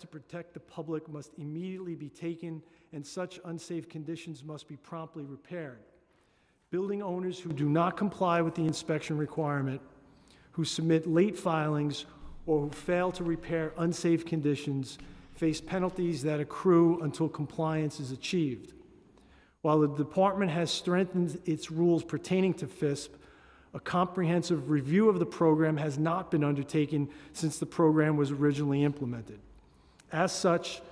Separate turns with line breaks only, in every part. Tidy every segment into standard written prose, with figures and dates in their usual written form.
to protect the public must immediately be taken, and such unsafe conditions must be promptly repaired. Building owners who do not comply with the inspection requirement, who submit late filings, or who fail to repair unsafe conditions face penalties that accrue until compliance is achieved. While the department has strengthened its rules pertaining to FISP, a comprehensive review of the program has not been undertaken since the program was originally implemented. As such,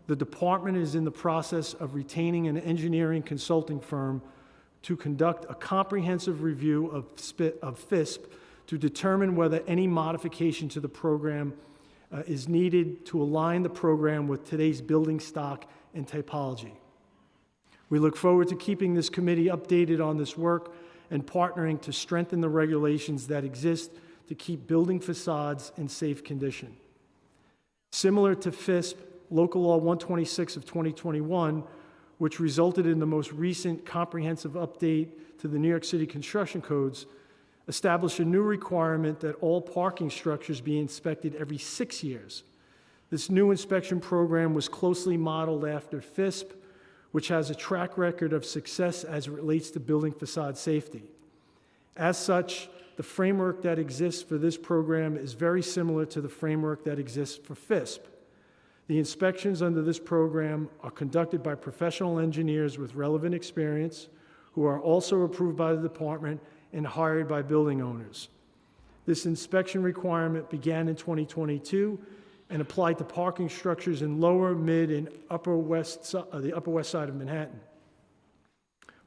the department is in the process of retaining an engineering consulting firm to conduct a comprehensive review of FISP to determine whether any modification to the program is needed to align the program with today's building stock and typology. We look forward to keeping this committee updated on this work and partnering to strengthen the regulations that exist to keep building facades in safe condition. Similar to FISP, Local Law 126 of 2021, which resulted in the most recent comprehensive update to the New York City construction codes, established a new requirement that all parking structures be inspected every 6 years. This new inspection program was closely modeled after FISP, which has a track record of success as it relates to building facade safety. As such, the framework that exists for this program is very similar to the framework that exists for FISP. The inspections under this program are conducted by professional engineers with relevant experience who are also approved by the department and hired by building owners. This inspection requirement began in 2022 and applied to parking structures in lower, mid, and the upper west side of Manhattan.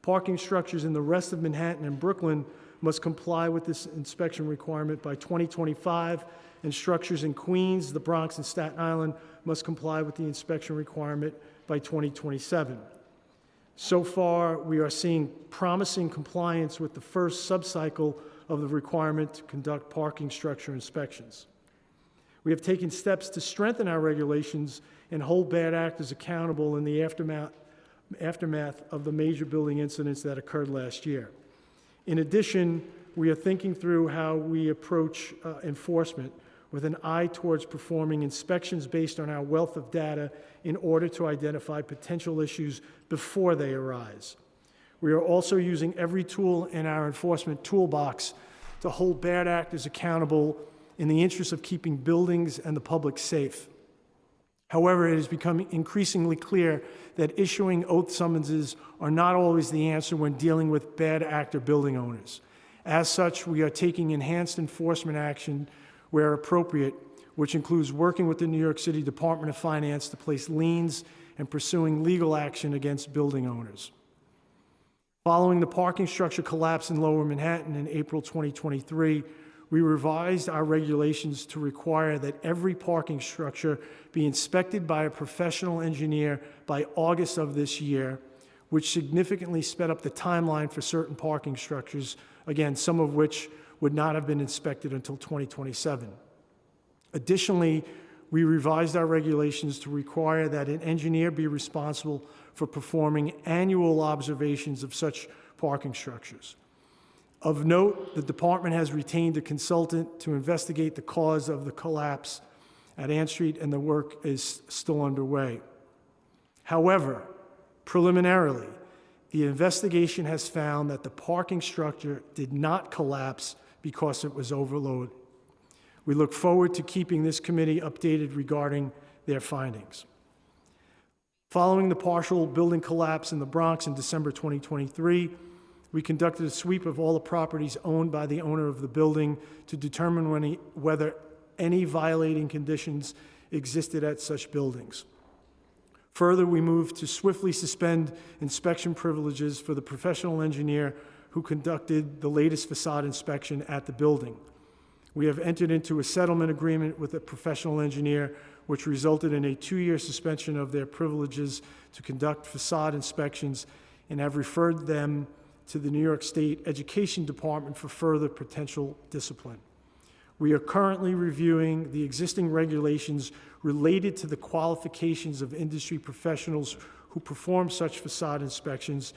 Parking structures in the rest of Manhattan and Brooklyn must comply with this inspection requirement by 2025, and structures in Queens, the Bronx, and Staten Island must comply with the inspection requirement by 2027. So far, we are seeing promising compliance with the first subcycle of the requirement to conduct parking structure inspections. We have taken steps to strengthen our regulations and hold bad actors accountable in the aftermath of the major building incidents that occurred last year. In addition, we are thinking through how we approach enforcement with an eye towards performing inspections based on our wealth of data in order to identify potential issues before they arise. We are also using every tool in our enforcement toolbox to hold bad actors accountable in the interest of keeping buildings and the public safe. However, it has become increasingly clear that issuing oath summonses are not always the answer when dealing with bad actor building owners. As such, we are taking enhanced enforcement action where appropriate, which includes working with the New York City Department of Finance to place liens and pursuing legal action against building owners. Following the parking structure collapse in Lower Manhattan in April 2023, we revised our regulations to require that every parking structure be inspected by a professional engineer by August of this year, which significantly sped up the timeline for certain parking structures, again, some of which would not have been inspected until 2027. Additionally, we revised our regulations to require that an engineer be responsible for performing annual observations of such parking structures. Of note, the department has retained a consultant to investigate the cause of the collapse at Ann Street, and the work is still underway. However, preliminarily, the investigation has found that the parking structure did not collapse because it was overloaded. We look forward to keeping this committee updated regarding their findings. Following the partial building collapse in the Bronx in December 2023, we conducted a sweep of all the properties owned by the owner of the building to determine whether any violating conditions existed at such buildings. Further, we moved to swiftly suspend inspection privileges for the professional engineer who conducted the latest facade inspection at the building. We have entered into a settlement agreement with a professional engineer, which resulted in a 2-year suspension of their privileges to conduct facade inspections, and have referred them to the New York State Education Department for further potential discipline. We are currently reviewing the existing regulations related to the qualifications of industry professionals who perform such facade inspections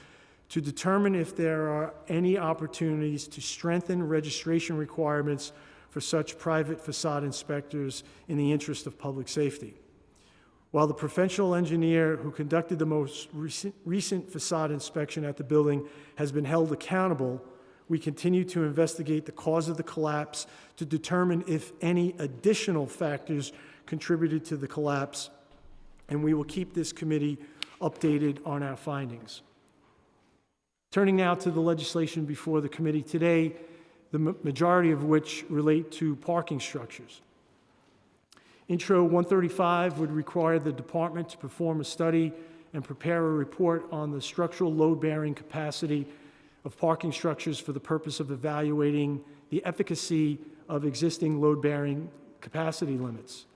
to determine if there are any opportunities to strengthen registration requirements for such private facade inspectors in the interest of public safety. While the professional engineer who conducted the most recent facade inspection at the building has been held accountable, we continue to investigate the cause of the collapse to determine if any additional factors contributed to the collapse, and we will keep this committee updated on our findings. Turning now to the legislation before the committee today, the majority of which relate to parking structures. Intro 135 would require the department to perform a study and prepare a report on the structural load-bearing capacity of parking structures for the purpose of evaluating the efficacy of existing load-bearing capacity limits.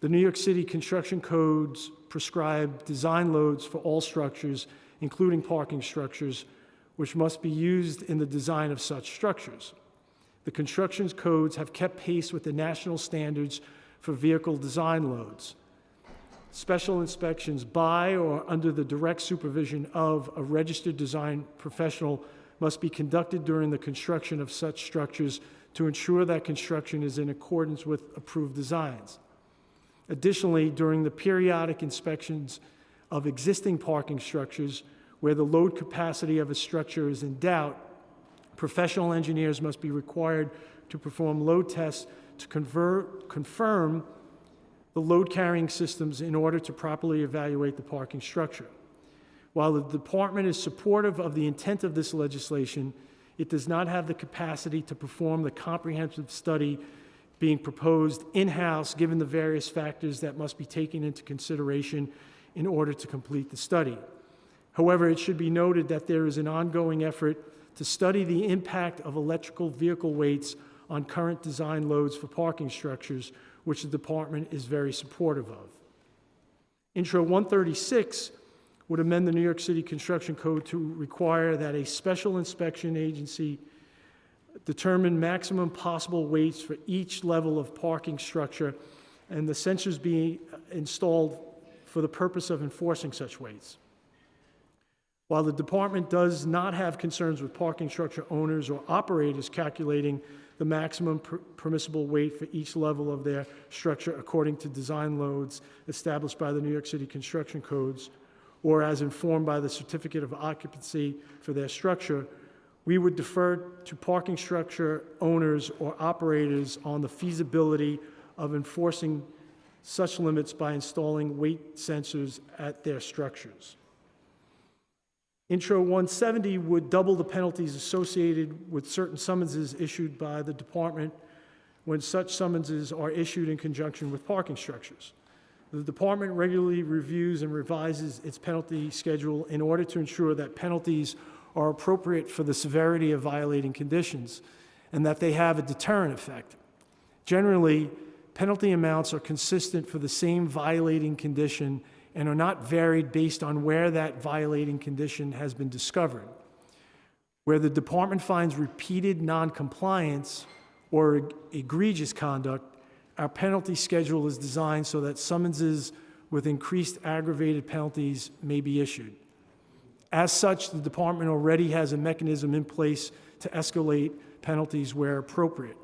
The New York City construction codes prescribe design loads for all structures, including parking structures, which must be used in the design of such structures. The construction codes have kept pace with the national standards for vehicle design loads. Special inspections by or under the direct supervision of a registered design professional must be conducted during the construction of such structures to ensure that construction is in accordance with approved designs. Additionally, during the periodic inspections of existing parking structures where the load capacity of a structure is in doubt, professional engineers must be required to perform load tests to confirm the load-carrying systems in order to properly evaluate the parking structure. While the department is supportive of the intent of this legislation, it does not have the capacity to perform the comprehensive study being proposed in-house, given the various factors that must be taken into consideration in order to complete the study. However, it should be noted that there is an ongoing effort to study the impact of electrical vehicle weights on current design loads for parking structures, which the department is very supportive of. Intro 136 would amend the New York City Construction Code to require that a special inspection agency determine maximum possible weights for each level of parking structure and the sensors be installed for the purpose of enforcing such weights. While the department does not have concerns with parking structure owners or operators calculating the maximum permissible weight for each level of their structure according to design loads established by the New York City Construction Codes, or as informed by the certificate of occupancy for their structure, we would defer to parking structure owners or operators on the feasibility of enforcing such limits by installing weight sensors at their structures. Intro 170 would double the penalties associated with certain summonses issued by the department when such summonses are issued in conjunction with parking structures. The department regularly reviews and revises its penalty schedule in order to ensure that penalties are appropriate for the severity of violating conditions and that they have a deterrent effect. Generally, penalty amounts are consistent for the same violating condition and are not varied based on where that violating condition has been discovered. Where the department finds repeated noncompliance or egregious conduct, our penalty schedule is designed so that summonses with increased aggravated penalties may be issued. As such, the department already has a mechanism in place to escalate penalties where appropriate.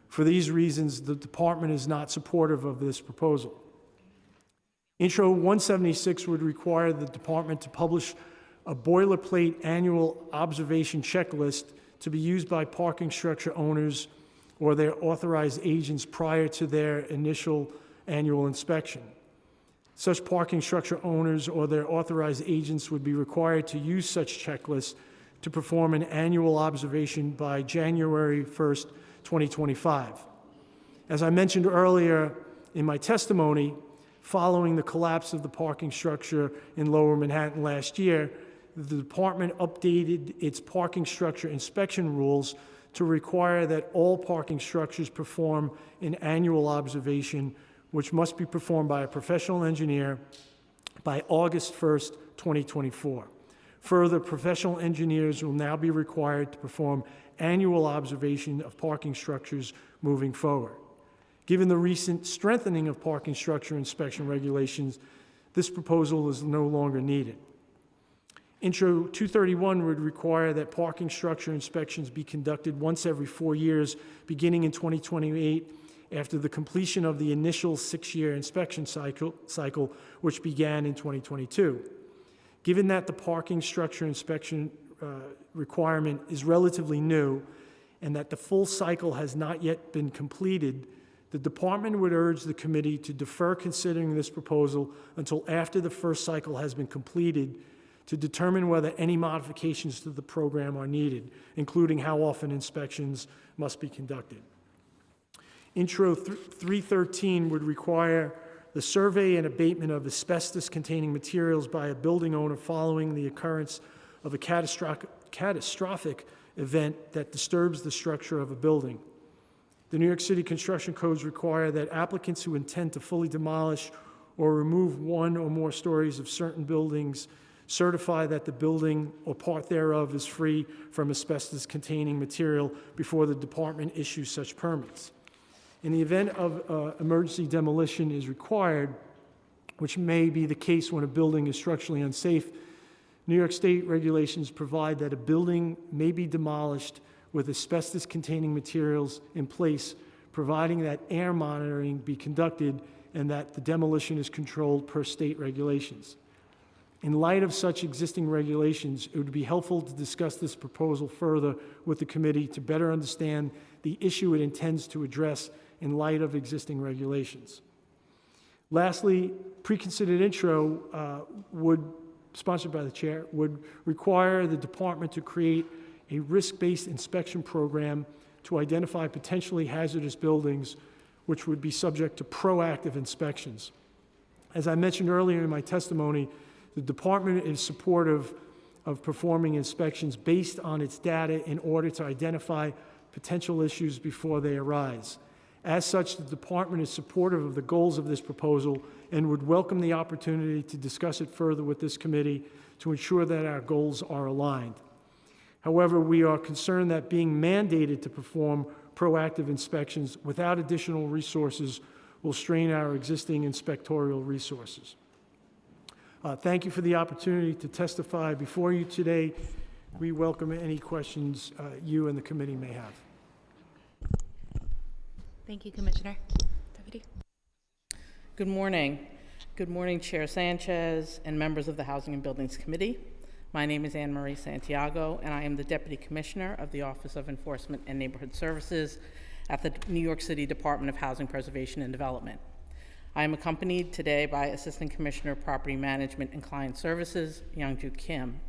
For these reasons, the department is not supportive of this proposal. Intro 176 would require the department to publish a boilerplate annual observation checklist to be used by parking structure owners or their authorized agents prior to their initial annual inspection. Such parking structure owners or their authorized agents would be required to use such checklists to perform an annual observation by January 1st, 2025. As I mentioned earlier in my testimony, following the collapse of the parking structure in Lower Manhattan last year, the department updated its parking structure inspection rules to require that all parking structures perform an annual observation, which must be performed by a professional engineer by August 1st, 2024. Further, professional engineers will now be required to perform annual observation of parking structures moving forward. Given the recent strengthening of parking structure inspection regulations, this proposal is no longer needed. Intro 231 would require that parking structure inspections be conducted once every 4 years, beginning in 2028, after the completion of the initial 6-year inspection cycle, which began in 2022. Given that the parking structure inspection requirement is relatively new and that the full cycle has not yet been completed, the department would urge the committee to defer considering this proposal until after the first cycle has been completed to determine whether any modifications to the program are needed, including how often inspections must be conducted. Intro 313 would require the survey and abatement of asbestos-containing materials by a building owner following the occurrence of a catastrophic event that disturbs the structure of a building. The New York City construction codes require that applicants who intend to fully demolish or remove one or more stories of certain buildings certify that the building or part thereof is free from asbestos-containing material before the department issues such permits. In the event of emergency demolition is required, which may be the case when a building is structurally unsafe, New York State regulations provide that a building may be demolished with asbestos-containing materials in place, providing that air monitoring be conducted and that the demolition is controlled per state regulations. In light of such existing regulations, it would be helpful to discuss this proposal further with the committee to better understand the issue it intends to address in light of existing regulations. Lastly, pre-considered intro sponsored by the chair, would require the department to create a risk-based inspection program to identify potentially hazardous buildings, which would be subject to proactive inspections. As I mentioned earlier in my testimony, the department is supportive of performing inspections based on its data in order to identify potential issues before they arise. As such, the department is supportive of the goals of this proposal and would welcome the opportunity to discuss it further with this committee to ensure that our goals are aligned. However, we are concerned that being mandated to perform proactive inspections without additional resources will strain our existing inspectorial resources. Thank you for the opportunity to testify before you today. We welcome any questions you and the committee may have.
Thank you, Commissioner. Deputy.
Good morning. Good morning, Chair Sanchez and members of the Housing and Buildings Committee. My name is Anne Marie Santiago, and I am the Deputy Commissioner of the Office of Enforcement and Neighborhood Services at the New York City Department of Housing Preservation and Development. I am accompanied today by Assistant Commissioner of Property Management and Client Services, Youngju Kim.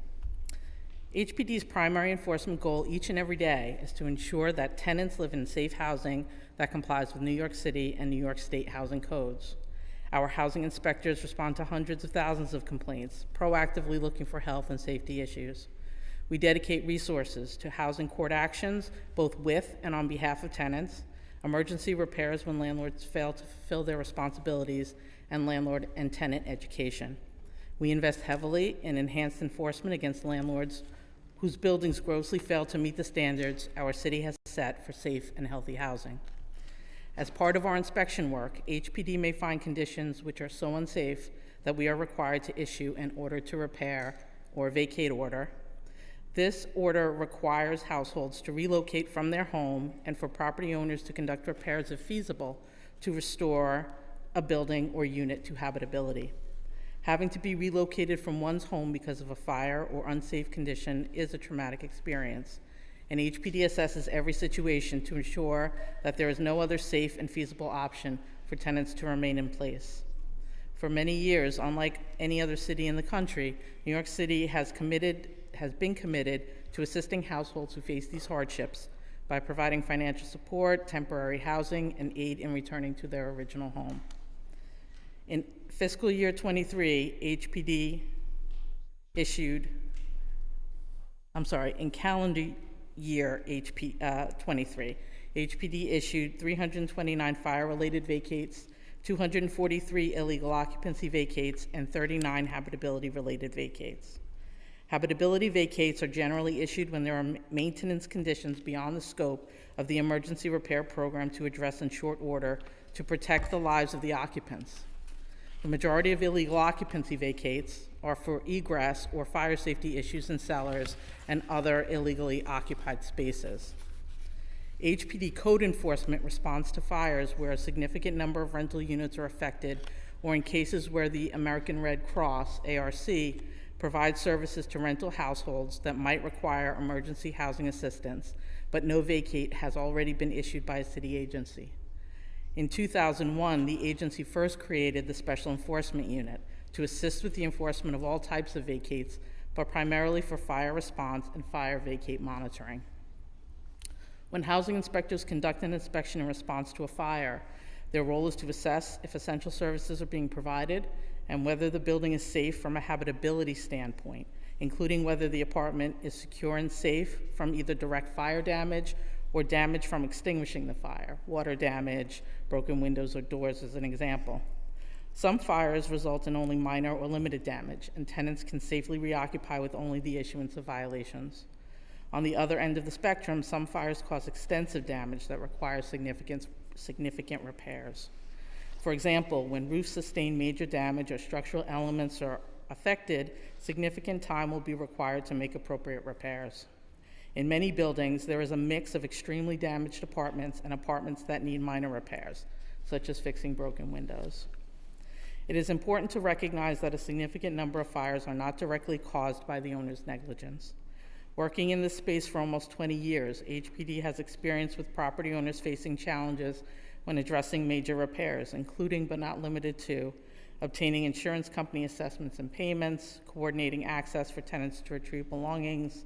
HPD's primary enforcement goal each and every day is to ensure that tenants live in safe housing that complies with New York City and New York State housing codes. Our housing inspectors respond to hundreds of thousands of complaints, proactively looking for health and safety issues. We dedicate resources to housing court actions, both with and on behalf of tenants, emergency repairs when landlords fail to fulfill their responsibilities, and landlord and tenant education. We invest heavily in enhanced enforcement against landlords whose buildings grossly fail to meet the standards our city has set for safe and healthy housing. As part of our inspection work, HPD may find conditions which are so unsafe that we are required to issue an order to repair or vacate order. This order requires households to relocate from their home and for property owners to conduct repairs if feasible to restore a building or unit to habitability. Having to be relocated from one's home because of a fire or unsafe condition is a traumatic experience, and HPD assesses every situation to ensure that there is no other safe and feasible option for tenants to remain in place. For many years, unlike any other city in the country, New York City has been committed to assisting households who face these hardships by providing financial support, temporary housing, and aid in returning to their original home. In fiscal year 23, in calendar year 23, HPD issued 329 fire-related vacates, 243 illegal occupancy vacates, and 39 habitability-related vacates. Habitability vacates are generally issued when there are maintenance conditions beyond the scope of the emergency repair program to address in short order to protect the lives of the occupants. The majority of illegal occupancy vacates are for egress or fire safety issues in cellars and other illegally occupied spaces. HPD code enforcement responds to fires where a significant number of rental units are affected, or in cases where the American Red Cross, ARC, provides services to rental households that might require emergency housing assistance, but no vacate has already been issued by a city agency. In 2001, the agency first created the Special Enforcement Unit to assist with the enforcement of all types of vacates, but primarily for fire response and fire vacate monitoring. When housing inspectors conduct an inspection in response to a fire, their role is to assess if essential services are being provided and whether the building is safe from a habitability standpoint, including whether the apartment is secure and safe from either direct fire damage or damage from extinguishing the fire, water damage, broken windows or doors as an example. Some fires result in only minor or limited damage, and tenants can safely reoccupy with only the issuance of violations. On the other end of the spectrum, some fires cause extensive damage that requires significant repairs. For example, when roofs sustain major damage or structural elements are affected, significant time will be required to make appropriate repairs. In many buildings, there is a mix of extremely damaged apartments and apartments that need minor repairs, such as fixing broken windows. It is important to recognize that a significant number of fires are not directly caused by the owner's negligence. Working in this space for almost 20 years, HPD has experience with property owners facing challenges when addressing major repairs, including but not limited to obtaining insurance company assessments and payments, coordinating access for tenants to retrieve belongings,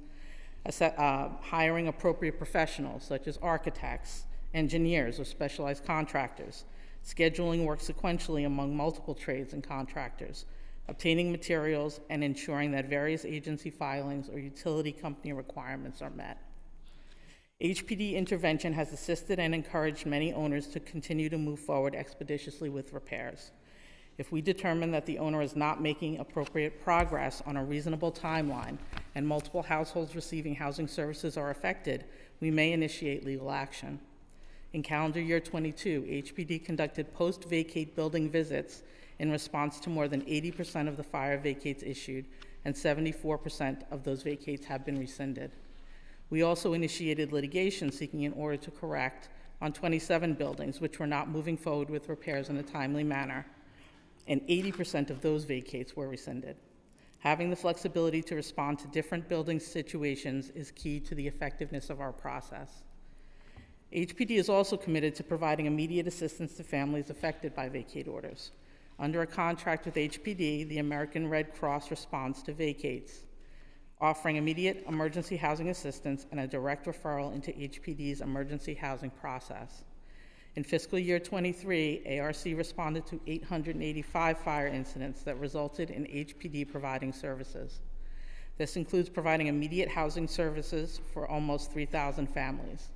hiring appropriate professionals such as architects, engineers, or specialized contractors, scheduling work sequentially among multiple trades and contractors, obtaining materials, and ensuring that various agency filings or utility company requirements are met. HPD intervention has assisted and encouraged many owners to continue to move forward expeditiously with repairs. If we determine that the owner is not making appropriate progress on a reasonable timeline and multiple households receiving housing services are affected, we may initiate legal action. In calendar year 22, HPD conducted post-vacate building visits in response to more than 80% of the fire vacates issued, and 74% of those vacates have been rescinded. We also initiated litigation seeking an order to correct on 27 buildings which were not moving forward with repairs in a timely manner, and 80% of those vacates were rescinded. Having the flexibility to respond to different building situations is key to the effectiveness of our process. HPD is also committed to providing immediate assistance to families affected by vacate orders. Under a contract with HPD, the American Red Cross responds to vacates, offering immediate emergency housing assistance and a direct referral into HPD's emergency housing process. In fiscal year 23, ARC responded to 885 fire incidents that resulted in HPD providing services. This includes providing immediate housing services for almost 3,000 families.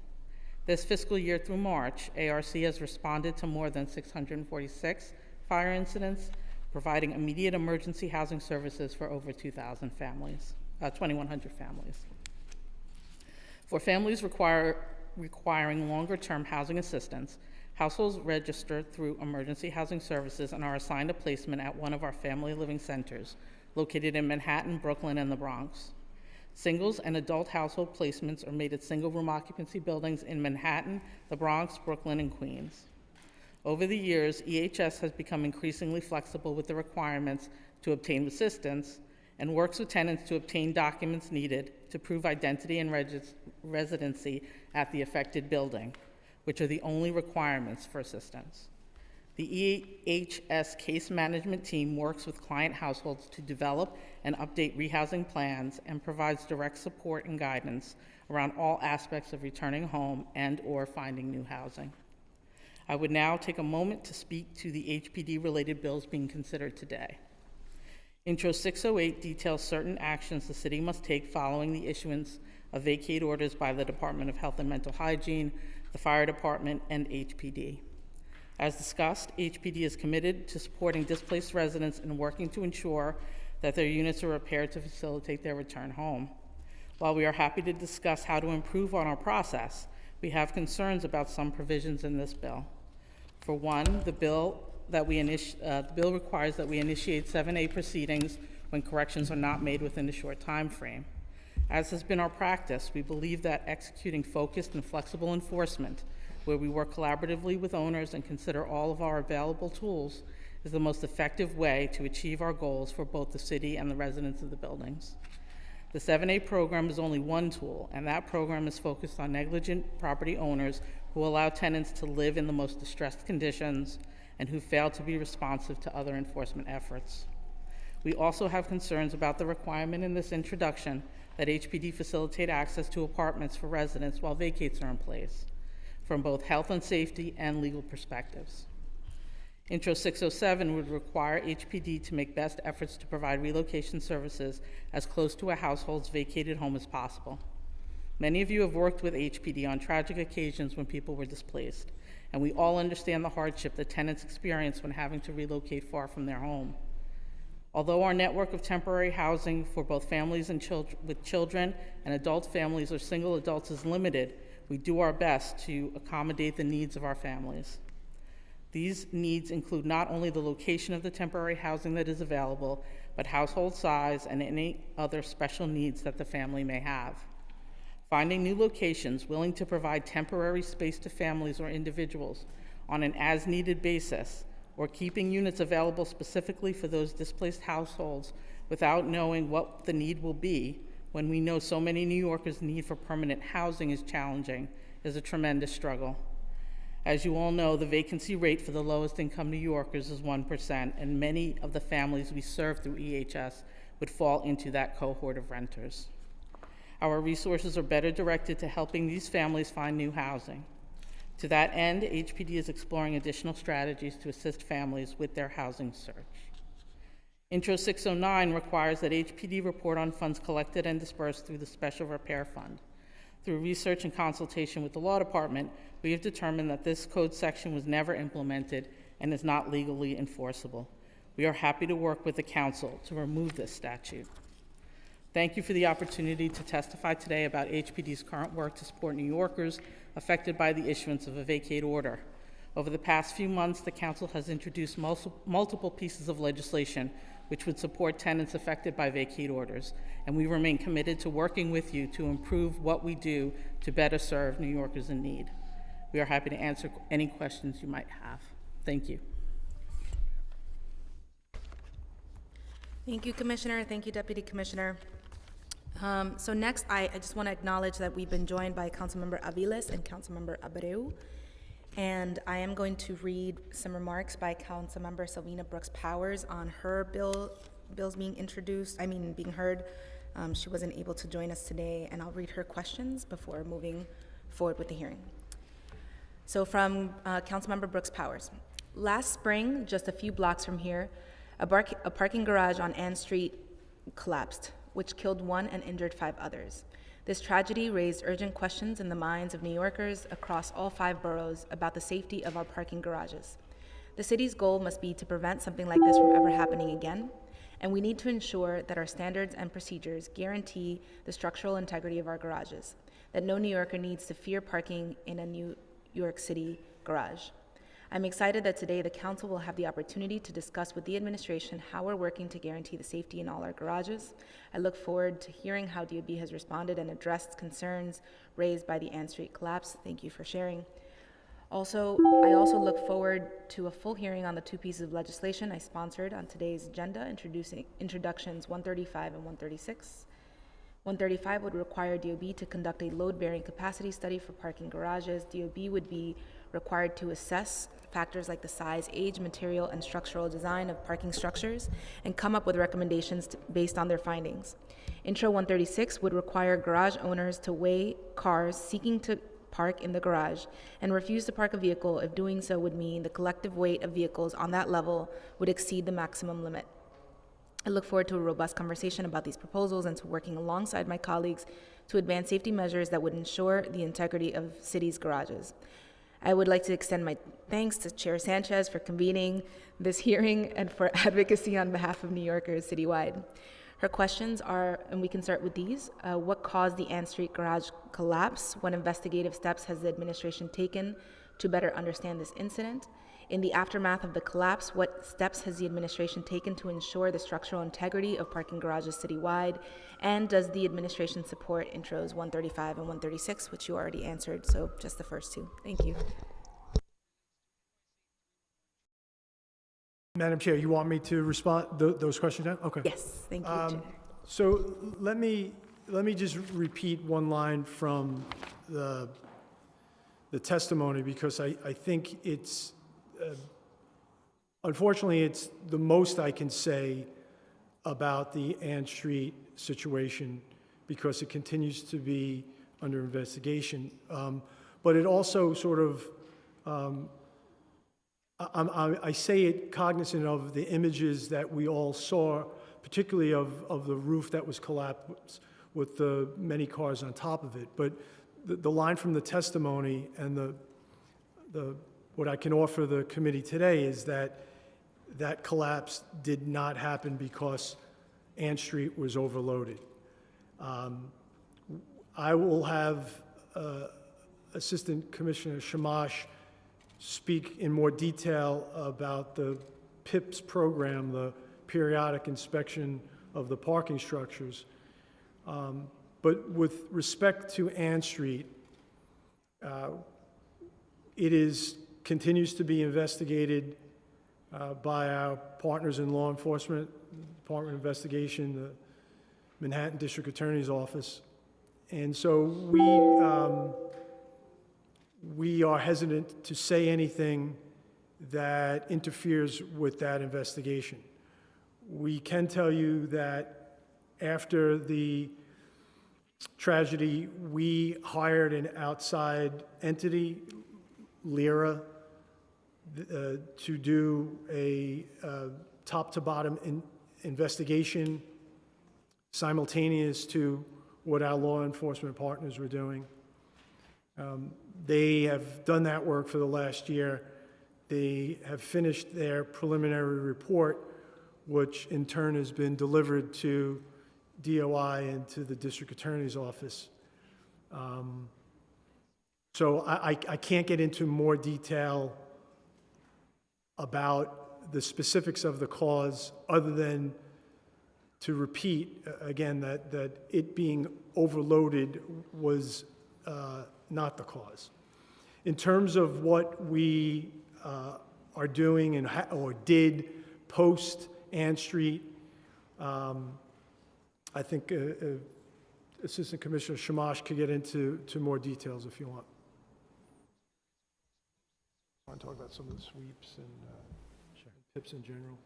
This fiscal year through March, ARC has responded to more than 646 fire incidents, providing immediate emergency housing services for over 2,000 families, 2,100 families. For families requiring longer-term housing assistance, households register through emergency housing services and are assigned a placement at one of our family living centers located in Manhattan, Brooklyn, and the Bronx. Singles and adult household placements are made at single-room occupancy buildings in Manhattan, the Bronx, Brooklyn, and Queens. Over the years, EHS has become increasingly flexible with the requirements to obtain assistance and works with tenants to obtain documents needed to prove identity and residency at the affected building, which are the only requirements for assistance. The EHS case management team works with client households to develop and update rehousing plans and provides direct support and guidance around all aspects of returning home and/or finding new housing. I would now take a moment to speak to the HPD-related bills being considered today. Intro 608 details certain actions the city must take following the issuance of vacate orders by the Department of Health and Mental Hygiene, the Fire Department, and HPD. As discussed, HPD is committed to supporting displaced residents and working to ensure that their units are repaired to facilitate their return home. While we are happy to discuss how to improve on our process, we have concerns about some provisions in this bill. For one, the bill requires that we initiate 7A proceedings when corrections are not made within a short time frame. As has been our practice, we believe that executing focused and flexible enforcement, where we work collaboratively with owners and consider all of our available tools, is the most effective way to achieve our goals for both the city and the residents of the buildings. The 7A program is only one tool, and that program is focused on negligent property owners who allow tenants to live in the most distressed conditions and who fail to be responsive to other enforcement efforts. We also have concerns about the requirement in this introduction that HPD facilitate access to apartments for residents while vacates are in place, from both health and safety and legal perspectives. Intro 607 would require HPD to make best efforts to provide relocation services as close to a household's vacated home as possible. Many of you have worked with HPD on tragic occasions when people were displaced, and we all understand the hardship that tenants experience when having to relocate far from their home. Although our network of temporary housing for both families and with children and adult families or single adults is limited, we do our best to accommodate the needs of our families. These needs include not only the location of the temporary housing that is available, but household size and any other special needs that the family may have. Finding new locations willing to provide temporary space to families or individuals on an as-needed basis, or keeping units available specifically for those displaced households without knowing what the need will be when we know so many New Yorkers' need for permanent housing is challenging, is a tremendous struggle. As you all know, the vacancy rate for the lowest income New Yorkers is 1%, and many of the families we serve through EHS would fall into that cohort of renters. Our resources are better directed to helping these families find new housing. To that end, HPD is exploring additional strategies to assist families with their housing search. Intro 609 requires that HPD report on funds collected and dispersed through the Special Repair Fund. Through research and consultation with the law department, we have determined that this code section was never implemented and is not legally enforceable. We are happy to work with the council to remove this statute. Thank you for the opportunity to testify today about HPD's current work to support New Yorkers affected by the issuance of a vacate order. Over the past few months, the council has introduced multiple pieces of legislation which would support tenants affected by vacate orders, and we remain committed to working with you to improve what we do to better serve New Yorkers in need. We are happy to answer any questions you might have. Thank you.
Thank you, Commissioner. Thank you, Deputy Commissioner. So next, I just want to acknowledge that we've been joined by Councilmember Aviles and Councilmember Abreu. And I am going to read some remarks by Councilmember Selvena Brooks Powers on her bills being being heard. She wasn't able to join us today, and I'll read her questions before moving forward with the hearing. So from Councilmember Brooks Powers. Last spring, just a few blocks from here, a parking garage on Ann Street collapsed, which killed one and injured 5 others. This tragedy raised urgent questions in the minds of New Yorkers across all 5 boroughs about the safety of our parking garages. The city's goal must be to prevent something like this from ever happening again, and we need to ensure that our standards and procedures guarantee the structural integrity of our garages, that no New Yorker needs to fear parking in a New York City garage. I'm excited that today the council will have the opportunity to discuss with the administration how we're working to guarantee the safety in all our garages. I look forward to hearing how DOB has responded and addressed concerns raised by the Ann Street collapse. Thank you for sharing. I also look forward to a full hearing on the 2 pieces of legislation I sponsored on today's agenda, introductions 135 and 136. 135 would require DOB to conduct a load-bearing capacity study for parking garages. DOB would be required to assess factors like the size, age, material, and structural design of parking structures and come up with recommendations based on their findings. Intro 136 would require garage owners to weigh cars seeking to park in the garage and refuse to park a vehicle if doing so would mean the collective weight of vehicles on that level would exceed the maximum limit. I look forward to a robust conversation about these proposals and to working alongside my colleagues to advance safety measures that would ensure the integrity of cities' garages. I would like to extend my thanks to Chair Sanchez for convening this hearing and for advocacy on behalf of New Yorkers citywide. Her questions are, and we can start with these, what caused the Ann Street garage collapse? What investigative steps has the administration taken to better understand this incident? In the aftermath of the collapse, what steps has the administration taken to ensure the structural integrity of parking garages citywide? And does the administration support intros 135 and 136, which you already answered, so just the first two. Thank you.
Madam Chair, you want me to respond those questions now? Okay.
Yes, thank you, Chair.
So let me just repeat one line from the testimony, because I think it's, unfortunately, it's the most I can say about the Ann Street situation, because it continues to be under investigation. But it also sort of, I say it cognizant of the images that we all saw, particularly of the roof that was collapsed with the many cars on top of it. But the line from the testimony and what I can offer the committee today is that that collapse did not happen because Ann Street was overloaded. I will have Assistant Commissioner Shamash speak in more detail about the PIPS program, the periodic inspection of the parking structures. But with respect to Ann Street, it continues to be investigated by our partners in law enforcement, Department of Investigation, the Manhattan District Attorney's Office. And so we are hesitant to say anything that interferes with that investigation. We can tell you that after the tragedy, we hired an outside entity, LIRA, to do a top-to-bottom investigation simultaneous to what our law enforcement partners were doing. They have done that work for the last year. They have finished their preliminary report, which in turn has been delivered to DOI and to the District Attorney's Office. So I can't get into more detail about the specifics of the cause, other than to repeat again that it being overloaded was not the cause. In terms of what we are doing or did post Ann Street, I think Assistant Commissioner Shamash could get into more details if you want. I want to talk about some of the sweeps and PIPs in general.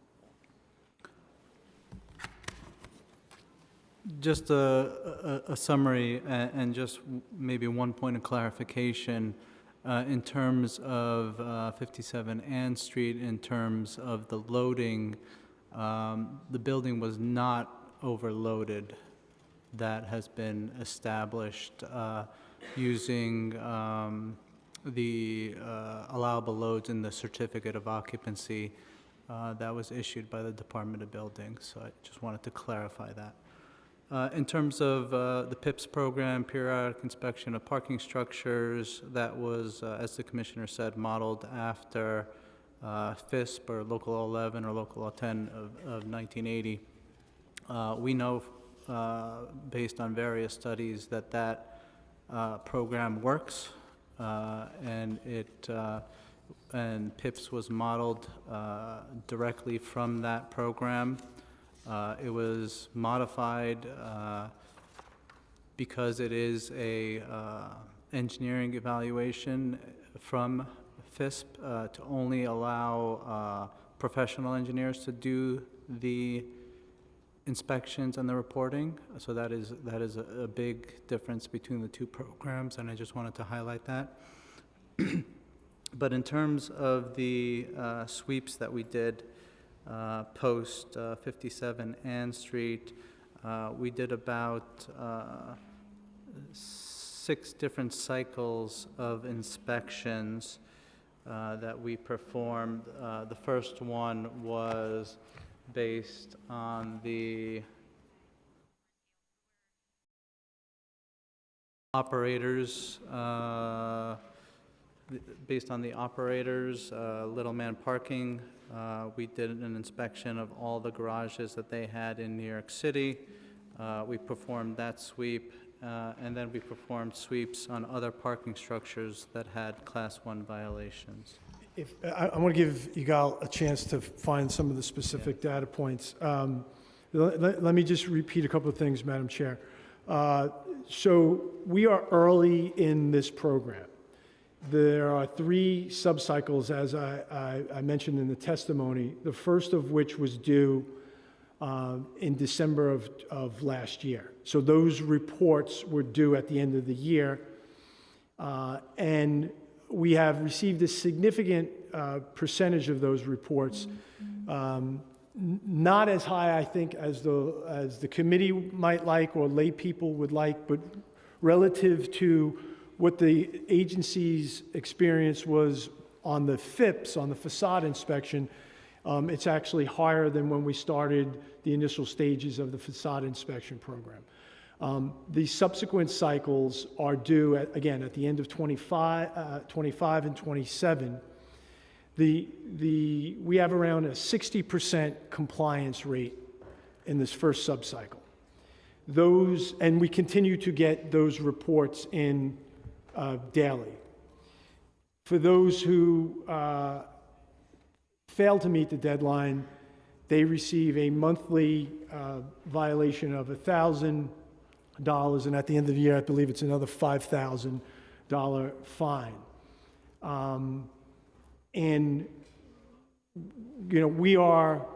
Just a summary and just maybe one point of clarification in terms of 57 Ann Street, in terms of the loading, the building was not overloaded. That has been established using the allowable loads in the certificate of occupancy that was issued by the Department of Buildings. So I just wanted to clarify that. In terms of the PIPS program, periodic inspection of parking structures, that was, as the Commissioner said, modeled after FISP or Local 11 or Local 10 of 1980. We know, based on various studies, that program works, and PIPS was modeled directly from that program. It was modified because it is a engineering evaluation from FISP to only allow professional engineers to do the inspections and the reporting. So that is a big difference between the two programs, and I just wanted to highlight that. But in terms of the sweeps that we did post 57 Ann Street, we did about 6 different cycles of inspections that we performed. The first one was based on the operators based on the operators, Little Man Parking, we did an inspection of all the garages that they had in New York City. We performed that sweep, and then we performed sweeps on other parking structures that had Class 1 violations.
If, I want to give Yigal a chance to find some of the specific data points. Let me just repeat a couple of things, Madam Chair. So we are early in this program. There are 3 subcycles, as I mentioned in the testimony, the first of which was due in December of last year. So those reports were due at the end of the year. And we have received a significant percentage of those reports, not as high, I think, as the committee might like or lay people would like, but relative to what the agency's experience was on the FIPS, on the facade inspection, it's actually higher than when we started the initial stages of the facade inspection program. The subsequent cycles are due, again, at the end of 25 and 27. We have around a 60% compliance rate in this first subcycle. And we continue to get those reports in daily. For those who fail to meet the deadline, they receive a monthly violation of $1,000, and at the end of the year, I believe it's another $5,000 fine. And you know, we are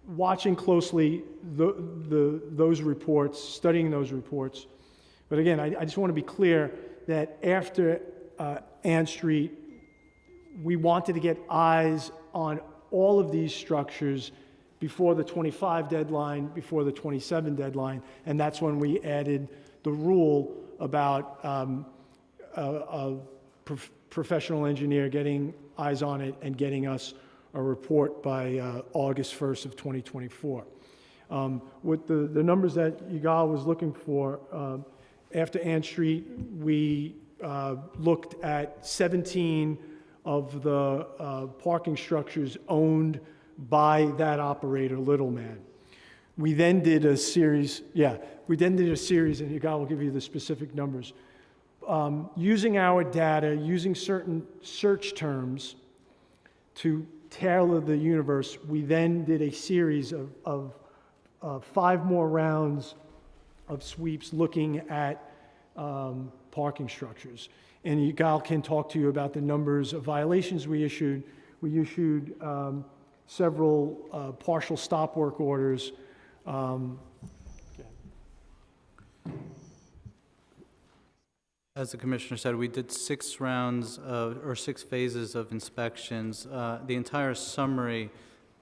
watching closely those reports, studying those reports. But again, I just want to be clear that after Ann Street, we wanted to get eyes on all of these structures before the 25 deadline, before the 27 deadline, and that's when we added the rule about a professional engineer getting eyes on it and getting us a report by August 1st of 2024. With the numbers that Yigal was looking for, after Ann Street, we looked at 17 of the parking structures owned by that operator, Little Man. We then did a series, and Yigal will give you the specific numbers. Using our data, using certain search terms to tailor the universe, we then did a series of 5 more rounds of sweeps looking at parking structures. And Yigal can talk to you about the numbers of violations we issued. We issued several partial stop work orders.
As the Commissioner said, we did 6 rounds or 6 phases of inspections. The entire summary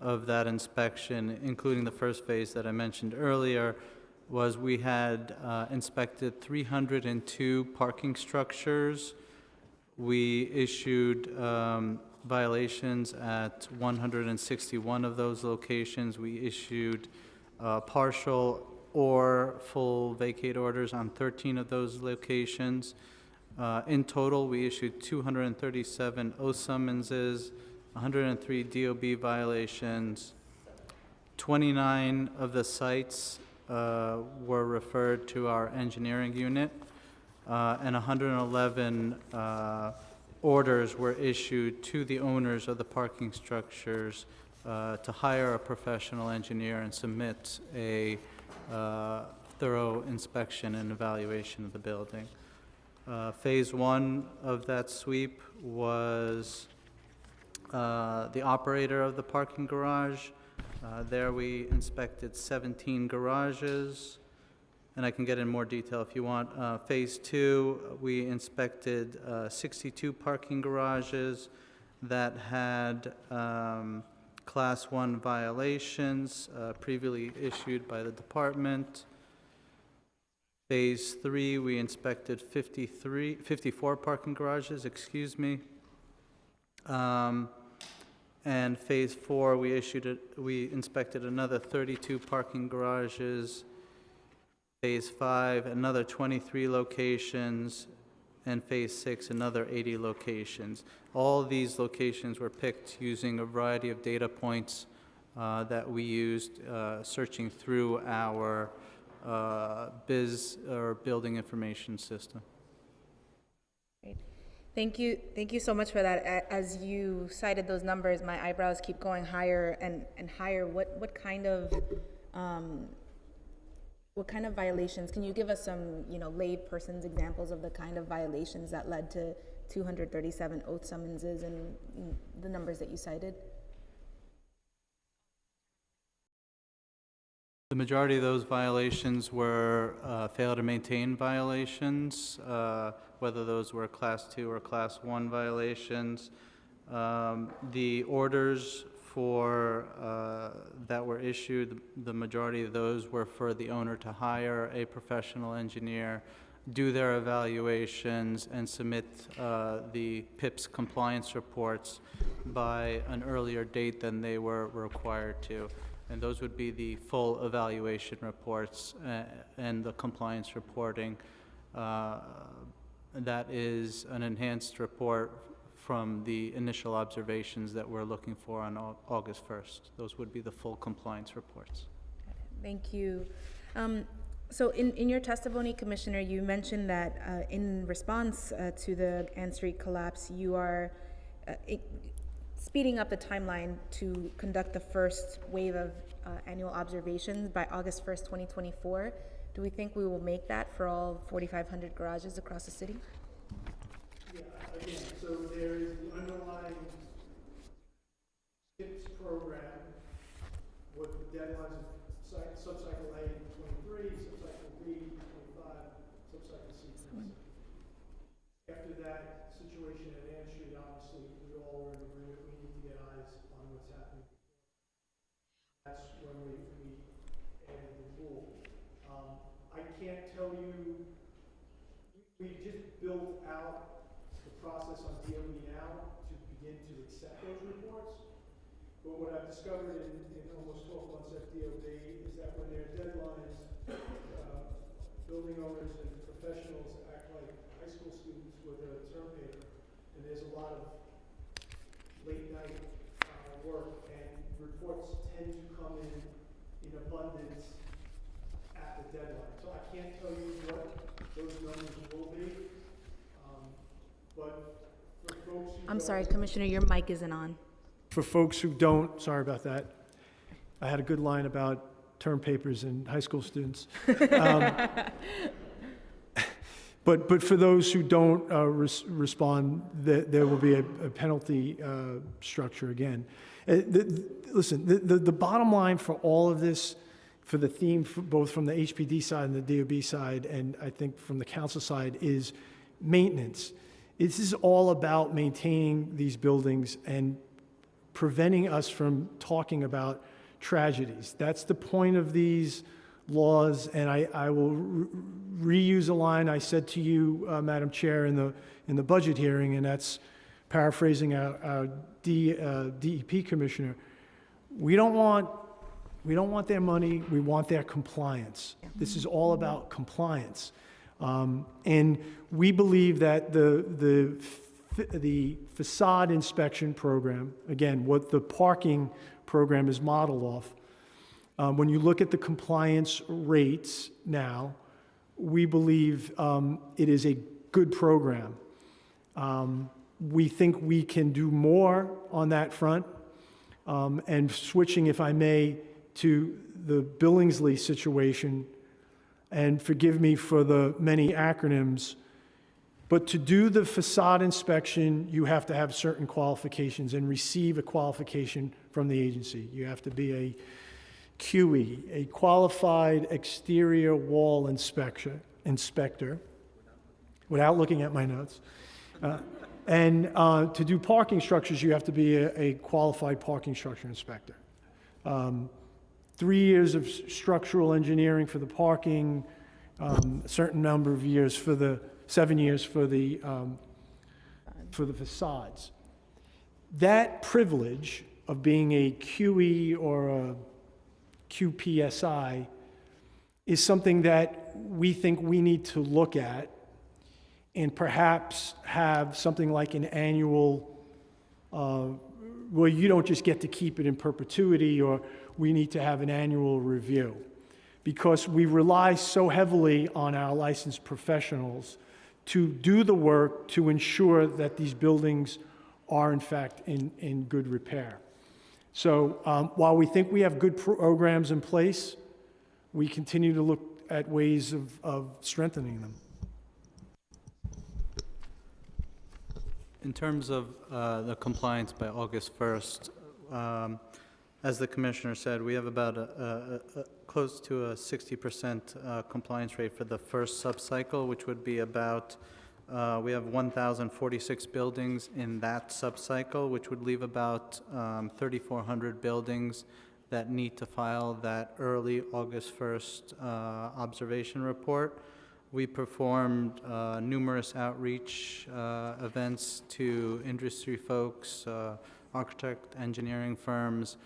of that inspection, including the first phase that I mentioned earlier, was we had inspected 302 parking structures. We issued violations at 161 of those locations. We issued partial or full vacate orders on 13 of those locations. In total, we issued 237 O summonses, 103 DOB violations. 29 of the sites were referred to our engineering unit, and 111 orders were issued to the owners of the parking structures to hire a professional engineer and submit a thorough inspection and evaluation of the building. Phase 1 of that sweep was the operator of the parking garage. There we inspected 17 garages, and I can get in more detail if you want. Phase 2, we inspected 62 parking garages that had Class 1 violations previously issued by the department. Phase 3, we inspected 54 parking garages, and Phase 4, we inspected another 32 parking garages. Phase 5, another 23 locations. and Phase 6 another 80 locations. All of these locations were picked using a variety of data points that we used searching through our BIS or building information system.
Great. Thank you so much for that. As you cited those numbers, my eyebrows keep going higher and higher. What kind of violations? Can you give us some, lay person's examples of the kind of violations that led to 237 oath summonses and the numbers that you cited?
The majority of those violations were fail to maintain violations, whether those were Class 2 or Class 1 violations. The orders for that were issued, the majority of those were for the owner to hire a professional engineer, do their evaluations, and submit the PIP's compliance reports by an earlier date than they were required to. And those would be the full evaluation reports and the compliance reporting. That is an enhanced report from the initial observations that we're looking for on August 1st. Those would be the full compliance reports.
Thank you. So in your testimony, Commissioner, you mentioned that in response to the Ann Street collapse, you are speeding up the timeline to conduct the first wave of annual observations by August 1st, 2024. Do we think we will make that for all 4,500 garages across the city?
Yeah, again, so there is the underlying SIPS program with the deadlines of subcycle A 23, subcycle B 25, subcycle C 26. After that situation at Ann Street, obviously, we all were in agreement, we need to get eyes on what's happening. That's when we added the rule. I can't tell you, we just built out the process on DOE now to begin to accept those reports. But what I've discovered in almost 12 months at DOE is that when there are deadlines, building owners and professionals act like high school students with a term paper, and there's a lot of late night work, and reports tend to come in abundance at the deadline. So I can't tell you what those numbers will be, but for folks who
I'm sorry, Commissioner, your mic isn't on.
For folks who don't, sorry about that. I had a good line about term papers and high school students. But for those who don't respond, there will be a penalty structure again. Listen, the bottom line for all of this, for the theme, both from the HPD side and the DOB side, and I think from the council side, is maintenance. This is all about maintaining these buildings and preventing us from talking about tragedies. That's the point of these laws, and I will reuse a line I said to you, Madam Chair, in the budget hearing, and that's paraphrasing our DEP commissioner. We don't want their money. We want their compliance. This is all about compliance, and we believe that the facade inspection program, again, what the parking program is modeled off. When you look at the compliance rates now, we believe it is a good program. We think we can do more on that front. And switching, if I may, to the Billingsley situation, and forgive me for the many acronyms, but to do the facade inspection, you have to have certain qualifications and receive a qualification from the agency. You have to be a QE, a qualified exterior wall inspector, without looking at my notes. And to do parking structures, you have to be a qualified parking structure inspector. 3 years of structural engineering for the parking, a certain number of years for the 7 years for the facades. That privilege of being a QE or a QPSI is something that we think we need to look at and perhaps have something like an annual, well, you don't just get to keep it in perpetuity, or we need to have an annual review. Because we rely so heavily on our licensed professionals to do the work to ensure that these buildings are in fact in good repair. So while we think we have good programs in place, we continue to look at ways of strengthening them.
In terms of the compliance by August 1st, as the commissioner said, we have about close to a 60% compliance rate for the first subcycle, which would be about, we have 1,046 buildings in that subcycle, which would leave about 3,400 buildings that need to file that early August 1st observation report. We performed numerous outreach events to industry folks, architect, engineering firms.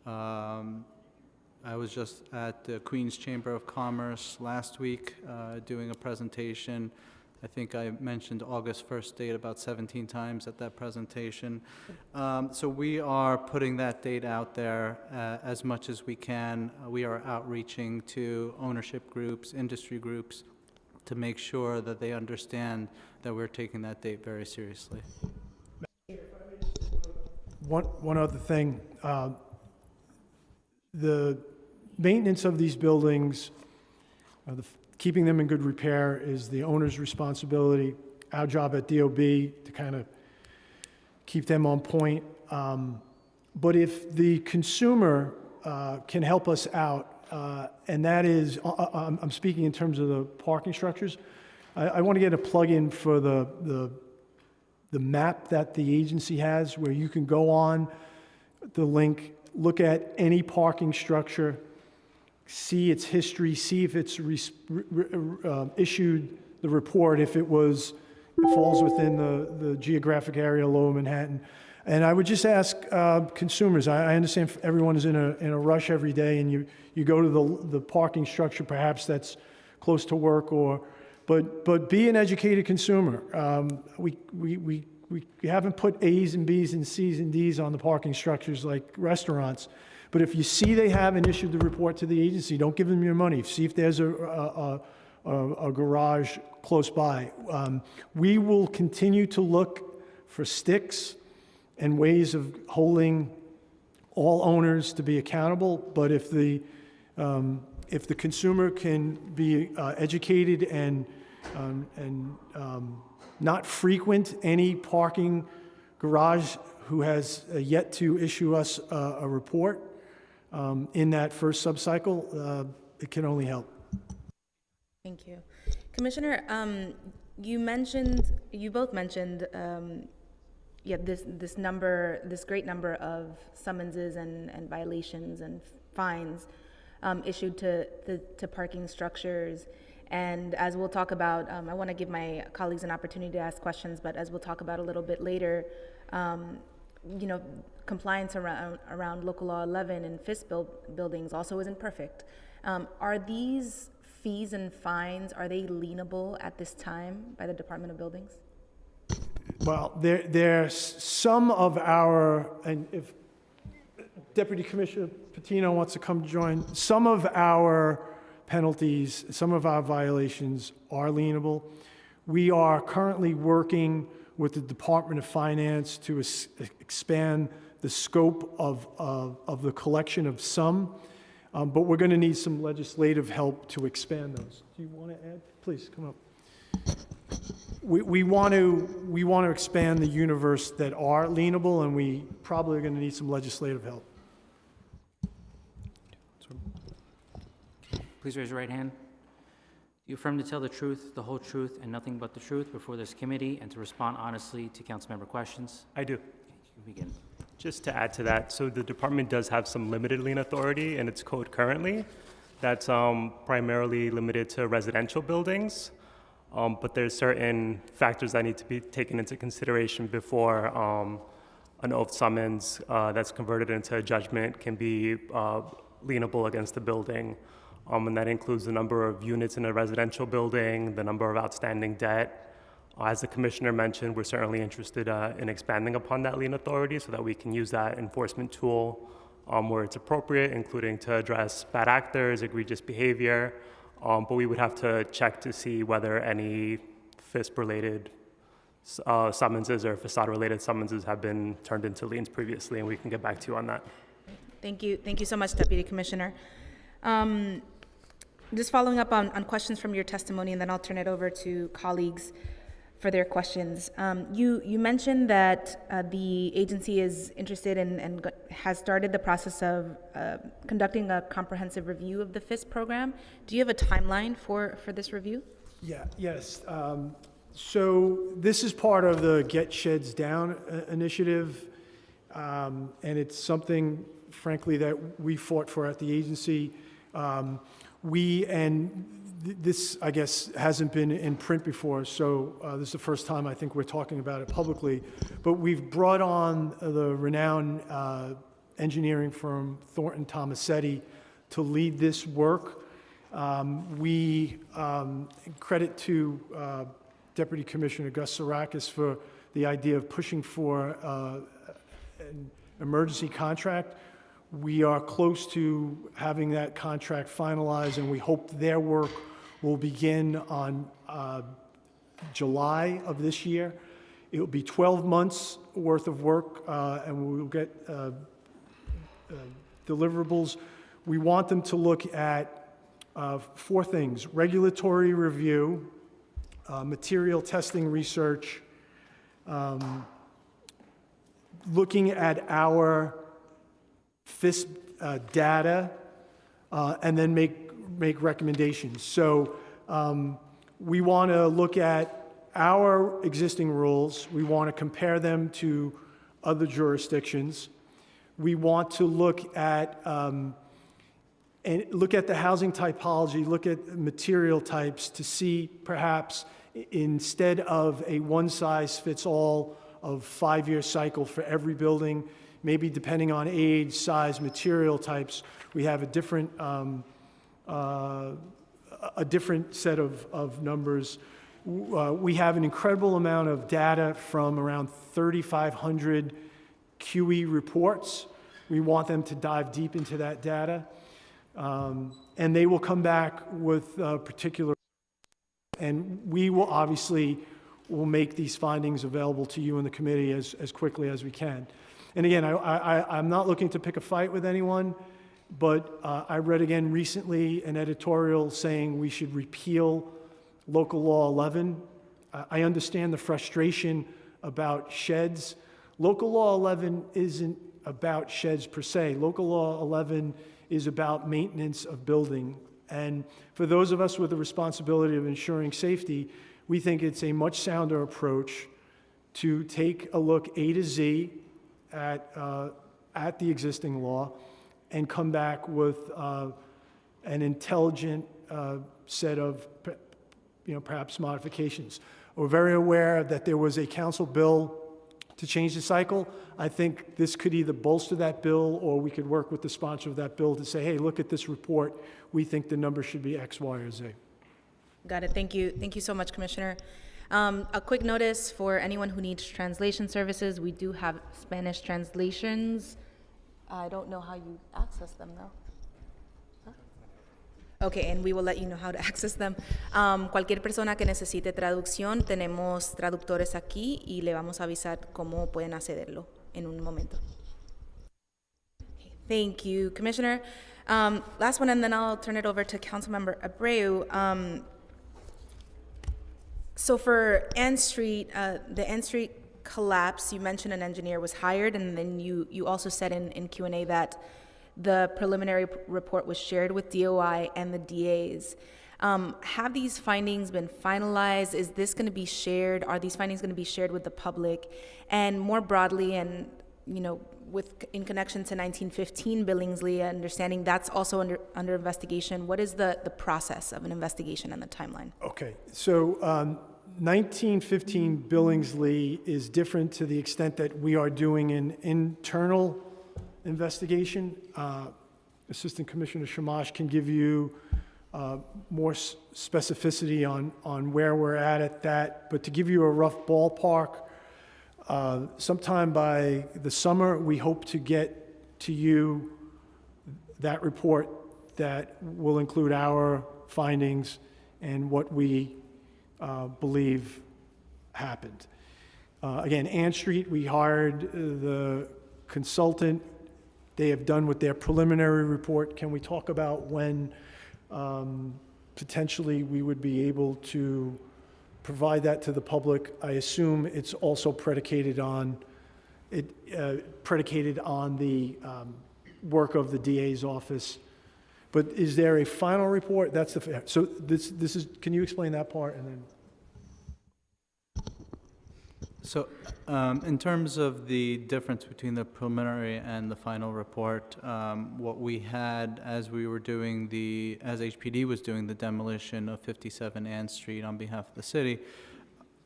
I was just at the Queens Chamber of Commerce last week doing a presentation. I think I mentioned August 1st date about 17 times at that presentation. So we are putting that date out there as much as we can. We are outreaching to ownership groups, industry groups, to make sure that they understand that we're taking that date very seriously.
One other thing, the maintenance of these buildings, keeping them in good repair is the owner's responsibility. Our job at DOB to kind of keep them on point. But if the consumer can help us out, and that is, I'm speaking in terms of the parking structures. I want to get a plug-in for the map that the agency has, where you can go on the link, look at any parking structure, see its history, see if it's issued the report, if it falls within the geographic area of Lower Manhattan. And I would just ask consumers, I understand everyone is in a rush every day, and you go to the parking structure perhaps that's close to work, but be an educated consumer. We haven't put A's and B's and C's and D's on the parking structures like restaurants. But if you see they haven't issued the report to the agency, don't give them your money. See if there's a garage close by. We will continue to look for sticks and ways of holding all owners to be accountable. But if the consumer can be educated and not frequent any parking garage who has yet to issue us a report in that first subcycle, it can only help.
Thank you. Commissioner, you both mentioned this great number of summonses and violations and fines issued to parking structures. And as we'll talk about, I want to give my colleagues an opportunity to ask questions, but as we'll talk about a little bit later, compliance around local law 11 and FISP buildings also isn't perfect. Are these fees and fines, are they lienable at this time by the Department of Buildings?
Well, there's some of our, and if Deputy Commissioner Patino wants to come join, some of our penalties, some of our violations are lienable. We are currently working with the Department of Finance to expand the scope of the collection of some, but we're going to need some legislative help to expand those. Do you want to add? Please come up. We want to expand the universe that are lienable, and we probably are going to need some legislative help.
Please raise your right hand. Do you affirm to tell the truth, the whole truth, and nothing but the truth before this committee, and to respond honestly to councilmember questions?
I do.
Okay, you can begin.
Just to add to that, so the department does have some limited lien authority in its code currently. That's primarily limited to residential buildings, but there's certain factors that need to be taken into consideration before an oath summons that's converted into a judgment can be lienable against the building. And that includes the number of units in a residential building, the number of outstanding debt, As the commissioner mentioned, we're certainly interested in expanding upon that lien authority so that we can use that enforcement tool where it's appropriate, including to address bad actors, egregious behavior. But we would have to check to see whether any FISP-related summonses or facade-related summonses have been turned into liens previously, and we can get back to you on that.
Thank you. Thank you so much, Deputy Commissioner. Just following up on questions from your testimony, and then I'll turn it over to colleagues for their questions. You mentioned that the agency is interested in and has started the process of conducting a comprehensive review of the FISP program. Do you have a timeline for this review?
Yes. So this is part of the Get Sheds Down initiative, and it's something, frankly, that we fought for at the agency. This, I guess, hasn't been in print before, so this is the first time I think we're talking about it publicly. But we've brought on the renowned engineering firm Thornton Tomasetti to lead this work. We credit to Deputy Commissioner Gus Sarakis for the idea of pushing for an emergency contract. We are close to having that contract finalized, and we hope their work will begin on July of this year. It will be 12 months worth of work, and we will get deliverables. We want them to look at 4 things: regulatory review, material testing research, looking at our FISP data, and then make recommendations. So we want to look at our existing rules. We want to compare them to other jurisdictions. We want to look at the housing typology, look at material types to see perhaps instead of a one-size-fits-all of 5-year cycle for every building, maybe depending on age, size, material types, we have a different set of numbers. We have an incredible amount of data from around 3,500 QE reports. We want them to dive deep into that data. And they will come back with particular, and we will obviously make these findings available to you in the committee as quickly as we can. And again, I'm not looking to pick a fight with anyone, but I read again recently an editorial saying we should repeal Local Law 11. I understand the frustration about sheds. Local Law 11 isn't about sheds per se. Local Law 11 is about maintenance of building. And for those of us with the responsibility of ensuring safety, we think it's a much sounder approach to take a look A to Z at the existing law and come back with an intelligent set of perhaps modifications. We're very aware that there was a council bill to change the cycle. I think this could either bolster that bill, or we could work with the sponsor of that bill to say, hey, look at this report. We think the number should be X, Y, or Z.
Got it. Thank you. Thank you so much, Commissioner. A quick notice for anyone who needs translation services. We do have Spanish translations. I don't know how you access them, though. Okay, and we will let you know how to access them. Cualquier persona que necesite traducción, tenemos traductores aquí y le vamos a avisar cómo pueden accederlo en un momento. Okay, thank you, Commissioner. Last one, and then I'll turn it over to Councilmember Abreu. So for N Street, the N Street collapse, you mentioned an engineer was hired, and then you also said in Q&A that the preliminary report was shared with DOI and the DAs. Have these findings been finalized? Is this going to be shared? Are these findings going to be shared with the public? And more broadly, and in connection to 1915 Billingsley, understanding that's also under investigation, what is the process of an investigation and the timeline?
Okay, so 1915 Billingsley is different to the extent that we are doing an internal investigation. Assistant Commissioner Shamash can give you more specificity on where we're at that. But to give you a rough ballpark, sometime by the summer, we hope to get to you that report that will include our findings and what we believe happened. Again, Ann Street, we hired the consultant. They have done with their preliminary report. Can we talk about when potentially we would be able to provide that to the public? I assume it's also predicated on the work of the DA's office. But is there a final report? That's the, so this is, can you explain that part and then?
So, in terms of the difference between the preliminary and the final report, what we had as we were doing as HPD was doing the demolition of 57 Ann Street on behalf of the city,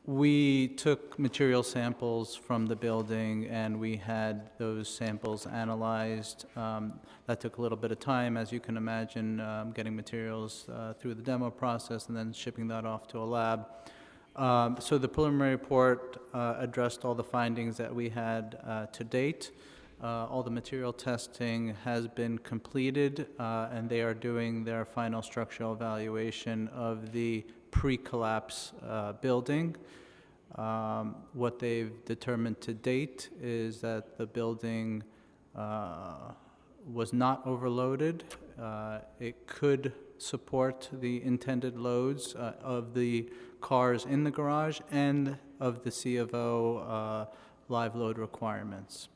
we took material samples from the building and we had those samples analyzed. That took a little bit of time, as you can imagine, getting materials through the demo process and then shipping that off to a lab. So the preliminary report addressed all the findings that we had to date. All the material testing has been completed, and they are doing their final structural evaluation of the pre-collapse building. What they've determined to date is that the building was not overloaded. It could support the intended loads of the cars in the garage and of the C of O live load requirements.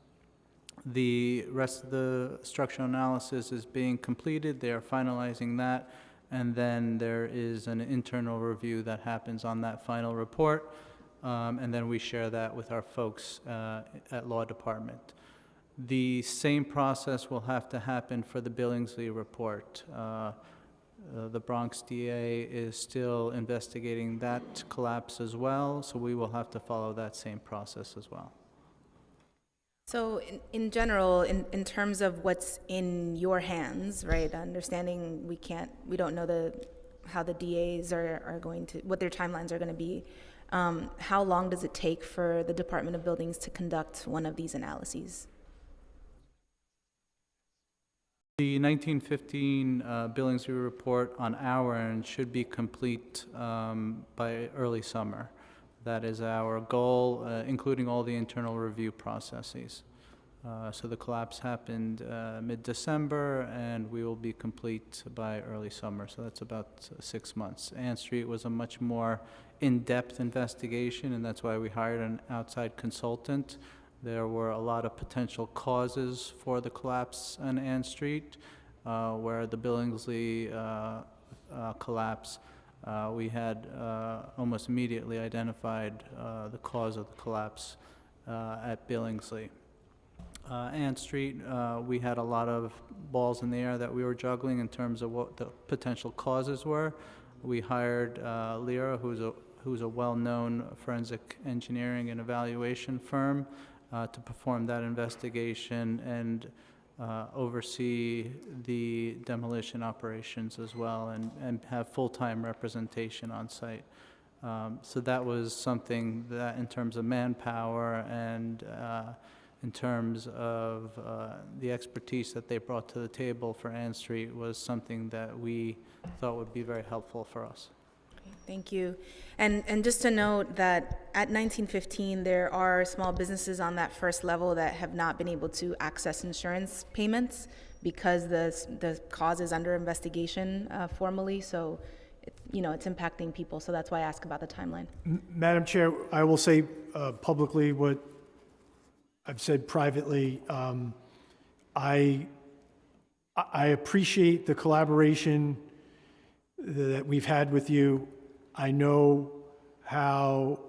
The rest of the structural analysis is being completed. They are finalizing that, and then there is an internal review that happens on that final report, and then we share that with our folks at Law Department. The same process will have to happen for the Billingsley report. The Bronx DA is still investigating that collapse as well, so we will have to follow that same process as well.
So in general, in terms of what's in your hands, right, understanding we don't know how the DAs are going to, what their timelines are going to be, how long does it take for the Department of Buildings to conduct one of these analyses?
The 1915 Billingsley report on our end should be complete by early summer. That is our goal, including all the internal review processes. So the collapse happened mid-December, and we will be complete by early summer. So that's about 6 months. Ann Street was a much more in-depth investigation, and that's why we hired an outside consultant. There were a lot of potential causes for the collapse on Ann Street, where the Billingsley collapse, we had almost immediately identified the cause of the collapse at Billingsley. Ann Street, we had a lot of balls in the air that we were juggling in terms of what the potential causes were. We hired Lyra, who's a well-known forensic engineering and evaluation firm, to perform that investigation and oversee the demolition operations as well and have full-time representation on site. So that was something that in terms of manpower and in terms of the expertise that they brought to the table for Ann Street was something that we thought would be very helpful for us.
Thank you. And just to note that at 1915, there are small businesses on that first level that have not been able to access insurance payments because the cause is under investigation formally. So, it's impacting people. So that's why I ask about the timeline.
Madam Chair, I will say publicly what I've said privately. I appreciate the collaboration that we've had with you. I know how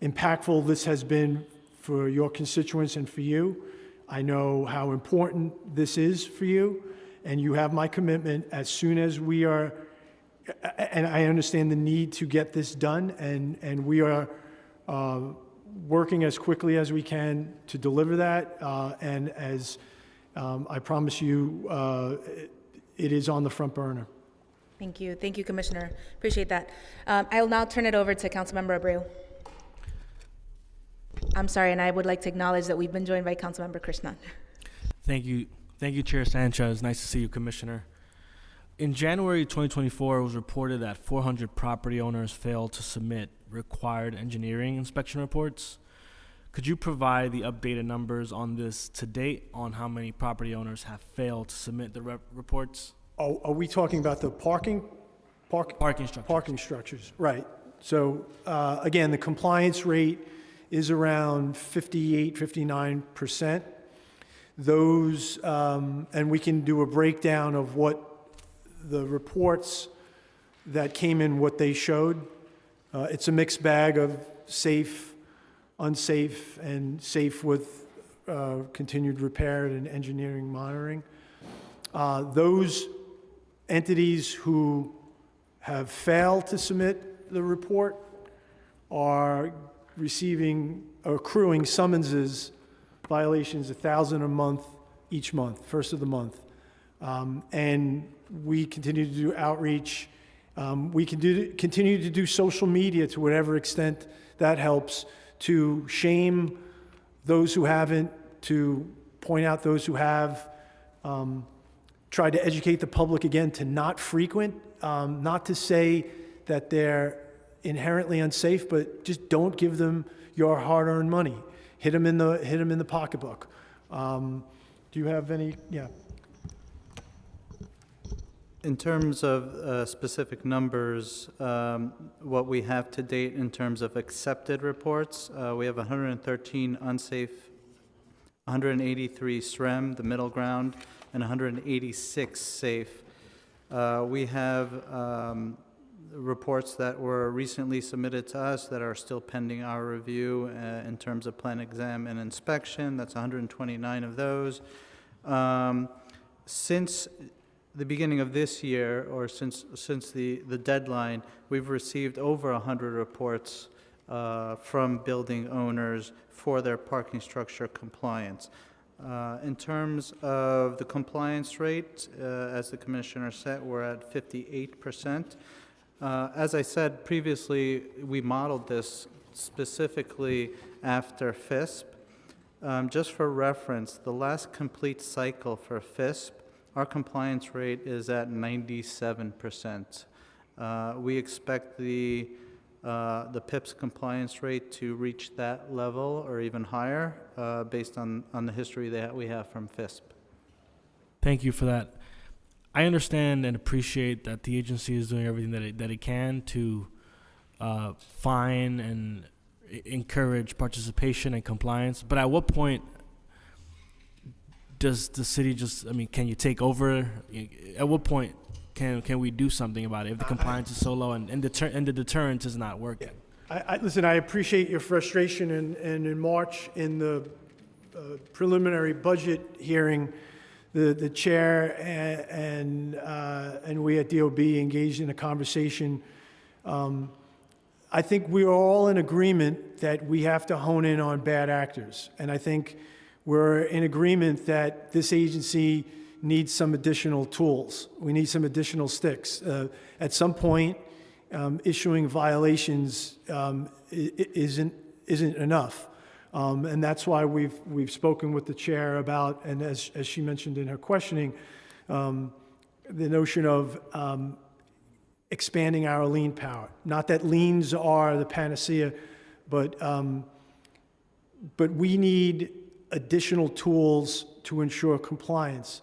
impactful this has been for your constituents and for you. I know how important this is for you, and you have my commitment as soon as we are, and I understand the need to get this done, and we are working as quickly as we can to deliver that, and as I promise you, it is on the front burner.
Thank you. Thank you, Commissioner. Appreciate that. I will now turn it over to Councilmember Abreu. I'm sorry, and I would like to acknowledge that we've been joined by Councilmember Krishnan.
Thank you. Thank you, Chair Sanchez. Nice to see you, Commissioner. In January 2024, it was reported that 400 property owners failed to submit required engineering inspection reports. Could you provide the updated numbers on this to date on how many property owners have failed to submit the reports?
Oh, are we talking about the parking
Structures.
Parking structures, right. So, again, the compliance rate is around 58, 59%. Those, and we can do a breakdown of what the reports that came in, what they showed. It's a mixed bag of safe, unsafe, and safe with continued repair and engineering monitoring. Those entities who have failed to submit the report are accruing summonses, violations, 1,000 a month each month, first of the month. And we continue to do outreach. We can continue to do social media to whatever extent that helps, to shame those who haven't, to point out those who have, try to educate the public again to not frequent, not to say that they're inherently unsafe, but just don't give them your hard-earned money. Hit them in the pocketbook. Do you have any? Yeah.
In terms of specific numbers, what we have to date in terms of accepted reports, we have 113 unsafe, 183 SREM, the middle ground, and 186 safe. We have reports that were recently submitted to us that are still pending our review in terms of plan exam and inspection. That's 129 of those. Since the beginning of this year, or since the deadline, we've received over 100 reports from building owners for their parking structure compliance. In terms of the compliance rate, as the Commissioner said, we're at 58%. As I said previously, we modeled this specifically after FISP. Just for reference, the last complete cycle for FISP, our compliance rate is at 97%. We expect the PIP's compliance rate to reach that level or even higher based on the history that we have from FISP.
Thank you for that. I understand and appreciate that the agency is doing everything that it can to fine and encourage participation and compliance. But at what point does the city can you take over? At what point can we do something about it if the compliance is so low and the deterrent is not working?
Listen, I appreciate your frustration, and in March, in the preliminary budget hearing, the chair and we at DOB engaged in a conversation. I think we are all in agreement that we have to hone in on bad actors, and I think we're in agreement that this agency needs some additional tools. We need some additional sticks. At some point, issuing violations isn't enough. And that's why we've spoken with the chair about, and as she mentioned in her questioning, the notion of expanding our lien power. Not that liens are the panacea, but we need additional tools to ensure compliance.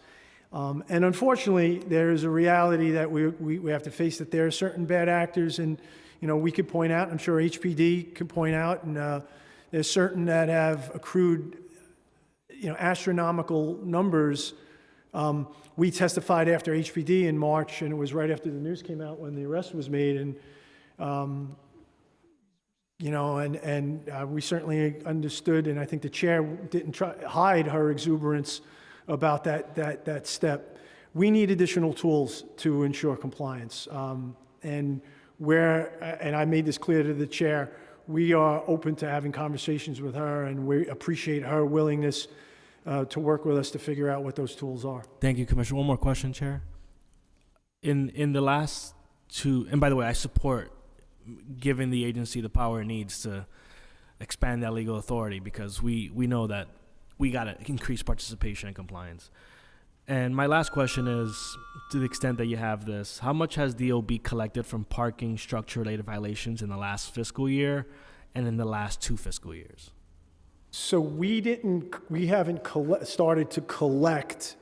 And unfortunately, there is a reality that we have to face, that there are certain bad actors, and we could point out, I'm sure HPD could point out, and there's certain that have accrued astronomical numbers. We testified after HPD in March, and it was right after the news came out when the arrest was made, and we certainly understood, and I think the chair didn't try to hide her exuberance about that step. We need additional tools to ensure compliance. And I made this clear to the chair, we are open to having conversations with her, and we appreciate her willingness to work with us to figure out what those tools are.
Thank you, Commissioner. One more question, Chair. in the last two, and by the way, I support giving the agency the power it needs to expand that legal authority, because we know that we got to increase participation and compliance. And my last question is, to the extent that you have this, how much has DOB collected from parking structure-related violations in the last fiscal year and in the last 2 fiscal years?
So we haven't started to collect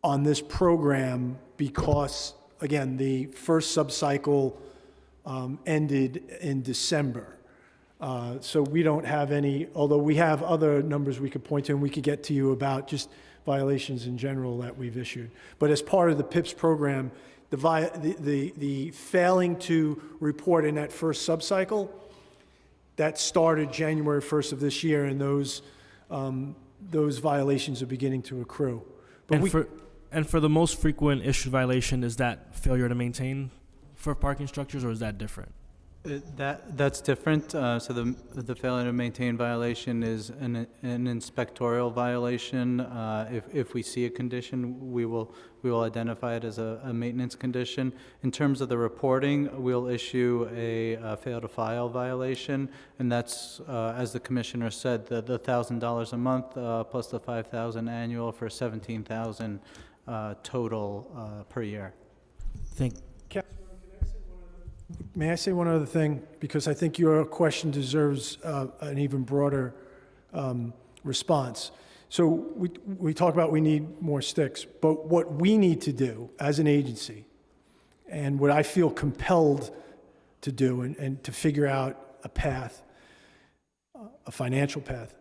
on this program because, again, the first subcycle ended in December. So we don't have any, although we have other numbers we could point to, and we could get to you about just violations in general that we've issued. But as part of the PIPS program, the failing to report in that first subcycle, that started January 1st of this year, and those violations are beginning to accrue. But
and for the most frequent issued violation, is that failure to maintain for parking structures, or is that different?
That's different. So the failure to maintain violation is an inspectorial violation. If we see a condition, we will identify it as a maintenance condition. In terms of the reporting, we'll issue a fail to file violation, and that's as the commissioner said, the $1,000 a month plus the $5,000 annual for $17,000 total per year.
May I say one other thing? Because I think your question deserves an even broader response. So we talk about we need more sticks, but what we need to do as an agency, and what I feel compelled to do and to figure out a path, a financial path,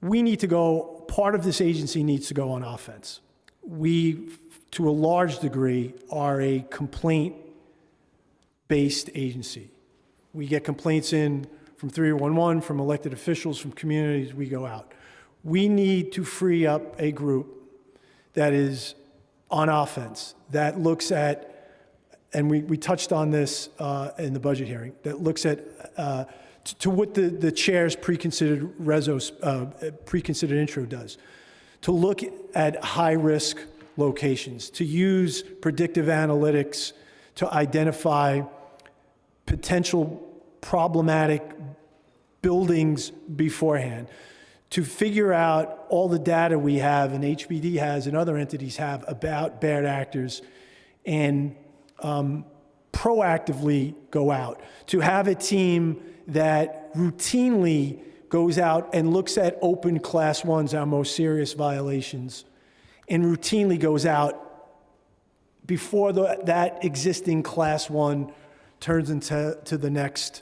we need to go, part of this agency needs to go on offense. We, to a large degree, are a complaint-based agency. We get complaints in from 311, from elected officials, from communities, we go out. We need to free up a group that is on offense, that looks at, and we touched on this in the budget hearing, that looks at, to what the chair's preconsidered intro does, to look at high-risk locations, to use predictive analytics to identify potential problematic buildings beforehand, to figure out all the data we have and HPD has and other entities have about bad actors, and proactively go out, to have a team that routinely goes out and looks at open class 1s, our most serious violations, and routinely goes out before that existing class 1 turns into the next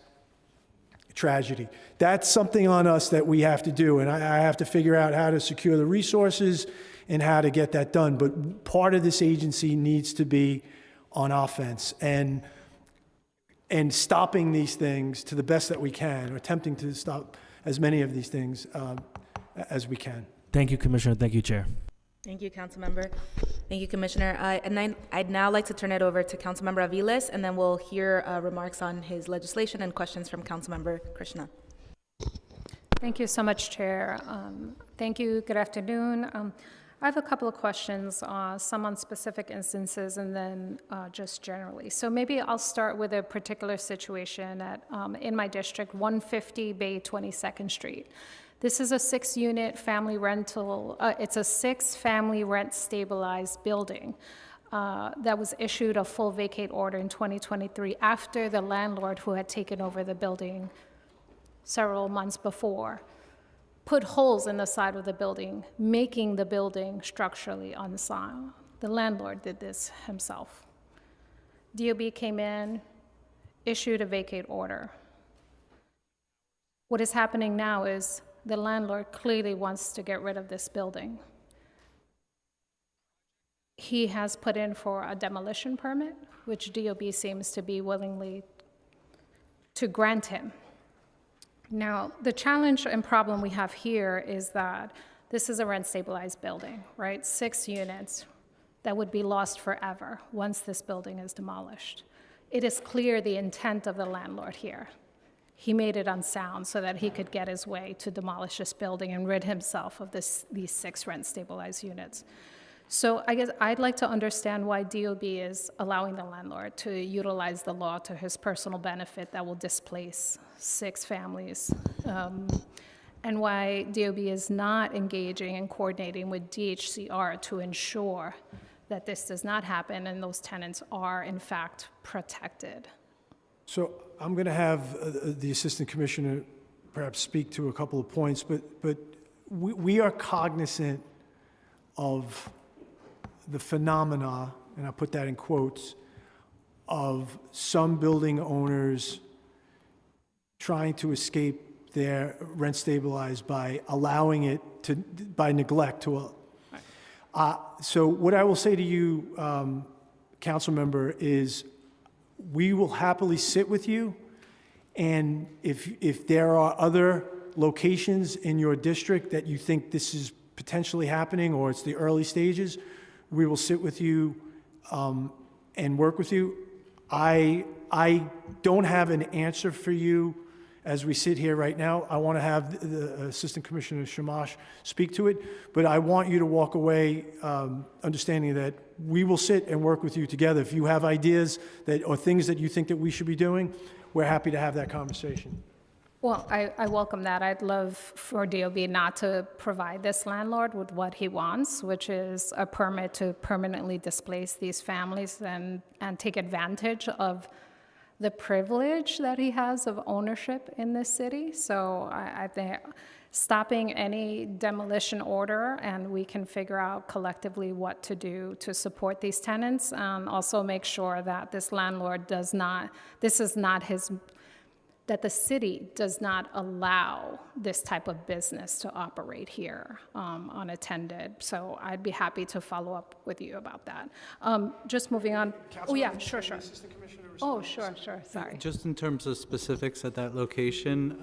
tragedy. That's something on us that we have to do, and I have to figure out how to secure the resources and how to get that done. But part of this agency needs to be on offense and stopping these things to the best that we can, or attempting to stop as many of these things as we can.
Thank you, Commissioner. Thank you, Chair.
Thank you, Councilmember. Thank you, Commissioner. And I'd now like to turn it over to Councilmember Aviles, and then we'll hear remarks on his legislation and questions from Councilmember Krishnan.
Thank you so much, Chair. Thank you. Good afternoon. I have a couple of questions, some on specific instances and then just generally. So maybe I'll start with a particular situation at, in my district, 150 Bay 22nd Street. This is a 6-unit family rental, it's a 6-family rent stabilized building that was issued a full vacate order in 2023 after the landlord who had taken over the building several months before put holes in the side of the building, making the building structurally unsound. The landlord did this himself. DOB came in, issued a vacate order. What is happening now is the landlord clearly wants to get rid of this building. He has put in for a demolition permit, which DOB seems to be willingly to grant him. Now, the challenge and problem we have here is that this is a rent-stabilized building, right? 6 units that would be lost forever once this building is demolished. It is clear the intent of the landlord here. He made it unsound so that he could get his way to demolish this building and rid himself of these 6 rent-stabilized units. So I guess I'd like to understand why DOB is allowing the landlord to utilize the law to his personal benefit that will displace 6 families, and why DOB is not engaging and coordinating with DHCR to ensure that this does not happen and those tenants are in fact protected.
So I'm going to have the Assistant Commissioner perhaps speak to a couple of points, but we are cognizant of the phenomena, and I put that in quotes, of some building owners trying to escape their rent stabilized by allowing it to, by neglect to. So what I will say to you, council member, is we will happily sit with you, and if there are other locations in your district that you think this is potentially happening or it's the early stages, we will sit with you and work with you. I don't have an answer for you as we sit here right now. I want to have the Assistant Commissioner Shamash speak to it, but I want you to walk away understanding that we will sit and work with you together. If you have ideas that or things that you think that we should be doing, we're happy to have that conversation.
Well, I welcome that. I'd love for DOB not to provide this landlord with what he wants, which is a permit to permanently displace these families and take advantage of the privilege that he has of ownership in this city. So I think stopping any demolition order, and we can figure out collectively what to do to support these tenants, and also make sure that this landlord does not, this is not his, that the city does not allow this type of business to operate here unattended. So I'd be happy to follow up with you about that. Just moving on. Oh, yeah, sure. Oh, sure, sorry.
Just in terms of specifics at that location,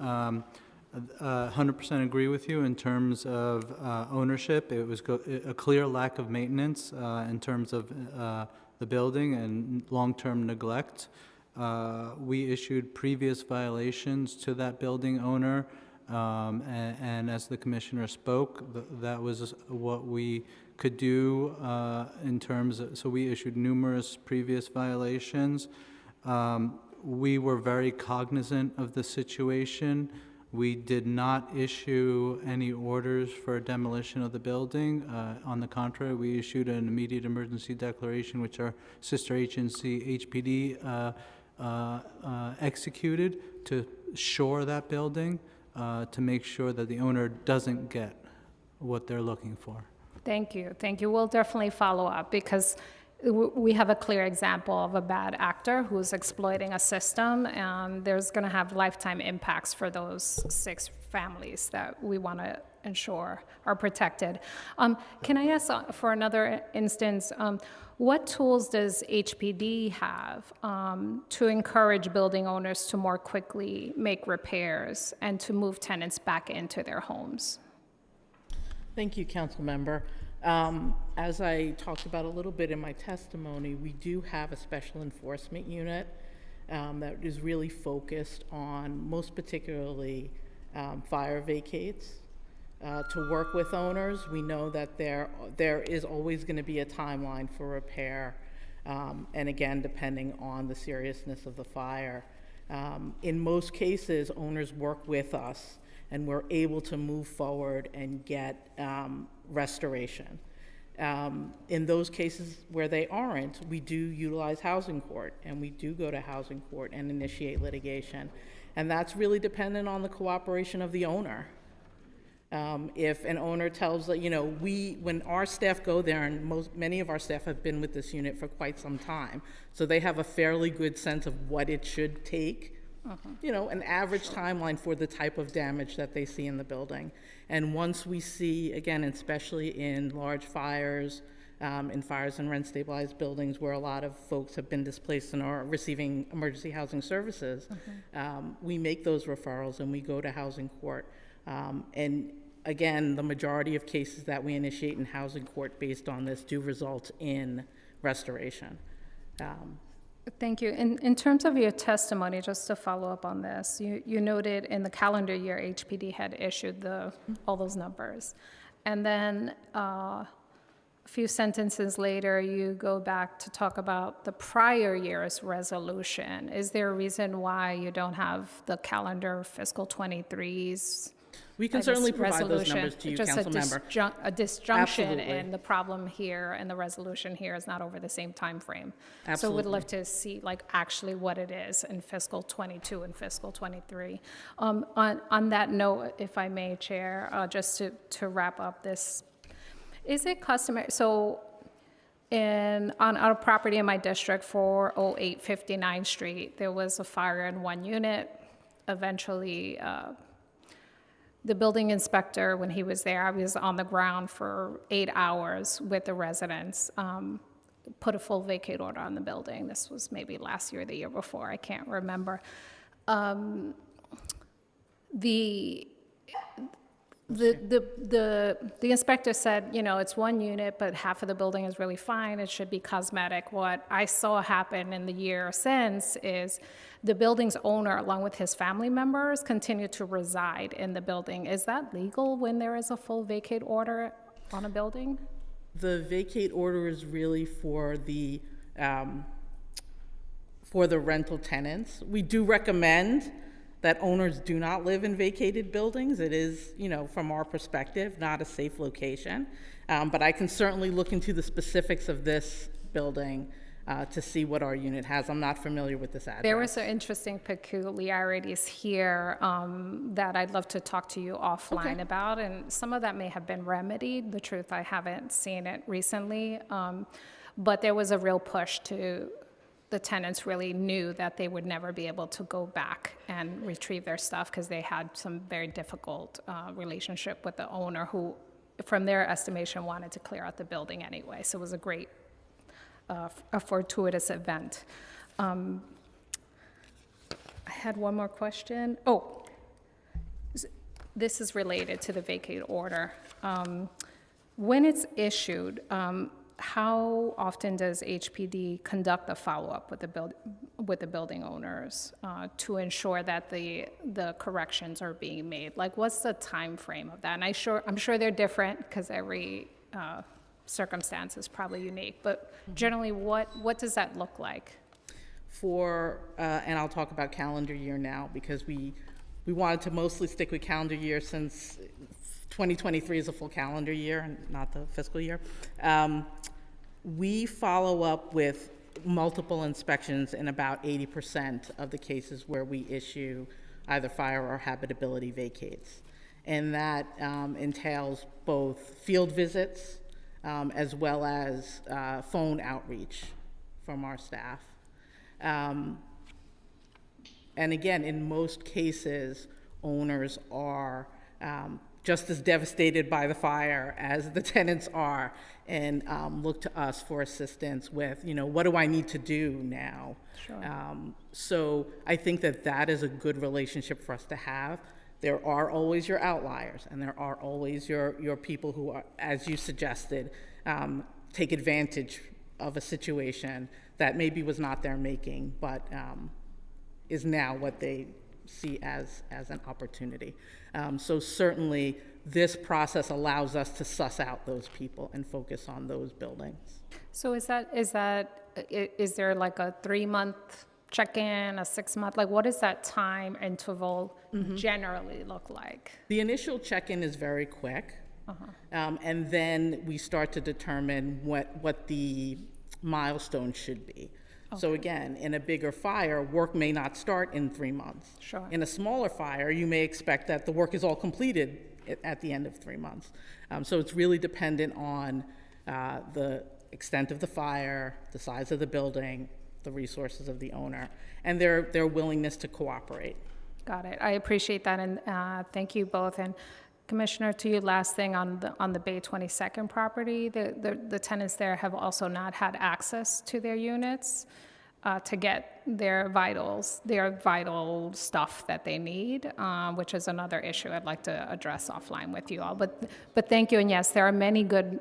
100% agree with you in terms of ownership. It was a clear lack of maintenance in terms of the building and long-term neglect. We issued previous violations to that building owner, and as the commissioner spoke, that was what we could do in terms of, so we issued numerous previous violations. We were very cognizant of the situation. We did not issue any orders for demolition of the building. On the contrary, we issued an immediate emergency declaration, which our sister agency, HPD, executed to shore that building to make sure that the owner doesn't get what they're looking for.
Thank you. We'll definitely follow up because we have a clear example of a bad actor who's exploiting a system, and there's going to have lifetime impacts for those 6 families that we want to ensure are protected. Can I ask for another instance, what tools does HPD have to encourage building owners to more quickly make repairs and to move tenants back into their homes?
Thank you, Council Member. As I talked about a little bit in my testimony, we do have a special enforcement unit that is really focused on, most particularly, fire vacates. To work with owners, we know that there is always going to be a timeline for repair, and again, depending on the seriousness of the fire. In most cases, owners work with us, and we're able to move forward and get restoration. In those cases where they aren't, we do utilize housing court, and we do go to housing court and initiate litigation. And that's really dependent on the cooperation of the owner. If an owner tells, when our staff go there, and many of our staff have been with this unit for quite some time, so they have a fairly good sense of what it should take, an average timeline for the type of damage that they see in the building. And once we see, again, especially in large fires, in fires in rent-stabilized buildings where a lot of folks have been displaced and are receiving emergency housing services, we make those referrals and we go to housing court. And again, the majority of cases that we initiate in housing court based on this do result in restoration.
Thank you. In terms of your testimony, just to follow up on this, you noted in the calendar year HPD had issued all those numbers. And then few sentences later, you go back to talk about the prior year's resolution. Is there a reason why you don't have the calendar fiscal 23's?
We can certainly provide those numbers to you, council member.
Just a disjunction,
Absolutely.
and the problem here and the resolution here is not over the same time frame. So
Absolutely.
we'd love to see like actually what it is in fiscal 22 and fiscal 23. On that note, if I may, Chair, just to wrap up this, is it customary, so on our property in my district, 408 59th Street, there was a fire in one unit. Eventually, the building inspector, when he was there, I was on the ground for 8 hours with the residents, put a full vacate order on the building. This was maybe last year or the year before, I can't remember. The inspector said, you know, it's one unit, but half of the building is really fine. It should be cosmetic. What I saw happen in the year since is the building's owner, along with his family members, continue to reside in the building. Is that legal when there is a full vacate order on a building?
The vacate order is really for the rental tenants. We do recommend that owners do not live in vacated buildings. It is, you know, from our perspective, not a safe location. But I can certainly look into the specifics of this building to see what our unit has. I'm not familiar with this address.
There were some interesting peculiarities here that I'd love to talk to you offline about, and some of that may have been remedied. The truth, I haven't seen it recently, but there was a real push to the tenants really knew that they would never be able to go back and retrieve their stuff because they had some very difficult relationship with the owner who, from their estimation, wanted to clear out the building anyway. So it was a great, a fortuitous event. I had one more question. Oh, this is related to the vacate order. When it's issued, how often does HPD conduct a follow-up with the building owners to ensure that the corrections are being made? Like, what's the time frame of that? And I'm sure they're different because every circumstance is probably unique. But generally, what does that look like?
And I'll talk about calendar year now because we wanted to mostly stick with calendar year since 2023 is a full calendar year and not the fiscal year. We follow up with multiple inspections in about 80% of the cases where we issue either fire or habitability vacates. And that entails both field visits as well as phone outreach from our staff. And again, in most cases, owners are just as devastated by the fire as the tenants are, and look to us for assistance with, you know, what do I need to do now?
Sure.
So I think that is a good relationship for us to have. There are always your outliers, and there are always your people who are, as you suggested, take advantage of a situation that maybe was not their making, but is now what they see as an opportunity. So certainly this process allows us to suss out those people and focus on those buildings.
So is there like a 3-month check-in, a 6-month, like what does that time interval generally look like?
The initial check-in is very quick. And then we start to determine what the milestone should be. Okay. So again, in a bigger fire, work may not start in 3 months.
Sure.
In a smaller fire, you may expect that the work is all completed at the end of 3 months. So it's really dependent on the extent of the fire, the size of the building, the resources of the owner, and their willingness to cooperate.
Got it. I appreciate that, and thank you both. And Commissioner, to you, last thing on the Bay 22nd property, the tenants there have also not had access to their units to get their vital stuff that they need, which is another issue I'd like to address offline with you all. But thank you, and yes, there are many good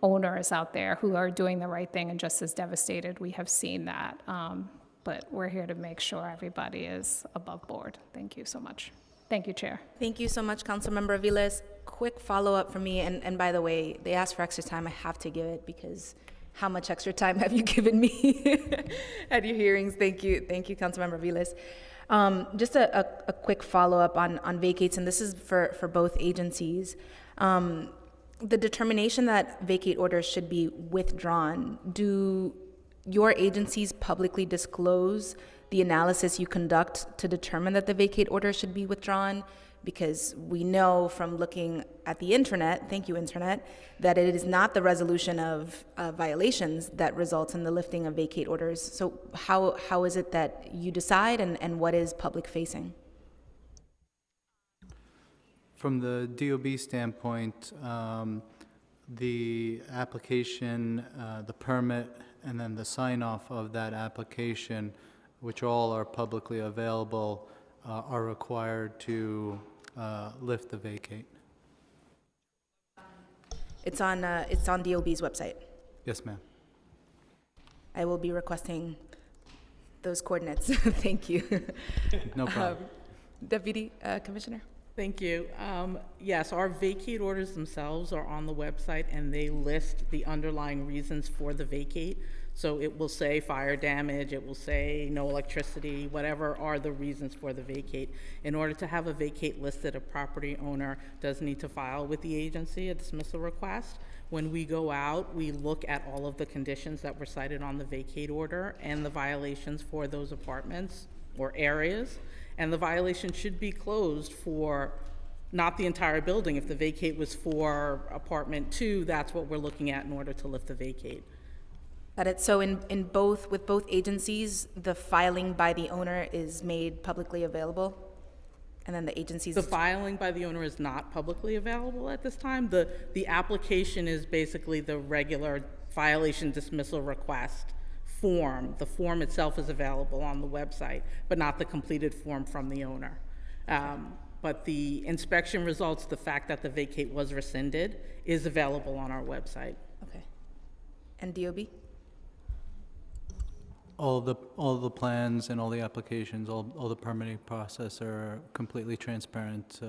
owners out there who are doing the right thing and just as devastated. We have seen that, but we're here to make sure everybody is above board. Thank you so much. Thank you, Chair.
Thank you so much, Councilmember Aviles. Quick follow-up from me, and by the way, they asked for extra time. I have to give it because how much extra time have you given me at your hearings? Thank you, Councilmember Aviles. Just a quick follow-up on vacates, and this is for both agencies. The determination that vacate orders should be withdrawn, do your agencies publicly disclose the analysis you conduct to determine that the vacate order should be withdrawn? Because we know from looking at the internet, thank you internet, that it is not the resolution of violations that results in the lifting of vacate orders. So how is it that you decide, and what is public facing?
From the DOB standpoint, the application, the permit, and then the sign-off of that application, which all are publicly available, are required to lift the vacate. It's on
DOB's website.
Yes, ma'am.
I will be requesting those coordinates. Thank you.
No problem.
Deputy Commissioner.
Thank you. Yes, our vacate orders themselves are on the website, and they list the underlying reasons for the vacate. So it will say fire damage, it will say no electricity, whatever are the reasons for the vacate. In order to have a vacate listed, a property owner does need to file with the agency a dismissal request. When we go out, we look at all of the conditions that were cited on the vacate order and the violations for those apartments or areas. And the violation should be closed for not the entire building. If the vacate was for apartment 2, that's what we're looking at in order to lift the vacate.
Got it. So with both agencies, the filing by the owner is made publicly available? And then the agencies...
The filing by the owner is not publicly available at this time. The application is basically the regular violation dismissal request form. The form itself is available on the website, but not the completed form from the owner. But the inspection results, the fact that the vacate was rescinded, is available on our website.
Okay. And DOB?
All the plans and all the applications, all the permitting process are completely transparent.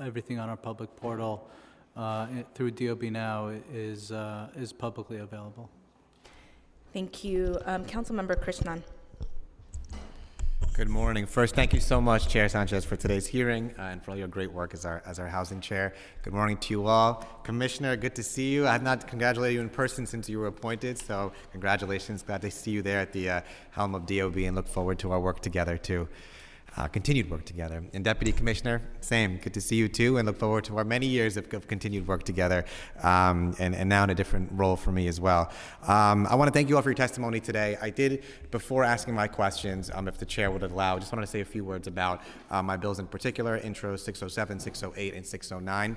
Everything on our public portal through DOB Now is publicly available.
Thank you. Councilmember Krishnan.
Good morning. First, thank you so much, Chair Sanchez, for today's hearing and for all your great work as our housing chair. Good morning to you all. Commissioner, good to see you. I have not congratulated you in person since you were appointed, so congratulations. Glad to see you there at the helm of DOB and look forward to our work together too. Continued work together. And Deputy Commissioner, same. Good to see you too, and look forward to our many years of continued work together, and now in a different role for me as well. I want to thank you all for your testimony today. I did, before asking my questions, if the chair would allow, just wanted to say a few words about my bills in particular, intros 607, 608, and 609.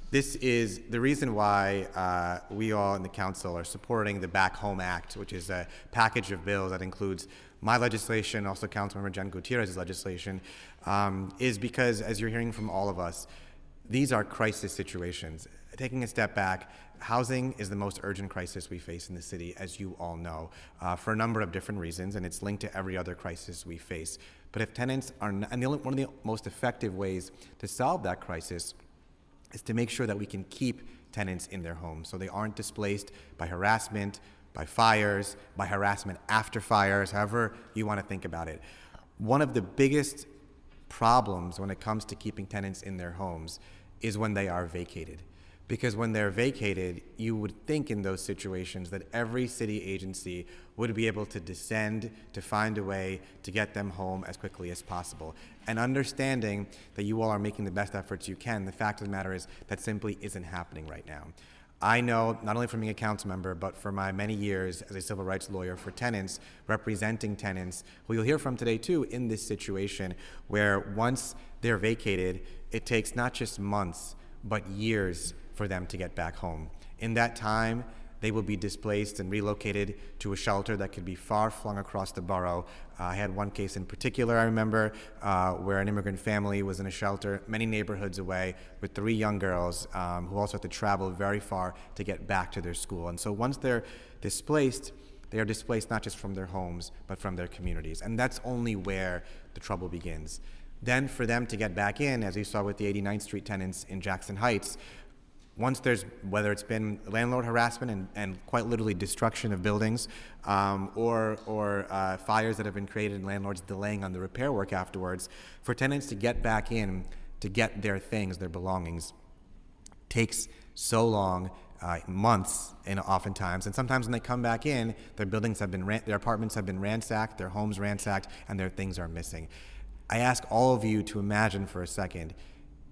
This is the reason why we all in the council are supporting the Back Home Act, which is a package of bills that includes my legislation, also Councilmember Jen Gutierrez's legislation, is because, as you're hearing from all of us, these are crisis situations. Taking a step back, housing is the most urgent crisis we face in the city, as you all know, for a number of different reasons, and it's linked to every other crisis we face. But if tenants are not, and one of the most effective ways to solve that crisis is to make sure that we can keep tenants in their homes so they aren't displaced by harassment, by fires, by harassment after fires, however you want to think about it. One of the biggest problems when it comes to keeping tenants in their homes is when they are vacated. Because when they're vacated, you would think in those situations that every city agency would be able to descend to find a way to get them home as quickly as possible. And understanding that you all are making the best efforts you can, the fact of the matter is that simply isn't happening right now. I know, not only from being a council member, but for my many years as a civil rights lawyer for tenants, representing tenants, who you'll hear from today too, in this situation where once they're vacated, it takes not just months, but years for them to get back home. In that time, they will be displaced and relocated to a shelter that could be far flung across the borough. I had one case in particular, I remember, where an immigrant family was in a shelter many neighborhoods away with 3 young girls who also had to travel very far to get back to their school. And so once they're displaced, they are displaced not just from their homes, but from their communities. And that's only where the trouble begins. Then for them to get back in, as you saw with the 89th Street tenants in Jackson Heights, once there's, whether it's been landlord harassment and quite literally destruction of buildings, or fires that have been created and landlords delaying on the repair work afterwards, for tenants to get back in to get their things, their belongings, takes so long, months, and oftentimes, and sometimes when they come back in, their buildings have been, their apartments have been ransacked, their homes ransacked, and their things are missing. I ask all of you to imagine for a second,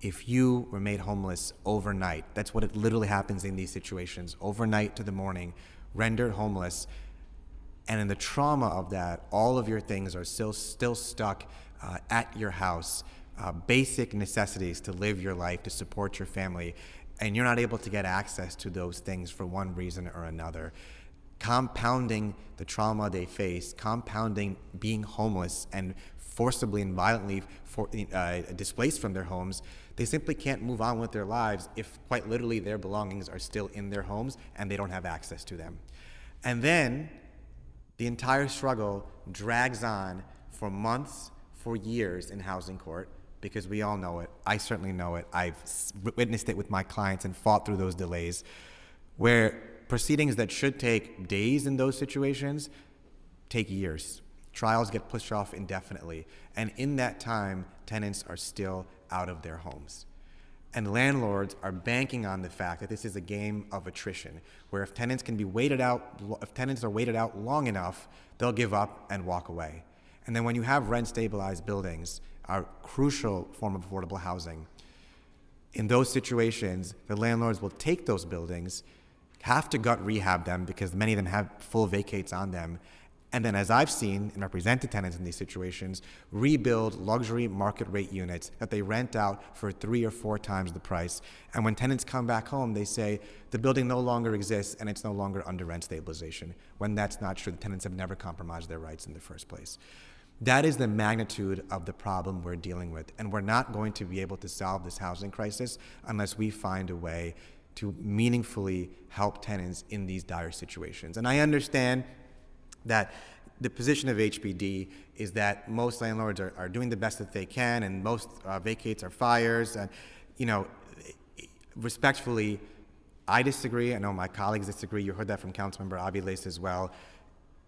if you were made homeless overnight, that's what it literally happens in these situations, overnight to the morning, rendered homeless, and in the trauma of that, all of your things are still stuck at your house, basic necessities to live your life, to support your family, and you're not able to get access to those things for one reason or another. Compounding the trauma they face, compounding being homeless and forcibly and violently displaced from their homes, they simply can't move on with their lives if quite literally their belongings are still in their homes and they don't have access to them. And then the entire struggle drags on for months, for years in housing court, because we all know it. I certainly know it. I've witnessed it with my clients and fought through those delays, where proceedings that should take days in those situations take years. Trials get pushed off indefinitely. And in that time, tenants are still out of their homes. And landlords are banking on the fact that this is a game of attrition, where if tenants can be waited out, if tenants are waited out long enough, they'll give up and walk away. And then when you have rent-stabilized buildings, a crucial form of affordable housing, in those situations, the landlords will take those buildings, have to gut rehab them because many of them have full vacates on them, and then, as I've seen and represented tenants in these situations, rebuild luxury market rate units that they rent out for 3 or 4 times the price. And when tenants come back home, they say the building no longer exists and it's no longer under rent stabilization, when that's not true. The tenants have never compromised their rights in the first place. That is the magnitude of the problem we're dealing with. And we're not going to be able to solve this housing crisis unless we find a way to meaningfully help tenants in these dire situations. And I understand that the position of HPD is that most landlords are doing the best that they can, and most vacates are fires. And, you know, respectfully, I disagree. I know my colleagues disagree. You heard that from Councilmember Aviles as well.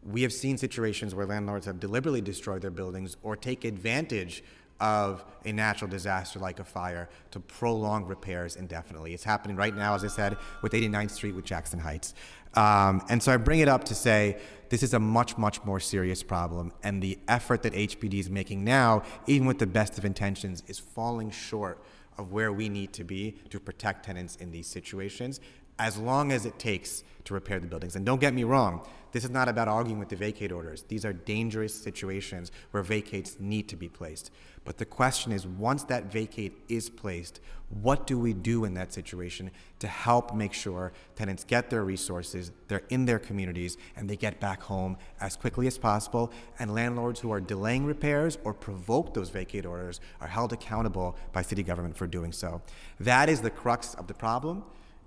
We have seen situations where landlords have deliberately destroyed their buildings or take advantage of a natural disaster like a fire to prolong repairs indefinitely. It's happening right now, as I said, with 89th Street with Jackson Heights. And so I bring it up to say this is a much, much more serious problem, and the effort that HPD is making now, even with the best of intentions, is falling short of where we need to be to protect tenants in these situations, as long as it takes to repair the buildings. And don't get me wrong, this is not about arguing with the vacate orders. These are dangerous situations where vacates need to be placed. But the question is, once that vacate is placed, what do we do in that situation to help make sure tenants get their resources, they're in their communities, and they get back home as quickly as possible, and landlords who are delaying repairs or provoke those vacate orders are held accountable by city government for doing so. That is the crux of the problem,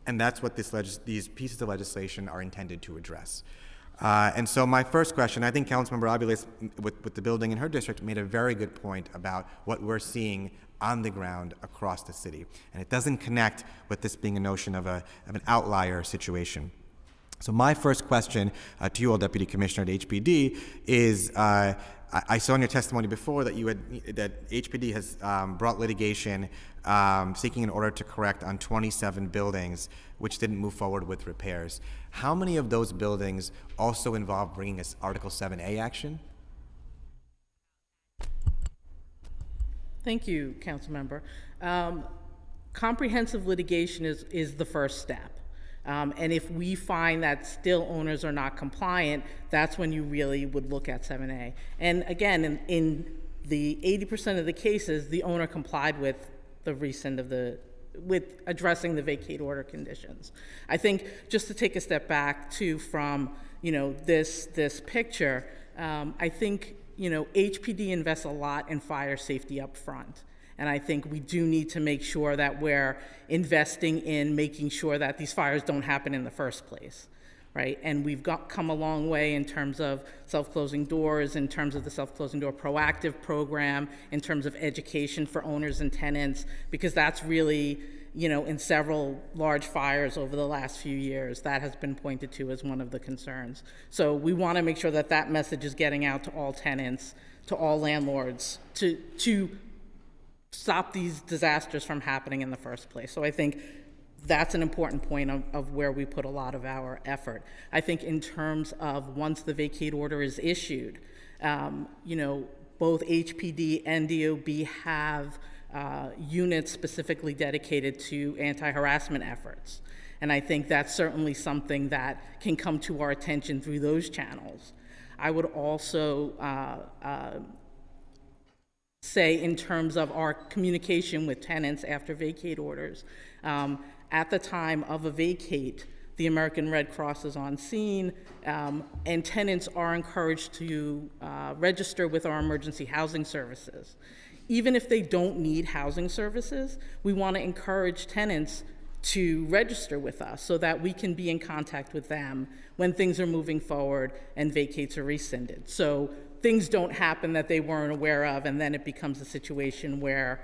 and that's what these pieces of legislation are intended to address. And so my first question, I think Councilmember Aviles with the building in her district made a very good point about what we're seeing on the ground across the city. And it doesn't connect with this being a notion of an outlier situation. So my first question to you all, Deputy Commissioner at HPD, is I saw in your testimony before that that HPD has brought litigation seeking an order to correct on 27 buildings which didn't move forward with repairs. How many of those buildings also involve bringing us Article 7A action?
Thank you, Councilmember. Comprehensive litigation is the first step. And if we find that still owners are not compliant, that's when you really would look at 7A. And again, in the 80% of the cases, the owner complied with the rescind of with addressing the vacate order conditions. I think just to take a step back too from, this picture, I think, HPD invests a lot in fire safety up front. And I think we do need to make sure that we're investing in making sure that these fires don't happen in the first place, right? And we've come a long way in terms of self-closing doors, in terms of the self-closing door proactive program, in terms of education for owners and tenants, because that's really, you know, in several large fires over the last few years, that has been pointed to as one of the concerns. So we want to make sure that that message is getting out to all tenants, to all landlords, to stop these disasters from happening in the first place. So I think that's an important point of where we put a lot of our effort. I think in terms of once the vacate order is issued, you know, both HPD and DOB have units specifically dedicated to anti-harassment efforts. And I think that's certainly something that can come to our attention through those channels. I would also say in terms of our communication with tenants after vacate orders, at the time of a vacate, the American Red Cross is on scene, and tenants are encouraged to register with our emergency housing services. Even if they don't need housing services, we want to encourage tenants to register with us so that we can be in contact with them when things are moving forward and vacates are rescinded. So things don't happen that they weren't aware of, and then it becomes a situation where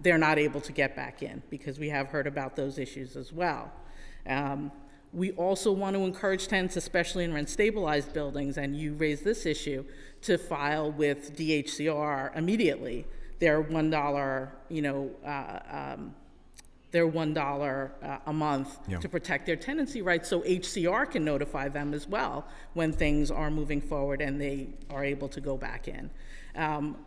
they're not able to get back in, because we have heard about those issues as well. We also want to encourage tenants, especially in rent-stabilized buildings, and you raised this issue, to file with DHCR immediately. Their $1, you know, their $1 a month to protect their tenancy rights, so HCR can notify them as well when things are moving forward and they are able to go back in.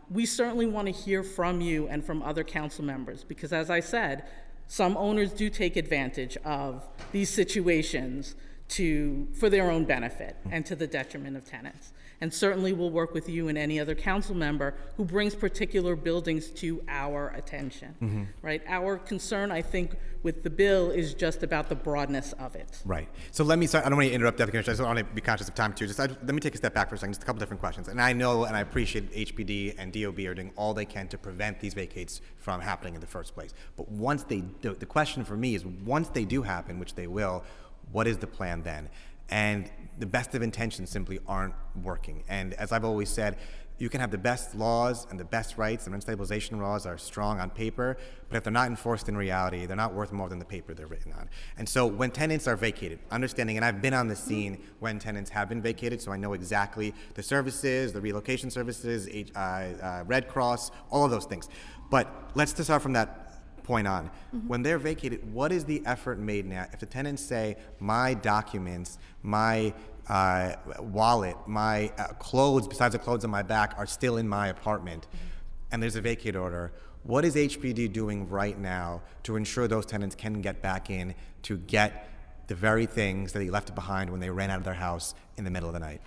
We certainly want to hear from you and from other council members, because as I said, some owners do take advantage of these situations for their own benefit and to the detriment of tenants. And certainly we'll work with you and any other council member who brings particular buildings to our attention, right? Our concern, I think, with the bill is just about the broadness of it.
Right. So let me start. I don't want to interrupt Deputy Commissioner. I just want to be conscious of time too. Let me take a step back for a second. Just a couple different questions. And I know and I appreciate HPD and DOB are doing all they can to prevent these vacates from happening in the first place. But once they do, the question for me is, once they do happen, which they will, what is the plan then? And the best of intentions simply aren't working. And as I've always said, you can have the best laws and the best rights, and rent stabilization laws are strong on paper, but if they're not enforced in reality, they're not worth more than the paper they're written on. And so when tenants are vacated, understanding, and I've been on the scene when tenants have been vacated, so I know exactly the services, the relocation services, Red Cross, all of those things. But let's just start from that point on. When they're vacated, what is the effort made now? If the tenants say, my documents, my wallet, my clothes, besides the clothes on my back, are still in my apartment, and there's a vacate order, what is HPD doing right now to ensure those tenants can get back in to get the very things that they left behind when they ran out of their house in the middle of the night?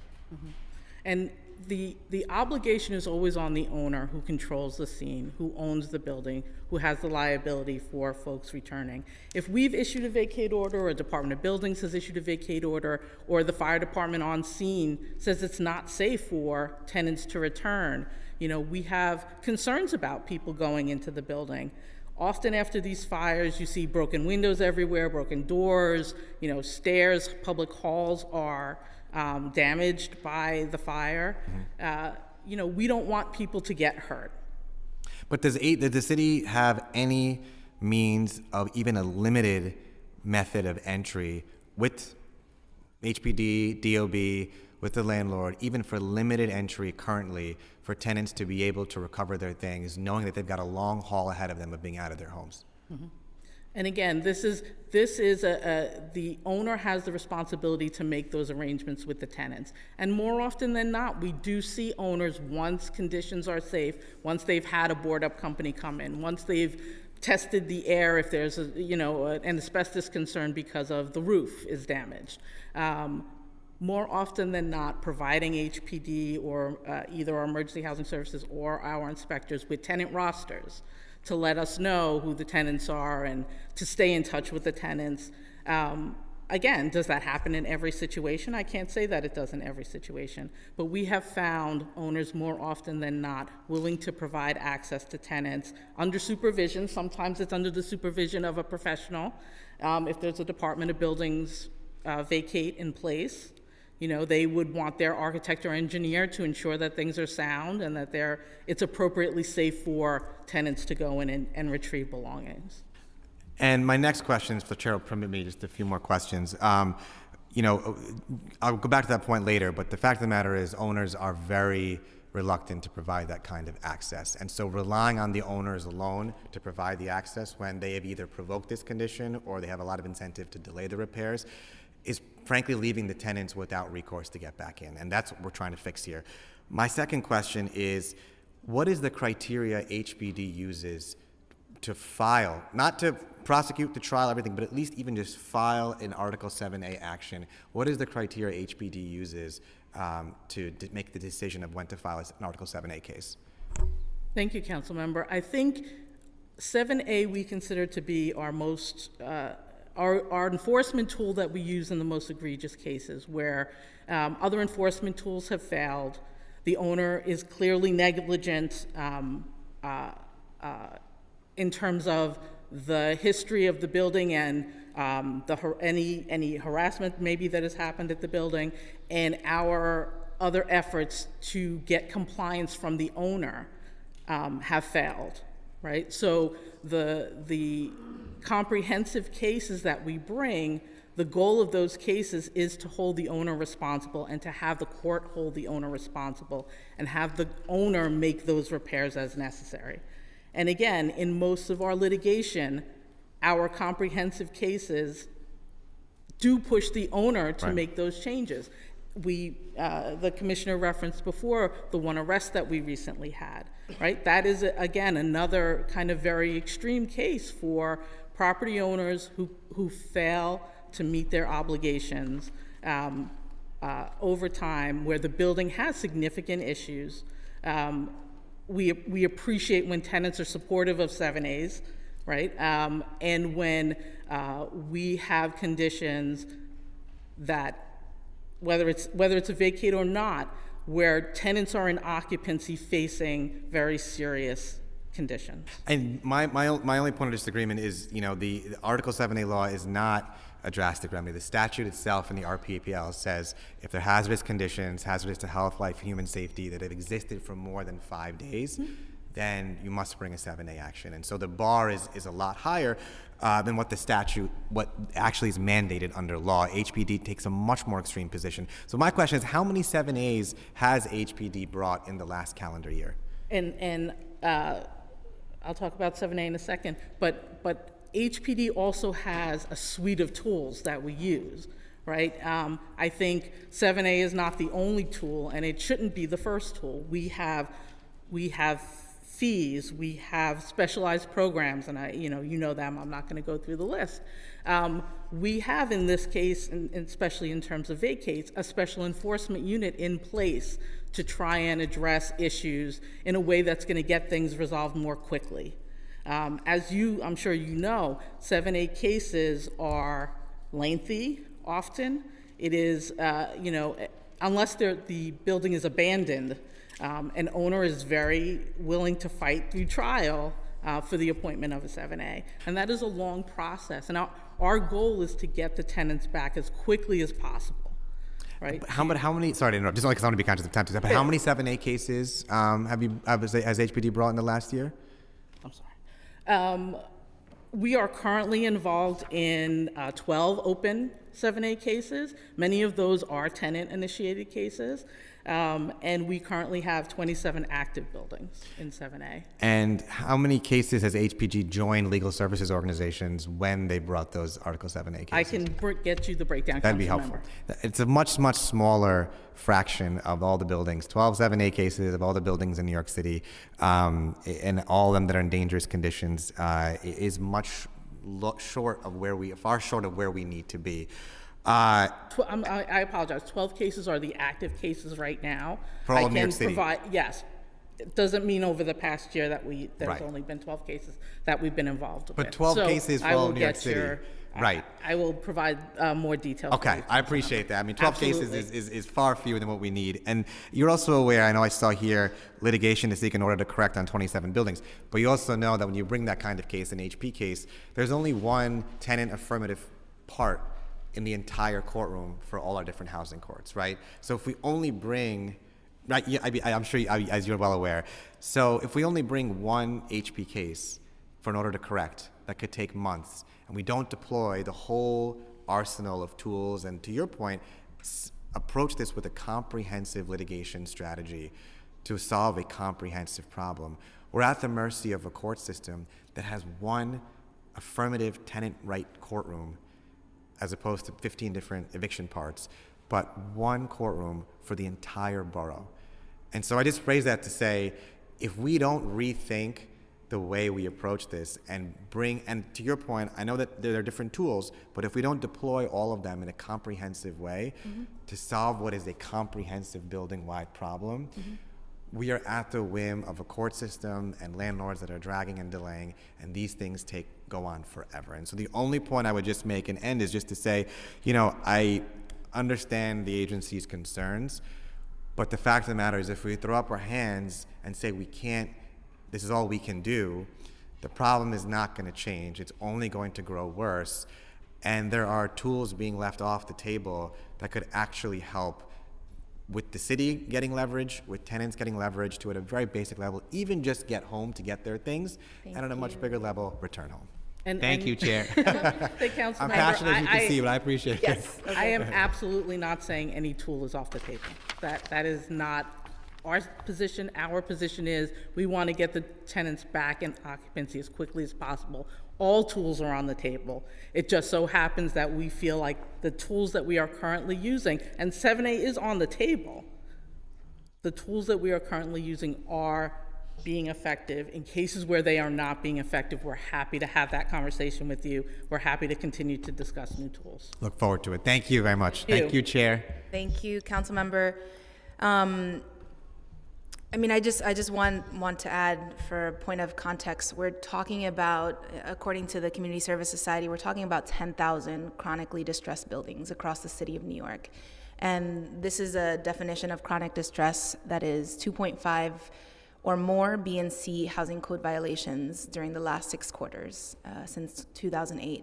And the obligation is always on the owner who controls the scene, who owns the building, who has the liability for folks returning. If we've issued a vacate order, or Department of Buildings has issued a vacate order, or the fire department on scene says it's not safe for tenants to return, you know, we have concerns about people going into the building. Often after these fires, you see broken windows everywhere, broken doors, you know, stairs, public halls are damaged by the fire. You know, we don't want people to get hurt.
But does the city have any means of even a limited method of entry with HPD, DOB, with the landlord, even for limited entry currently, for tenants to be able to recover their things, knowing that they've got a long haul ahead of them of being out of their homes?
And again, this is the owner has the responsibility to make those arrangements with the tenants. And more often than not, we do see owners, once conditions are safe, once they've had a board-up company come in, once they've tested the air if there's an asbestos concern because of the roof is damaged. More often than not, providing HPD or either our emergency housing services or our inspectors with tenant rosters to let us know who the tenants are and to stay in touch with the tenants. Again, does that happen in every situation? I can't say that it does in every situation, but we have found owners more often than not willing to provide access to tenants under supervision. Sometimes it's under the supervision of a professional. If there's a Department of Buildings vacate in place. You know, they would want their architect or engineer to ensure that things are sound and that it's appropriately safe for tenants to go in and retrieve belongings.
And my next question, if the chair will permit me just a few more questions. You know, I'll go back to that point later, but the fact of the matter is owners are very reluctant to provide that kind of access. And so relying on the owners alone to provide the access when they have either provoked this condition or they have a lot of incentive to delay the repairs is frankly leaving the tenants without recourse to get back in. And that's what we're trying to fix here. My second question is, what is the criteria HPD uses to file, not to prosecute, to trial, everything, but at least even just file an Article 7A action? What is the criteria HPD uses to make the decision of when to file an Article 7A case?
Thank you, Council Member. I think 7A we consider to be our most, our enforcement tool that we use in the most egregious cases where other enforcement tools have failed. The owner is clearly negligent in terms of the history of the building and any harassment maybe that has happened at the building, and our other efforts to get compliance from the owner have failed, right? So the comprehensive cases that we bring, the goal of those cases is to hold the owner responsible and to have the court hold the owner responsible and have the owner make those repairs as necessary. And again, in most of our litigation, our comprehensive cases do push the owner to make those changes. The commissioner referenced before the one arrest that we recently had, right? That is, again, another kind of very extreme case for property owners who fail to meet their obligations over time, where the building has significant issues. We appreciate when tenants are supportive of 7As, right? And when we have conditions that, whether it's a vacate or not, where tenants are in occupancy facing very serious conditions.
And my only point of disagreement is, you know, the Article 7A law is not a drastic remedy. The statute itself in the RPAPL says if there are hazardous conditions, hazardous to health, life, human safety, that have existed for more than 5 days, then you must bring a 7A action. And so the bar is a lot higher than what the statute, what actually is mandated under law. HPD takes a much more extreme position. So my question is, how many 7As has HPD brought in the last calendar year?
And I'll talk about 7A in a second, but HPD also has a suite of tools that we use, right? I think 7A is not the only tool, and it shouldn't be the first tool. We have fees, we have specialized programs, and you know them. I'm not going to go through the list. We have, in this case, and especially in terms of vacates, a special enforcement unit in place to try and address issues in a way that's going to get things resolved more quickly. As I'm sure you know, 7A cases are lengthy often. It is, unless the building is abandoned, an owner is very willing to fight through trial for the appointment of a 7A. And that is a long process. And our goal is to get the tenants back as quickly as possible, right?
How many, sorry to interrupt, just only because I want to be conscious of time, but how many 7A cases has HPD brought in the last year?
I'm sorry. We are currently involved in 12 open 7A cases. Many of those are tenant-initiated cases, and we currently have 27 active buildings in 7A.
And how many cases has HPG joined legal services organizations when they brought those Article 7A cases?
I can get you the breakdown.
That'd be helpful. It's a much smaller fraction of all the buildings. 12 7A cases of all the buildings in New York City, and all of them that are in dangerous conditions, is much short of far short of where we need to be. I
apologize. 12 cases are the active cases right now.
For all of New York City.
Yes. It doesn't mean over the past year that there's
right.
only been 12 cases that we've been involved with.
But 12 cases for all of New York City. Right.
I will provide more details.
Okay, I appreciate that. I mean, 12
Absolutely.
cases is far fewer than what we need. And you're also aware, I know I saw here, litigation to seek in order to correct on 27 buildings. But you also know that when you bring that kind of case, an HP case, there's only one tenant affirmative part in the entire courtroom for all our different housing courts, right? So if we only bring, right, yeah, I'm sure, as you're well aware, so if we only bring one HP case for an order to correct, that could take months, and we don't deploy the whole arsenal of tools, and to your point, approach this with a comprehensive litigation strategy to solve a comprehensive problem, we're at the mercy of a court system that has one affirmative tenant right courtroom as opposed to 15 different eviction parts, but one courtroom for the entire borough. And so I just raise that to say, if we don't rethink the way we approach this and to your point, I know that there are different tools, but if we don't deploy all of them in a comprehensive way to solve what is a comprehensive building-wide problem, we are at the whim of a court system and landlords that are dragging and delaying, and these things go on forever. And so the only point I would just make and end is just to say, I understand the agency's concerns, but the fact of the matter is if we throw up our hands and say we can't, this is all we can do, the problem is not going to change. It's only going to grow worse. And there are tools being left off the table that could actually help with the city getting leverage, with tenants getting leverage to at a very basic level, even just get home to get their things, and at a much bigger level, return home.
Thank
you, Chair.
The council
I'm
member,
passionate, as you can see, but I appreciate
yes,
it.
I am absolutely not saying any tool is off the table. That is not our position. Our position is we want to get the tenants back in occupancy as quickly as possible. All tools are on the table. It just so happens that we feel like the tools that we are currently using, and 7A is on the table, the tools that we are currently using are being effective. In cases where they are not being effective, we're happy to have that conversation with you. We're happy to continue to discuss new tools.
Look forward to it. Thank you very much. Thank you, Chair.
Thank you, Councilmember. I just want to add, for a point of context, we're talking about, according to the Community Service Society, we're talking about 10,000 chronically distressed buildings across the city of New York. And this is a definition of chronic distress that is 2.5 or more B and C housing code violations during the last 6 quarters since 2008.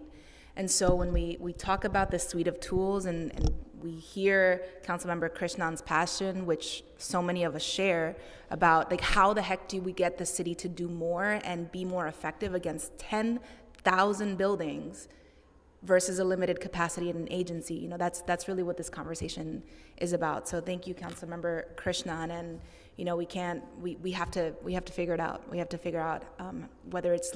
And so when we talk about this suite of tools and we hear Councilmember Krishnan's passion, which so many of us share, about like how the heck do we get the city to do more and be more effective against 10,000 buildings versus a limited capacity in an agency. That's really what this conversation is about. So thank you, Councilmember Krishnan, and we have to figure it out. We have to figure out whether it's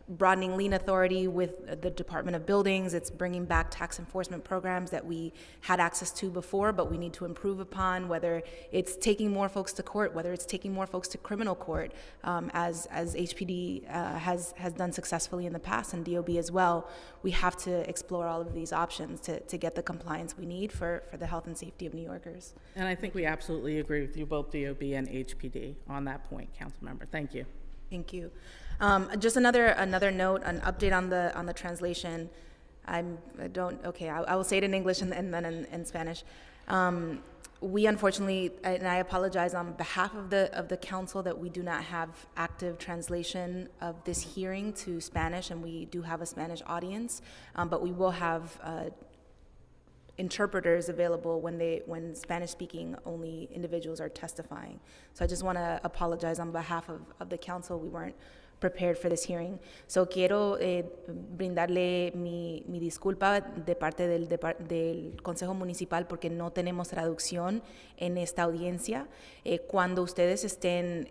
broadening lien authority with the Department of Buildings. It's bringing back tax enforcement programs that we had access to before, but we need to improve upon, whether it's taking more folks to court, whether it's taking more folks to criminal court, as HPD has done successfully in the past, and DOB as well. We have to explore all of these options to get the compliance we need for the health and safety of New Yorkers.
And I think we absolutely agree with you, both DOB and HPD, on that point, Councilmember. Thank you.
Thank you. Just another note, an update on the translation. I will say it in English and then in Spanish. We unfortunately, and I apologize on behalf of the council, that we do not have active translation of this hearing to Spanish, and we do have a Spanish audience, but we will have interpreters available when Spanish-speaking only individuals are testifying. So I just want to apologize on behalf of the council. We weren't prepared for this hearing. So quiero brindarle mi disculpa de parte del Consejo Municipal porque no tenemos traducción en esta audiencia. Cuando ustedes estén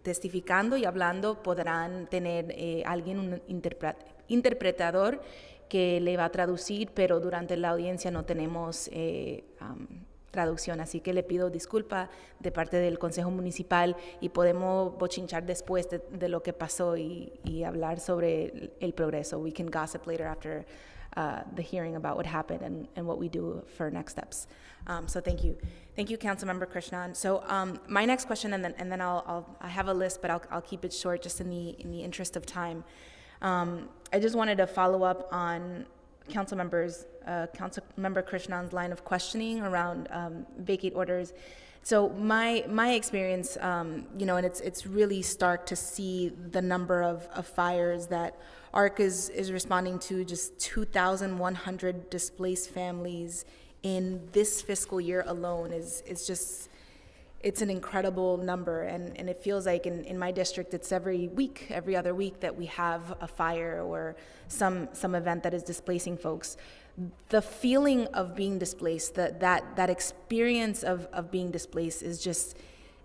testificando y hablando, podrán tener alguien, un interpretador que le va a traducir, pero durante la audiencia no tenemos traducción, así que le pido disculpa de parte del Consejo Municipal y podemos bochinchar después de lo que pasó y hablar sobre el progreso. We can gossip later after the hearing about what happened and what we do for next steps. So thank you. Thank you, Councilmember Krishnan. So my next question, and then I have a list, but I'll keep it short just in the interest of time. I just wanted to follow up on Councilmember Krishnan's line of questioning around vacate orders. So my experience, and it's really stark to see the number of fires that ARC is responding to. Just 2,100 displaced families in this fiscal year alone is just, it's an incredible number, and it feels like in my district it's every other week that we have a fire or some event that is displacing folks. The feeling of being displaced, that experience of being displaced is just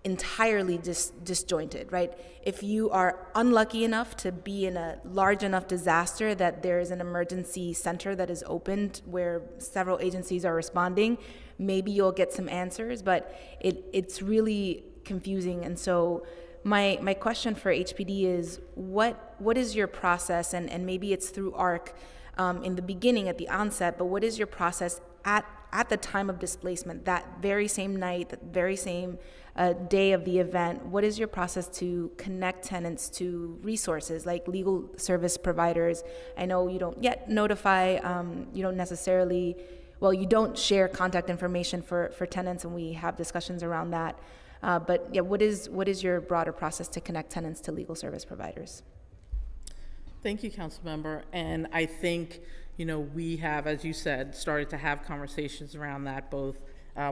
entirely disjointed, right? If you are unlucky enough to be in a large enough disaster that there is an emergency center that is opened where several agencies are responding, maybe you'll get some answers, but it's really confusing. And so my question for HPD is, what is your process, and maybe it's through ARC in the beginning, at the onset, but what is your process at the time of displacement, that very same night, that very same day of the event? What is your process to connect tenants to resources like legal service providers? I know you don't yet notify, you don't necessarily, well, you don't share contact information for tenants, and we have discussions around that. But yeah, what is your broader process to connect tenants to legal service providers?
Thank you, Councilmember. And I think, we have, as you said, started to have conversations around that, both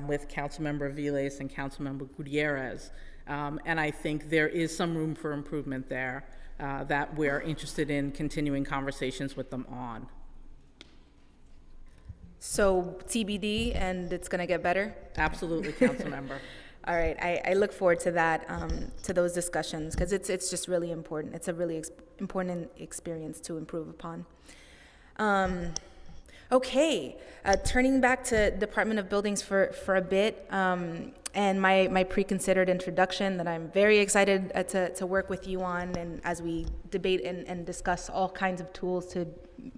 with Councilmember Feliz and Councilmember Gutierrez. And I think there is some room for improvement there that we're interested in continuing conversations with them on.
So TBD, and it's going to get better?
Absolutely, Councilmember.
All right, I look forward to that, to those discussions, because it's just really important. It's a really important experience to improve upon. Okay, turning back to Department of Buildings for a bit, and my pre-considered introduction that I'm very excited to work with you on, and as we debate and discuss all kinds of tools to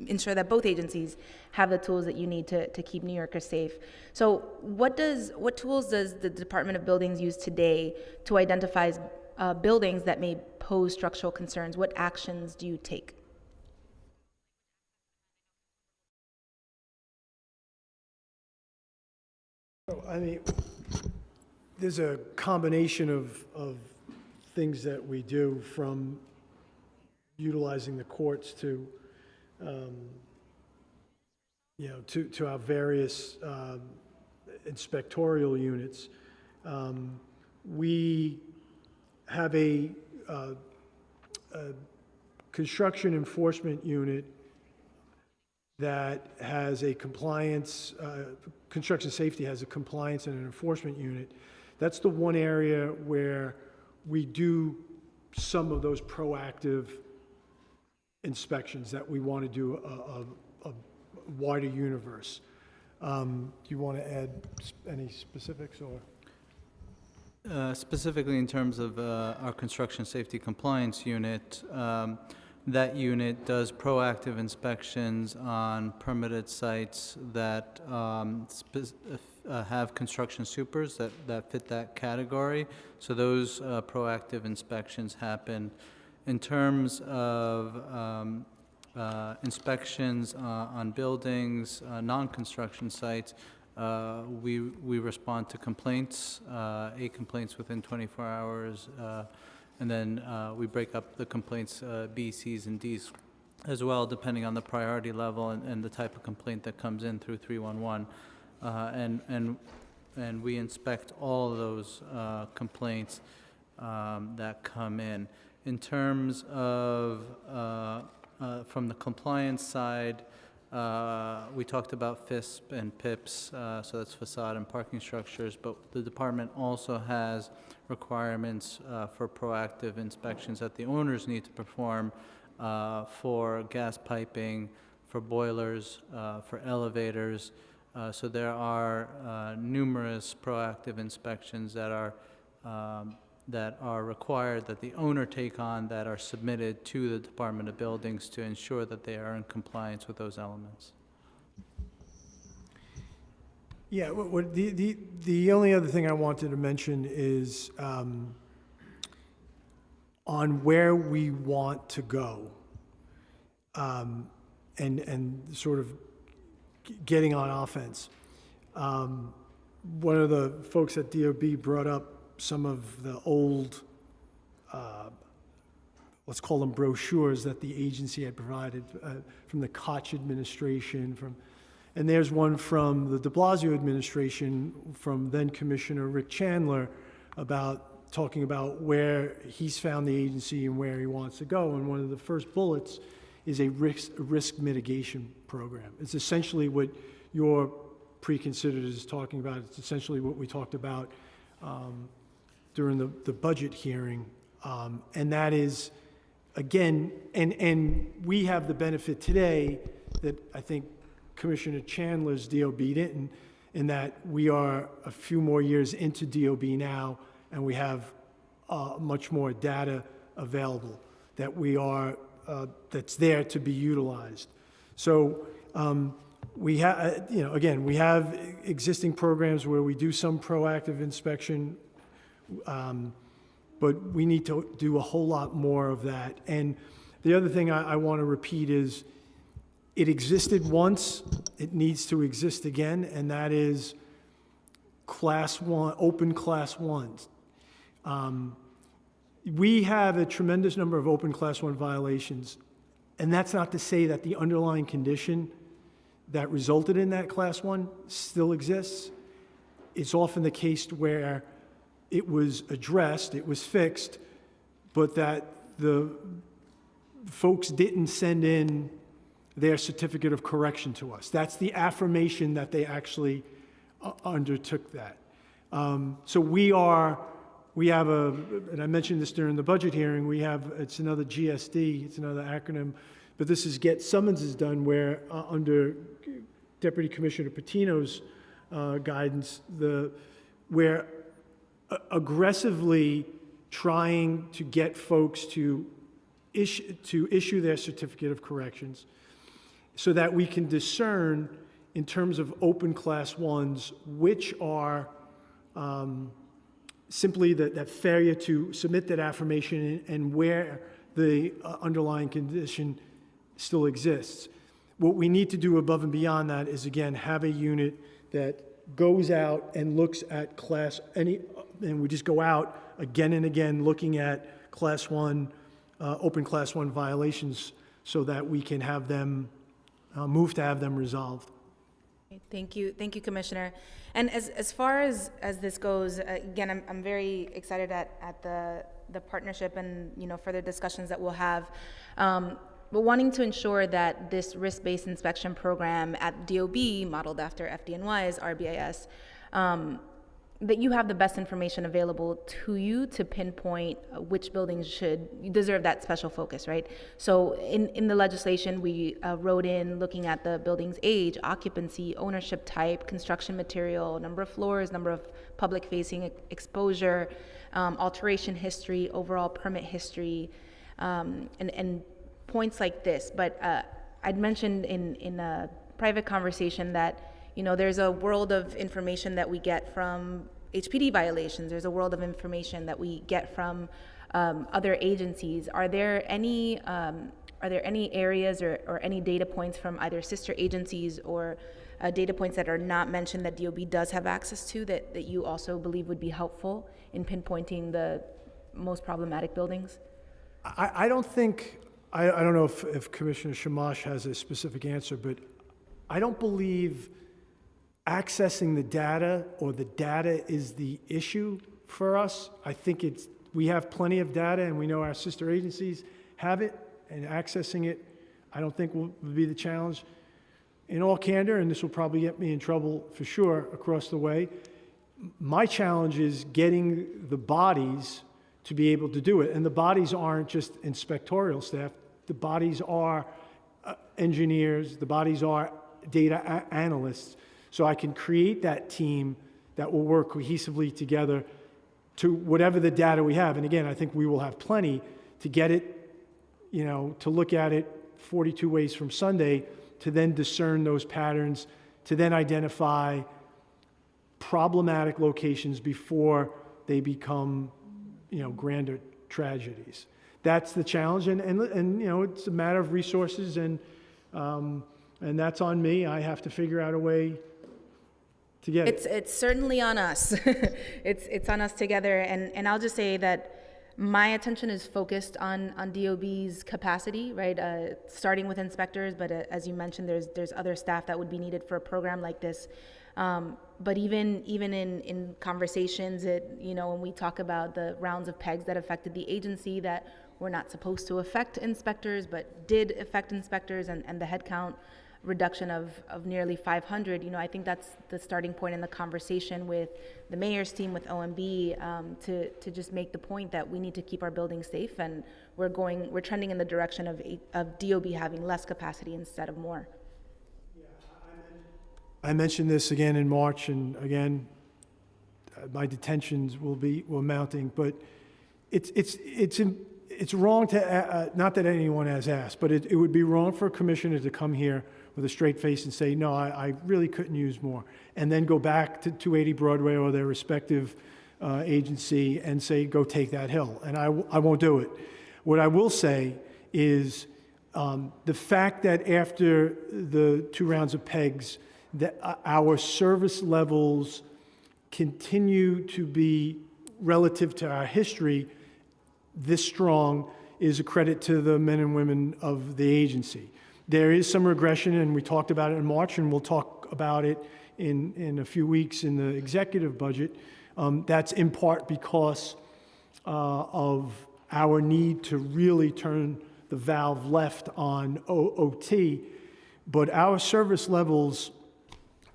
ensure that both agencies have the tools that you need to keep New Yorkers safe. So what tools does the Department of Buildings use today to identify buildings that may pose structural concerns? What actions do you take?
I mean, there's a combination of things that we do, from utilizing the courts to to our various inspectorial units. We have a construction enforcement unit that has a compliance, construction safety has a compliance and an enforcement unit. That's the one area where we do some of those proactive inspections that we want to do a wider universe. Do you want to add any specifics, or?
Specifically in terms of our construction safety compliance unit, that unit does proactive inspections on permitted sites that have construction supers that fit that category. So those proactive inspections happen. In terms of inspections on buildings, non-construction sites, we respond to complaints, 8 complaints within 24 hours, and then we break up the complaints, B, C's, and D's as well, depending on the priority level and the type of complaint that comes in through 311. And we inspect all of those complaints that come in. In terms of, from the compliance side, we talked about FISP and PIPs, so that's facade and parking structures, but the department also has requirements for proactive inspections that the owners need to perform for gas piping, for boilers, for elevators. So there are numerous proactive inspections that are required that the owner take on, that are submitted to the Department of Buildings to ensure that they are in compliance with those elements.
Yeah, the only other thing I wanted to mention is on where we want to go, and sort of getting on offense. One of the folks at DOB brought up some of the old, let's call them brochures that the agency had provided from the Koch administration, and there's one from the de Blasio administration from then Commissioner Rick Chandler talking about where he's found the agency and where he wants to go. And one of the first bullets is a risk mitigation program. It's essentially what your pre-considered is talking about. It's essentially what we talked about during the budget hearing. And that is, again, and we have the benefit today that I think Commissioner Chandler's DOB didn't, in that we are a few more years into DOB now, and we have much more data available that that's there to be utilized. So we have, again, we have existing programs where we do some proactive inspection, but we need to do a whole lot more of that. And the other thing I want to repeat is, it existed once, it needs to exist again, and that is Class 1, open Class 1s. We have a tremendous number of open Class 1 violations, and that's not to say that the underlying condition that resulted in that Class 1 still exists. It's often the case where it was addressed, it was fixed, but that the folks didn't send in their certificate of correction to us. That's the affirmation that they actually undertook that. So we have and I mentioned this during the budget hearing, it's another GSD, it's another acronym, but this is Get Summonses Done, where under Deputy Commissioner Patino's guidance, we're aggressively trying to get folks to issue their certificate of corrections, so that we can discern, in terms of open Class 1s, which are simply that failure to submit that affirmation and where the underlying condition still exists. What we need to do above and beyond that is, again, have a unit that goes out and looks at and we just go out again and again looking at Class 1, open Class 1 violations, so that we can have them move to have them resolved.
Thank you, Commissioner. And as far as this goes, again, I'm very excited at the partnership and further discussions that we'll have. But wanting to ensure that this risk-based inspection program at DOB, modeled after FDNY's RBIS, that you have the best information available to you to pinpoint which buildings should deserve that special focus, right? So in the legislation, we wrote in looking at the building's age, occupancy, ownership type, construction material, number of floors, number of public-facing exposure, alteration history, overall permit history, and points like this. But I'd mentioned in a private conversation that there's a world of information that we get from HPD violations. There's a world of information that we get from other agencies. Are there any areas or any data points from either sister agencies or data points that are not mentioned that DOB does have access to that you also believe would be helpful in pinpointing the most problematic buildings?
I don't think, I don't know if Commissioner Shamash has a specific answer, but I don't believe accessing the data or the data is the issue for us. I think we have plenty of data, and we know our sister agencies have it, and accessing it, I don't think will be the challenge. In all candor, and this will probably get me in trouble for sure across the way, my challenge is getting the bodies to be able to do it. And the bodies aren't just inspectorial staff. The bodies are engineers. The bodies are data analysts. So I can create that team that will work cohesively together to whatever the data we have. And again, I think we will have plenty to get it, to look at it 42 ways from Sunday, to then discern those patterns, to then identify problematic locations before they become, grander tragedies. That's the challenge, and it's a matter of resources, and And that's on me. I have to figure out a way to get it.
It's certainly on us. It's on us together, and I'll just say that my attention is focused on DOB's capacity, right? Starting with inspectors, but as you mentioned, there's other staff that would be needed for a program like this. But even in conversations, when we talk about the rounds of pegs that affected the agency that were not supposed to affect inspectors, but did affect inspectors, and the headcount reduction of nearly 500, I think that's the starting point in the conversation with the mayor's team, with OMB, to just make the point that we need to keep our buildings safe, and we're trending in the direction of DOB having less capacity instead of more.
I mentioned this again in March, and again, my detentions will mounting, but it's wrong to, not that anyone has asked, but it would be wrong for a commissioner to come here with a straight face and say, no, I really couldn't use more, and then go back to 280 Broadway or their respective agency and say, go take that hill, and I won't do it. What I will say is the fact that after the 2 rounds of pegs, that our service levels continue to be, relative to our history, this strong is a credit to the men and women of the agency. There is some regression, and we talked about it in March, and we'll talk about it in a few weeks in the executive budget. That's in part because of our need to really turn the valve left on OT, but our service levels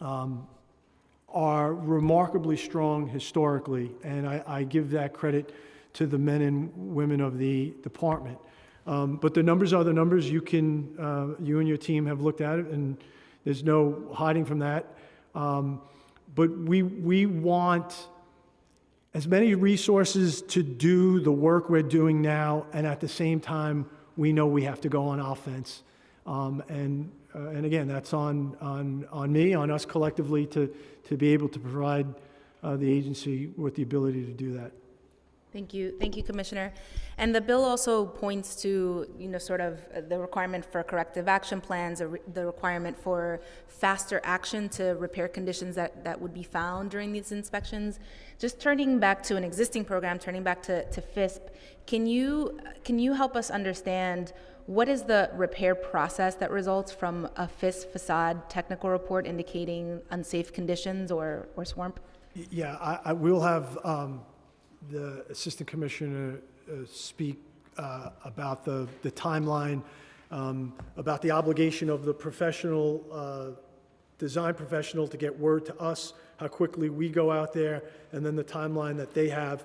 are remarkably strong historically, and I give that credit to the men and women of the department. But the numbers are the numbers. You and your team have looked at it, and there's no hiding from that. But we want as many resources to do the work we're doing now, and at the same time, we know we have to go on offense. And again, that's on me, on us collectively to be able to provide the agency with the ability to do that.
Thank you, Commissioner. And the bill also points to, sort of the requirement for corrective action plans, the requirement for faster action to repair conditions that would be found during these inspections. Just turning back to an existing program, turning back to FISP, can you help us understand what is the repair process that results from a FISP facade technical report indicating unsafe conditions or swamp?
Yeah, I will have the Assistant Commissioner speak about the timeline, about the obligation of the professional, design professional to get word to us, how quickly we go out there, and then the timeline that they have,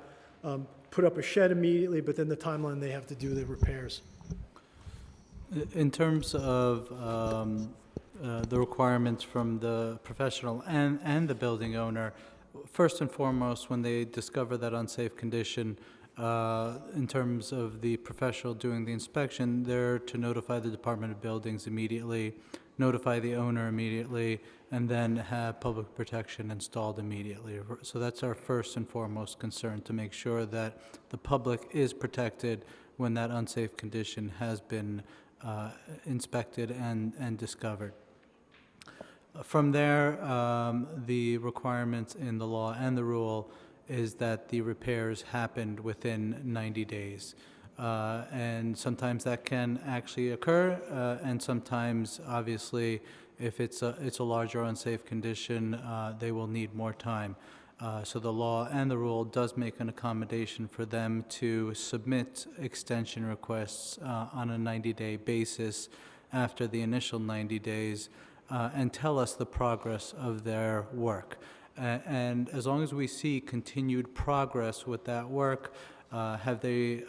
put up a shed immediately, but then the timeline they have to do the repairs.
In terms of the requirements from the professional and the building owner, first and foremost, when they discover that unsafe condition, in terms of the professional doing the inspection, they're to notify the Department of Buildings immediately, notify the owner immediately, and then have public protection installed immediately. So that's our first and foremost concern, to make sure that the public is protected when that unsafe condition has been inspected and discovered. From there, the requirements in the law and the rule is that the repairs happened within 90 days. And sometimes that can actually occur, and sometimes, obviously, if it's a larger unsafe condition, they will need more time. So the law and the rule does make an accommodation for them to submit extension requests on a 90-day basis after the initial 90 days and tell us the progress of their work. And as long as we see continued progress with that work, have they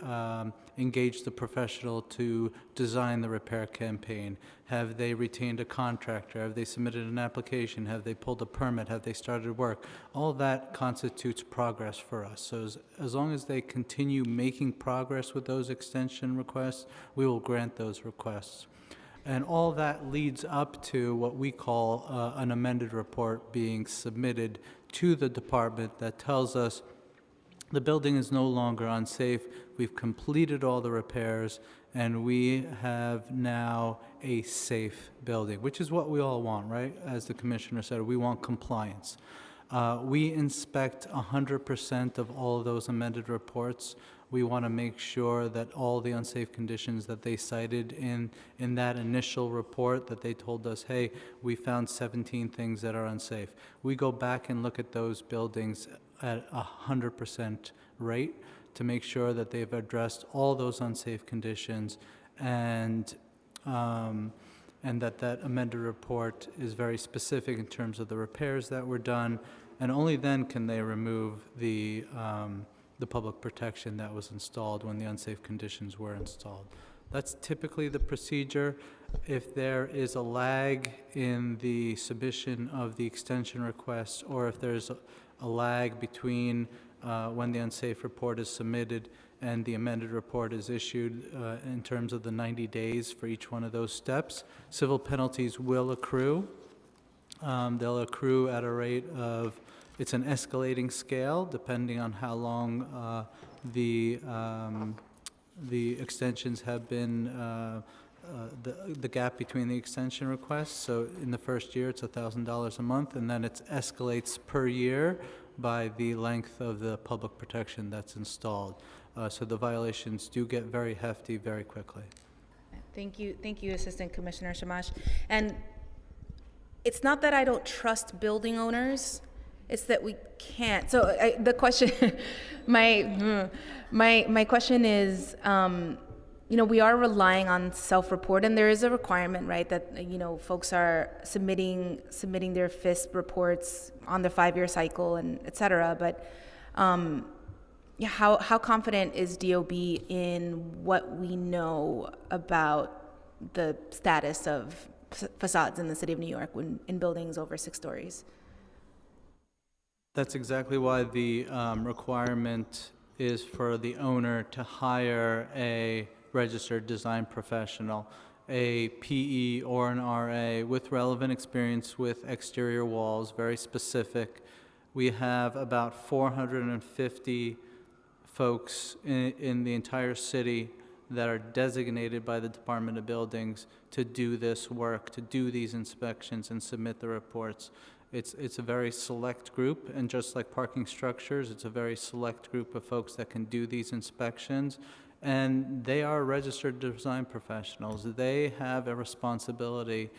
engaged the professional to design the repair campaign? Have they retained a contractor? Have they submitted an application? Have they pulled a permit? Have they started work? All that constitutes progress for us. So as long as they continue making progress with those extension requests, we will grant those requests. And all that leads up to what we call an amended report being submitted to the department that tells us The building is no longer unsafe. We've completed all the repairs, and we have now a safe building, which is what we all want, right? As the commissioner said, we want compliance. We inspect 100% of all of those amended reports. We want to make sure that all the unsafe conditions that they cited in that initial report that they told us, hey, we found 17 things that are unsafe. We go back and look at those buildings at 100% rate to make sure that they've addressed all those unsafe conditions, and that amended report is very specific in terms of the repairs that were done, and only then can they remove the public protection that was installed when the unsafe conditions were installed. That's typically the procedure. If there is a lag in the submission of the extension request, or if there's a lag between when the unsafe report is submitted and the amended report is issued in terms of the 90 days for each one of those steps, civil penalties will accrue. They'll accrue at a rate of, it's an escalating scale depending on how long the extensions have been, the gap between the extension requests. So in the first year, it's $1,000 a month, and then it escalates per year by the length of the public protection that's installed. So the violations do get very hefty very quickly.
Thank you, Assistant Commissioner Shamash. And it's not that I don't trust building owners, it's that we can't. So the question, my question is, we are relying on self-report, and there is a requirement, right, that, folks are submitting their FISP reports on the 5-year cycle and et cetera. But how confident is DOB in what we know about the status of facades in the city of New York in buildings over 6 stories?
That's exactly why the requirement is for the owner to hire a registered design professional, a PE or an RA with relevant experience with exterior walls, very specific. We have about 450 folks in the entire city that are designated by the Department of Buildings to do this work, to do these inspections and submit the reports. It's a very select group, and just like parking structures, it's a very select group of folks that can do these inspections. And they are registered design professionals. They have a responsibility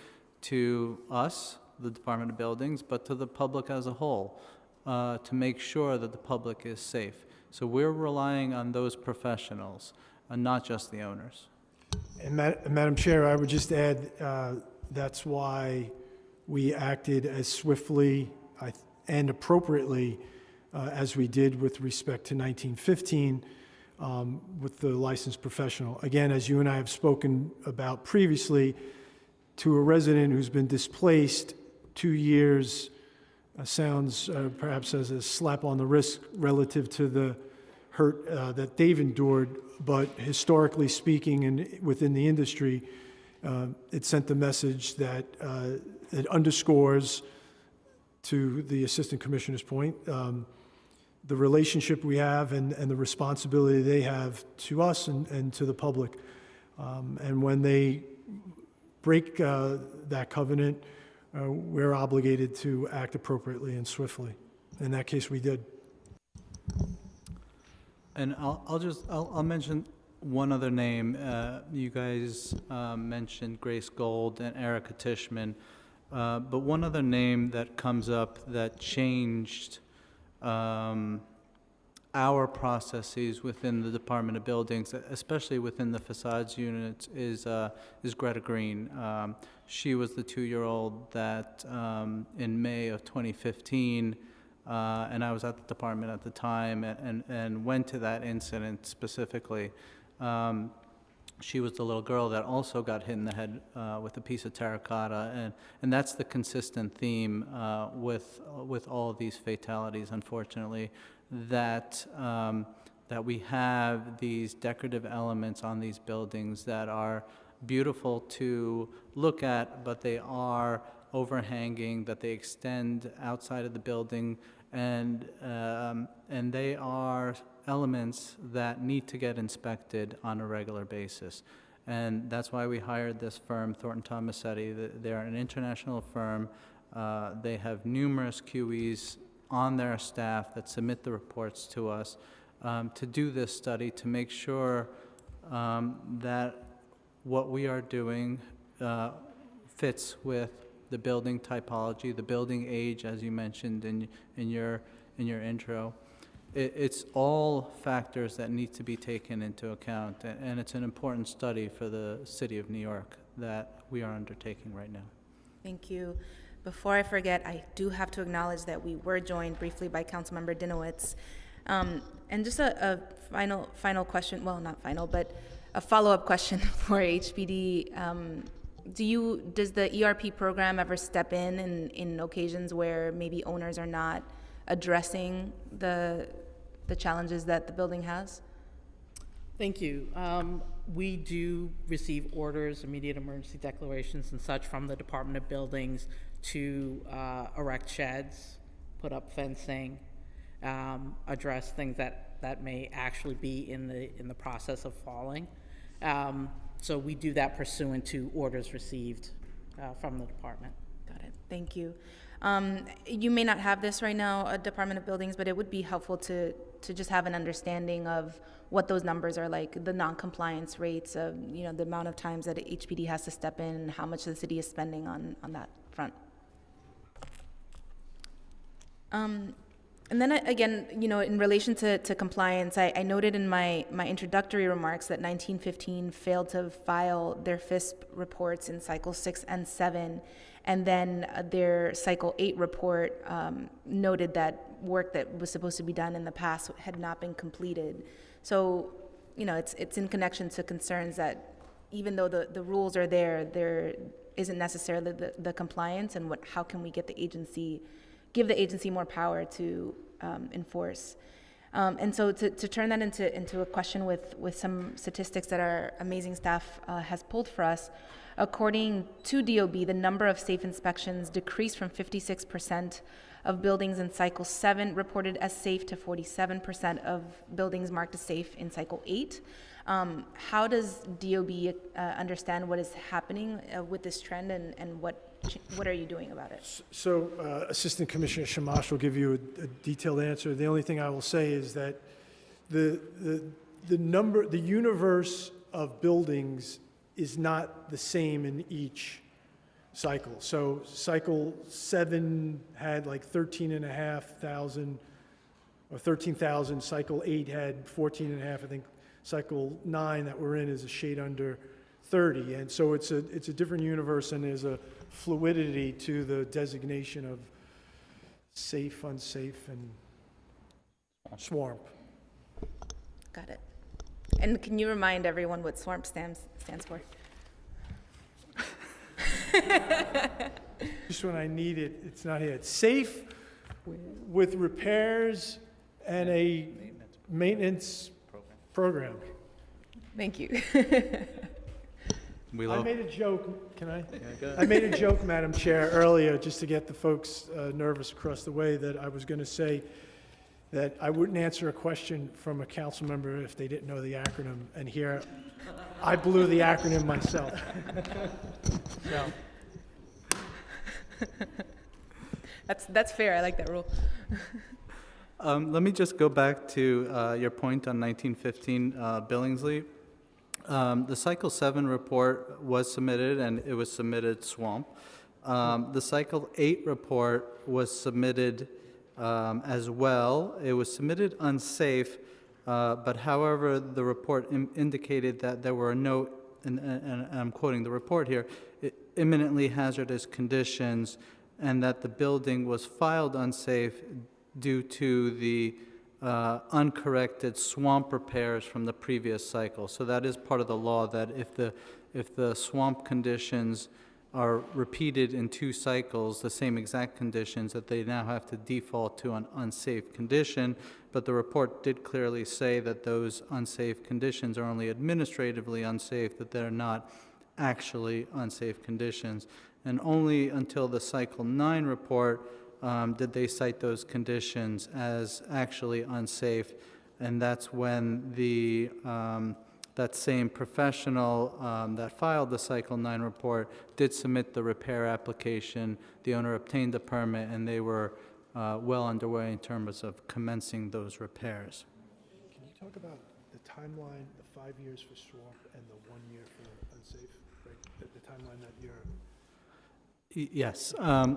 to us, the Department of Buildings, but to the public as a whole, to make sure that the public is safe. So we're relying on those professionals, and not just the owners.
And Madam Chair, I would just add, that's why we acted as swiftly and appropriately as we did with respect to 1915 with the licensed professional. Again, as you and I have spoken about previously, to a resident who's been displaced 2 years sounds perhaps as a slap on the wrist relative to the hurt that they've endured, but historically speaking and within the industry, it sent the message that it underscores, to the Assistant Commissioner's point, the relationship we have and the responsibility they have to us and to the public. And when they break that covenant, we're obligated to act appropriately and swiftly. In that case, we did.
And I'll mention one other name. You guys mentioned Grace Gold and Erica Tishman, but one other name that comes up that changed our processes within the Department of Buildings, especially within the facades unit, is Greta Green. She was the 2-year-old that in May of 2015, and I was at the department at the time and went to that incident specifically. She was the little girl that also got hit in the head with a piece of terracotta, and that's the consistent theme with all of these fatalities, unfortunately, that we have these decorative elements on these buildings that are beautiful to look at, but they are overhanging, that they extend outside of the building, and they are elements that need to get inspected on a regular basis. And that's why we hired this firm, Thornton Tomasetti. They're an international firm. They have numerous QEs on their staff that submit the reports to us to do this study to make sure that what we are doing fits with the building typology, the building age, as you mentioned in your intro. It's all factors that need to be taken into account, and it's an important study for the city of New York that we are undertaking right now.
Thank you. Before I forget, I do have to acknowledge that we were joined briefly by Councilmember Dinowitz. And just a final question, well, not final, but a follow-up question for HPD. Does the ERP program ever step in occasions where maybe owners are not addressing the challenges that the building has?
Thank you. We do receive orders, immediate emergency declarations and such from the Department of Buildings to erect sheds, put up fencing, address things that may actually be in the process of falling. So we do that pursuant to orders received from the department.
Got it. Thank you. You may not have this right now, Department of Buildings, but it would be helpful to just have an understanding of what those numbers are like, the non-compliance rates of, the amount of times that HPD has to step in and how much the city is spending on that front. And then again, in relation to compliance, I noted in my introductory remarks that 1915 failed to file their FISP reports in cycle 6 and 7, and then their cycle 8 report noted that work that was supposed to be done in the past had not been completed. So, it's in connection to concerns that even though the rules are there isn't necessarily the compliance, and how can we give the agency more power to enforce. And so to turn that into a question with some statistics that our amazing staff has pulled for us, according to DOB, the number of safe inspections decreased from 56% of buildings in cycle 7 reported as safe to 47% of buildings marked as safe in cycle 8. How does DOB understand what is happening with this trend, and what are you doing about it?
So Assistant Commissioner Shamash will give you a detailed answer. The only thing I will say is that the universe of buildings is not the same in each cycle. So cycle 7 had like 13,500 or 13,000. Cycle 8 had 14,500. I think cycle 9 that we're in is a shade under 30. And so it's a different universe, and there's a fluidity to the designation of safe, unsafe, and swamp.
Got it. And can you remind everyone what SWARP stands for?
Just when I need it, it's not here. It's safe with repairs and a maintenance program.
Thank you.
I made a joke, can I? Yeah, go ahead. I made a joke, Madam Chair, earlier, just to get the folks nervous across the way, that I was going to say that I wouldn't answer a question from a council member if they didn't know the acronym, and here I blew the acronym myself. So.
That's fair. I like that rule.
Let me just go back to your point on 1915 Billingsley. The Cycle 7 report was submitted, and it was submitted swamp. The Cycle 8 report was submitted as well. It was submitted unsafe, but however, the report indicated that there were no, and I'm quoting the report here, imminently hazardous conditions, and that the building was filed unsafe due to the uncorrected swamp repairs from the previous cycle. So that is part of the law, that if the swamp conditions are repeated in 2 cycles, the same exact conditions, that they now have to default to an unsafe condition. But the report did clearly say that those unsafe conditions are only administratively unsafe, that they're not actually unsafe conditions. And only until the Cycle 9 report did they cite those conditions as actually unsafe? And that's when the that same professional that filed the Cycle 9 report did submit the repair application. The owner obtained the permit, and they were well underway in terms of commencing those repairs.
Can you talk about the timeline, the 5 years for swamp and the 1 year for unsafe, right? The timeline that you're...
Yes.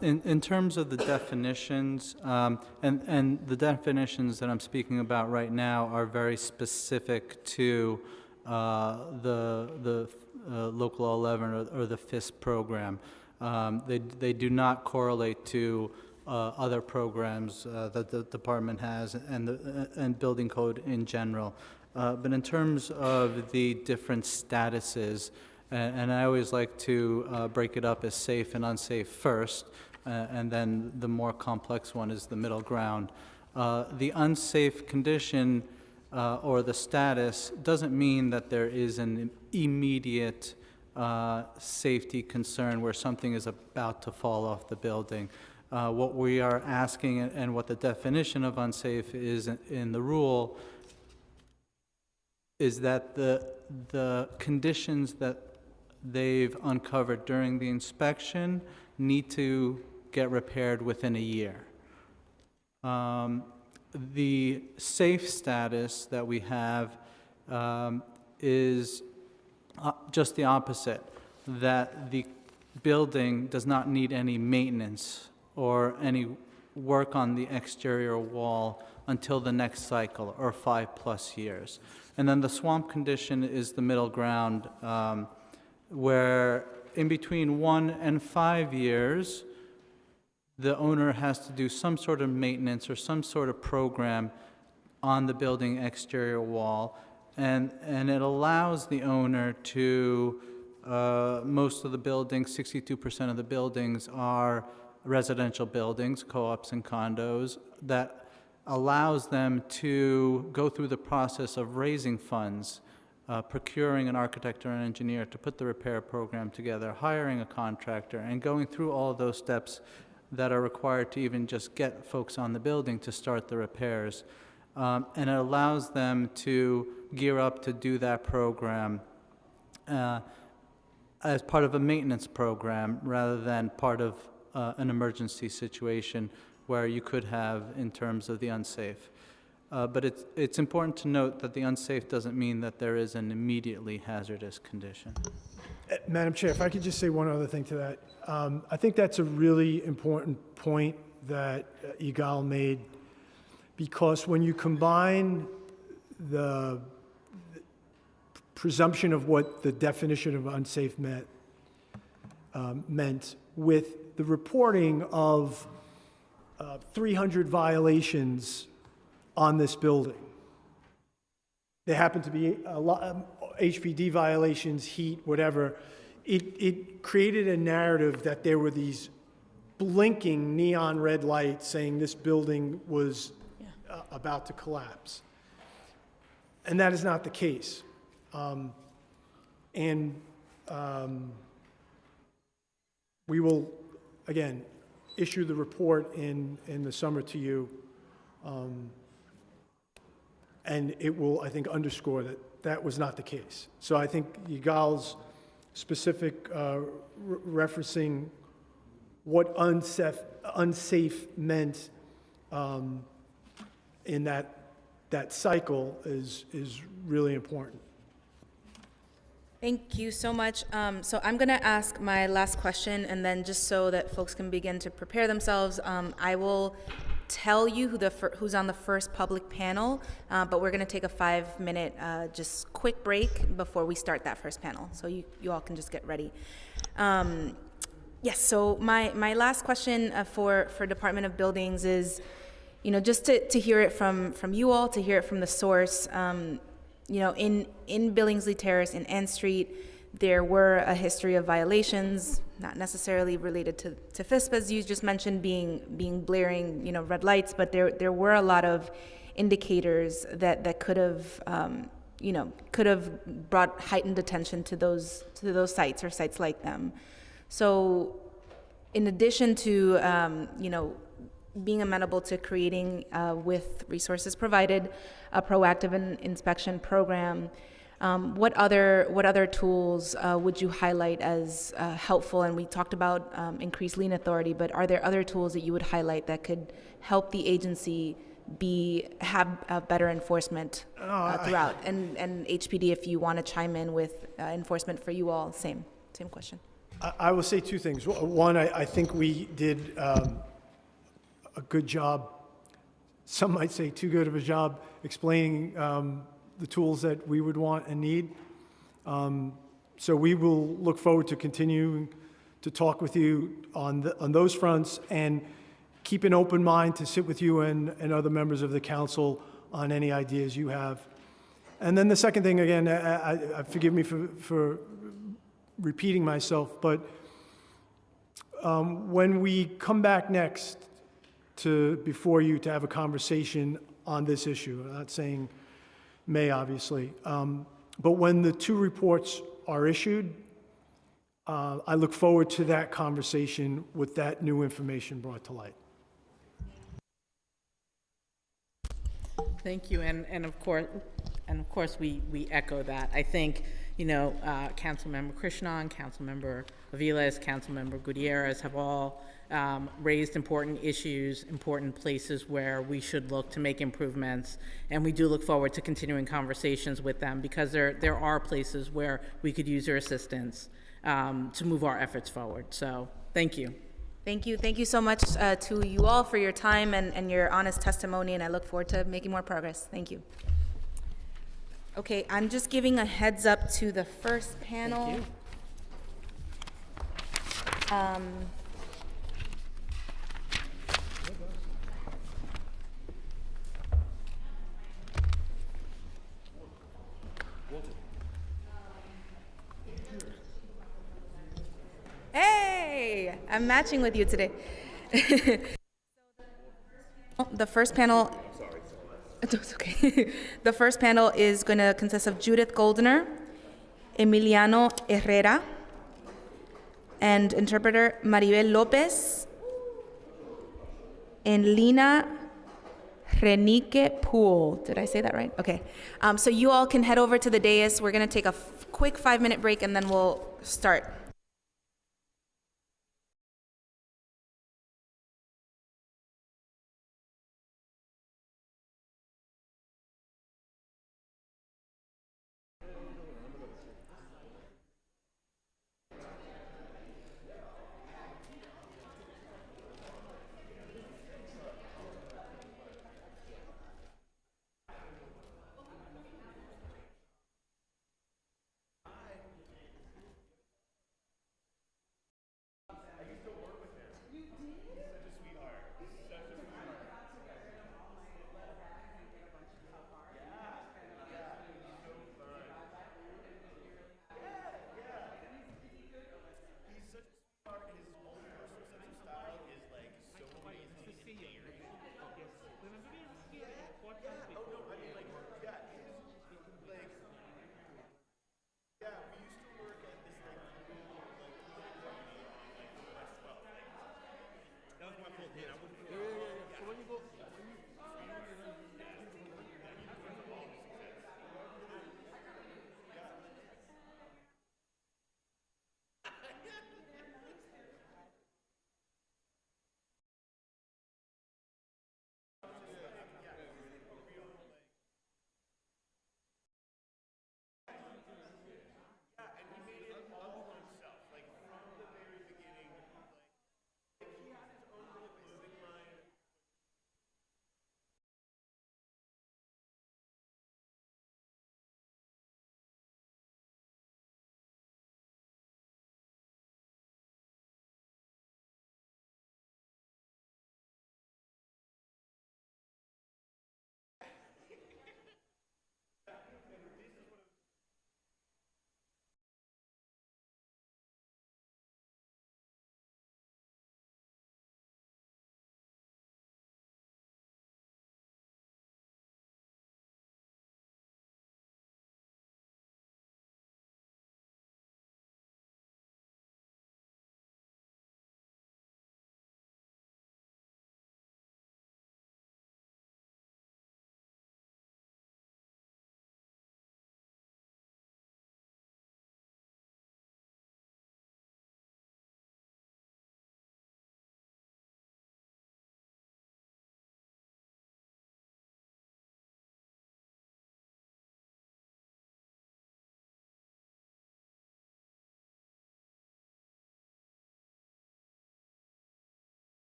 In terms of the definitions, and the definitions that I'm speaking about right now are very specific to the Local Law 11 or the FISP program. They do not correlate to other programs that the department has and building code in general. But in terms of the different statuses, and I always like to break it up as safe and unsafe first, and then the more complex one is the middle ground. The unsafe condition or the status doesn't mean that there is an immediate safety concern where something is about to fall off the building. What we are asking and what the definition of unsafe is in the rule is that the conditions that they've uncovered during the inspection need to get repaired within a year. The safe status that we have is just the opposite, that the building does not need any maintenance or any work on the exterior wall until the next cycle, or 5+ years. And then the swamp condition is the middle ground, where in between 1 and 5 years, the owner has to do some sort of maintenance or some sort of program on the building exterior wall, and it allows the owner to, most of the buildings, 62% of the buildings are residential buildings, co-ops and condos, that allows them to go through the process of raising funds, procuring an architect or an engineer to put the repair program together, hiring a contractor, and going through all of those steps that are required to even just get folks on the building to start the repairs. And it allows them to gear up to do that program as part of a maintenance program rather than part of an emergency situation where you could have in terms of the unsafe. But it's important to note that the unsafe doesn't mean that there is an immediately hazardous condition.
Madam Chair, if I could just say one other thing to that. I think that's a really important point that Yigal made, because when you combine the presumption of what the definition of unsafe meant with the reporting of 300 violations on this building. There happen to be a lot HPD violations, heat, whatever. It created a narrative that there were these blinking neon red lights saying this building was about to collapse. And that is not the case. We will, again, issue the report in the summer to you. And it will, I think, underscore that that was not the case. So I think Yigal's specific referencing what unsafe meant in that cycle is really important.
Thank you so much. So I'm going to ask my last question, and then just so that folks can begin to prepare themselves, I will tell you who's on the first public panel, but we're going to take a 5-minute just quick break before we start that first panel, so you all can just get ready. Yes, so my last question for Department of Buildings is, just to hear it from you all, to hear it from the source. In Billingsley Terrace and N Street, there were a history of violations, not necessarily related to FISP, as you just mentioned, being blaring, red lights, but there were a lot of indicators that could have brought heightened attention to those sites or sites like them. So, in addition to being amenable to creating, with resources provided, a proactive inspection program. What other tools would you highlight as helpful? And we talked about increased lien authority, but are there other tools that you would highlight that could help the agency have better enforcement throughout? And HPD, if you want to chime in with enforcement for you all, same question.
I will say two things. One, I think we did a good job, some might say too good of a job, explaining the tools that we would want and need. So we will look forward to continuing to talk with you on those fronts, and keep an open mind to sit with you and other members of the council on any ideas you have. And then the second thing, again, I forgive me for repeating myself, but when we come back next before you to have a conversation on this issue, I'm not saying May, obviously, but when the two reports are issued, I look forward to that conversation with that new information brought to light.
Thank you, and of course, we echo that. I think, Councilmember Krishnan, Councilmember Aviles, Councilmember Gutierrez have all raised important issues, important places where we should look to make improvements, and we do look forward to continuing conversations with them, because there are places where we could use your assistance to move our efforts forward. So, thank you.
Thank you. Thank you so much to you all for your time and your honest testimony, and I look forward to making more progress. Thank you. Okay, I'm just giving a heads up to the first panel.
Thank you.
Hey, I'm matching with you today. The first panel. It's okay. The first panel is going to consist of Judith Goldner, Emiliano Herrera, and interpreter Maribel Lopez, and Lina Renique Poole. Did I say that right? Okay. So you all can head over to the dais. We're going to take a quick 5-minute break, and then we'll start.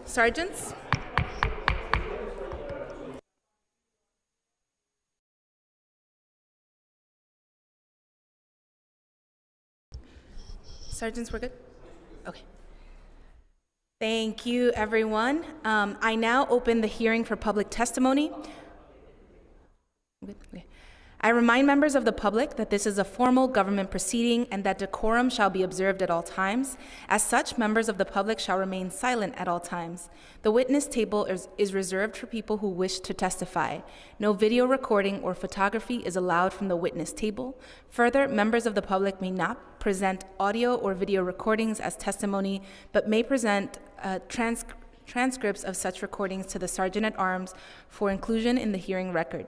Sergeants? Sergeants, we're good? Okay. Thank you, everyone. I now open the hearing for public testimony. Good? Okay. I remind members of the public that this is a formal government proceeding and that decorum shall be observed at all times. As such, members of the public shall remain silent at all times. The witness table is reserved for people who wish to testify. No video recording or photography is allowed from the witness table. Further, members of the public may not present audio or video recordings as testimony, but may present transcripts of such recordings to the Sergeant at Arms for inclusion in the hearing record.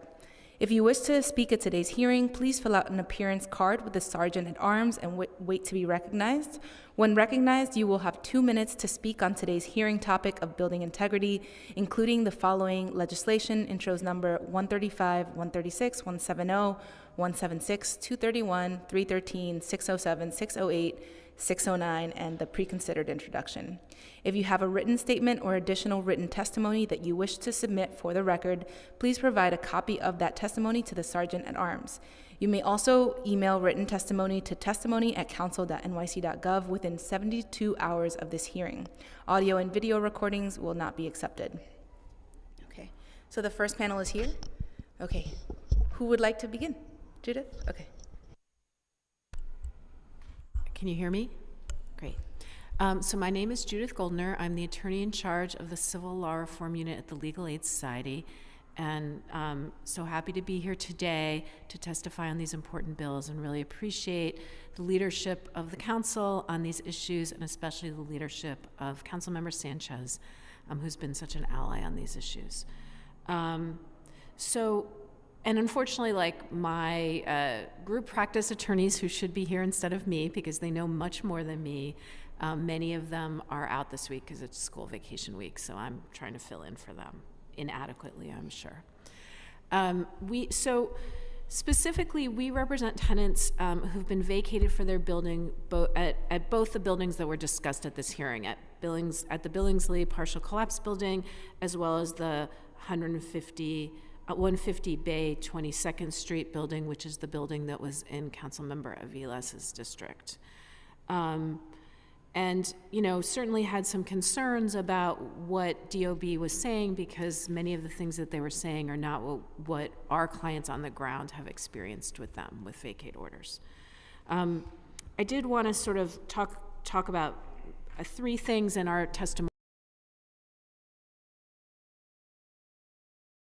If you wish to speak at today's hearing, please fill out an appearance card with the Sergeant at Arms and wait to be recognized. When recognized, you will have 2 minutes to speak on today's hearing topic of building integrity, including the following legislation, intros number 135, 136, 170, 176, 231, 313, 607, 608, 609, and the pre-considered introduction. If you have a written statement or additional written testimony that you wish to submit for the record, please provide a copy of that testimony to the Sergeant at Arms. You may also email written testimony to testimony@council.nyc.gov within 72 hours of this hearing. Audio and video recordings will not be accepted. Okay, so the first panel is here. Okay, who would like to begin? Judith? Okay.
Can you hear me? Great. So my name is Judith Goldner. I'm the attorney in charge of the Civil Law Reform Unit at the Legal Aid Society, and so happy to be here today to testify on these important bills and really appreciate the leadership of the council on these issues, and especially the leadership of Councilmember Sanchez, who's been such an ally on these issues. And unfortunately, like my group practice attorneys who should be here instead of me because they know much more than me, many of them are out this week because it's school vacation week, so I'm trying to fill in for them inadequately, I'm sure. Specifically, we represent tenants who've been vacated for their building at both the buildings that were discussed at this hearing, at the Billingsley partial collapse building, as well as the 150 Bay 22nd Street building, which is the building that was in Councilmember Aviles' district. And, certainly had some concerns about what DOB was saying because many of the things that they were saying are not what our clients on the ground have experienced with them, with vacate orders. I did want to sort of talk about 3 things in our testimony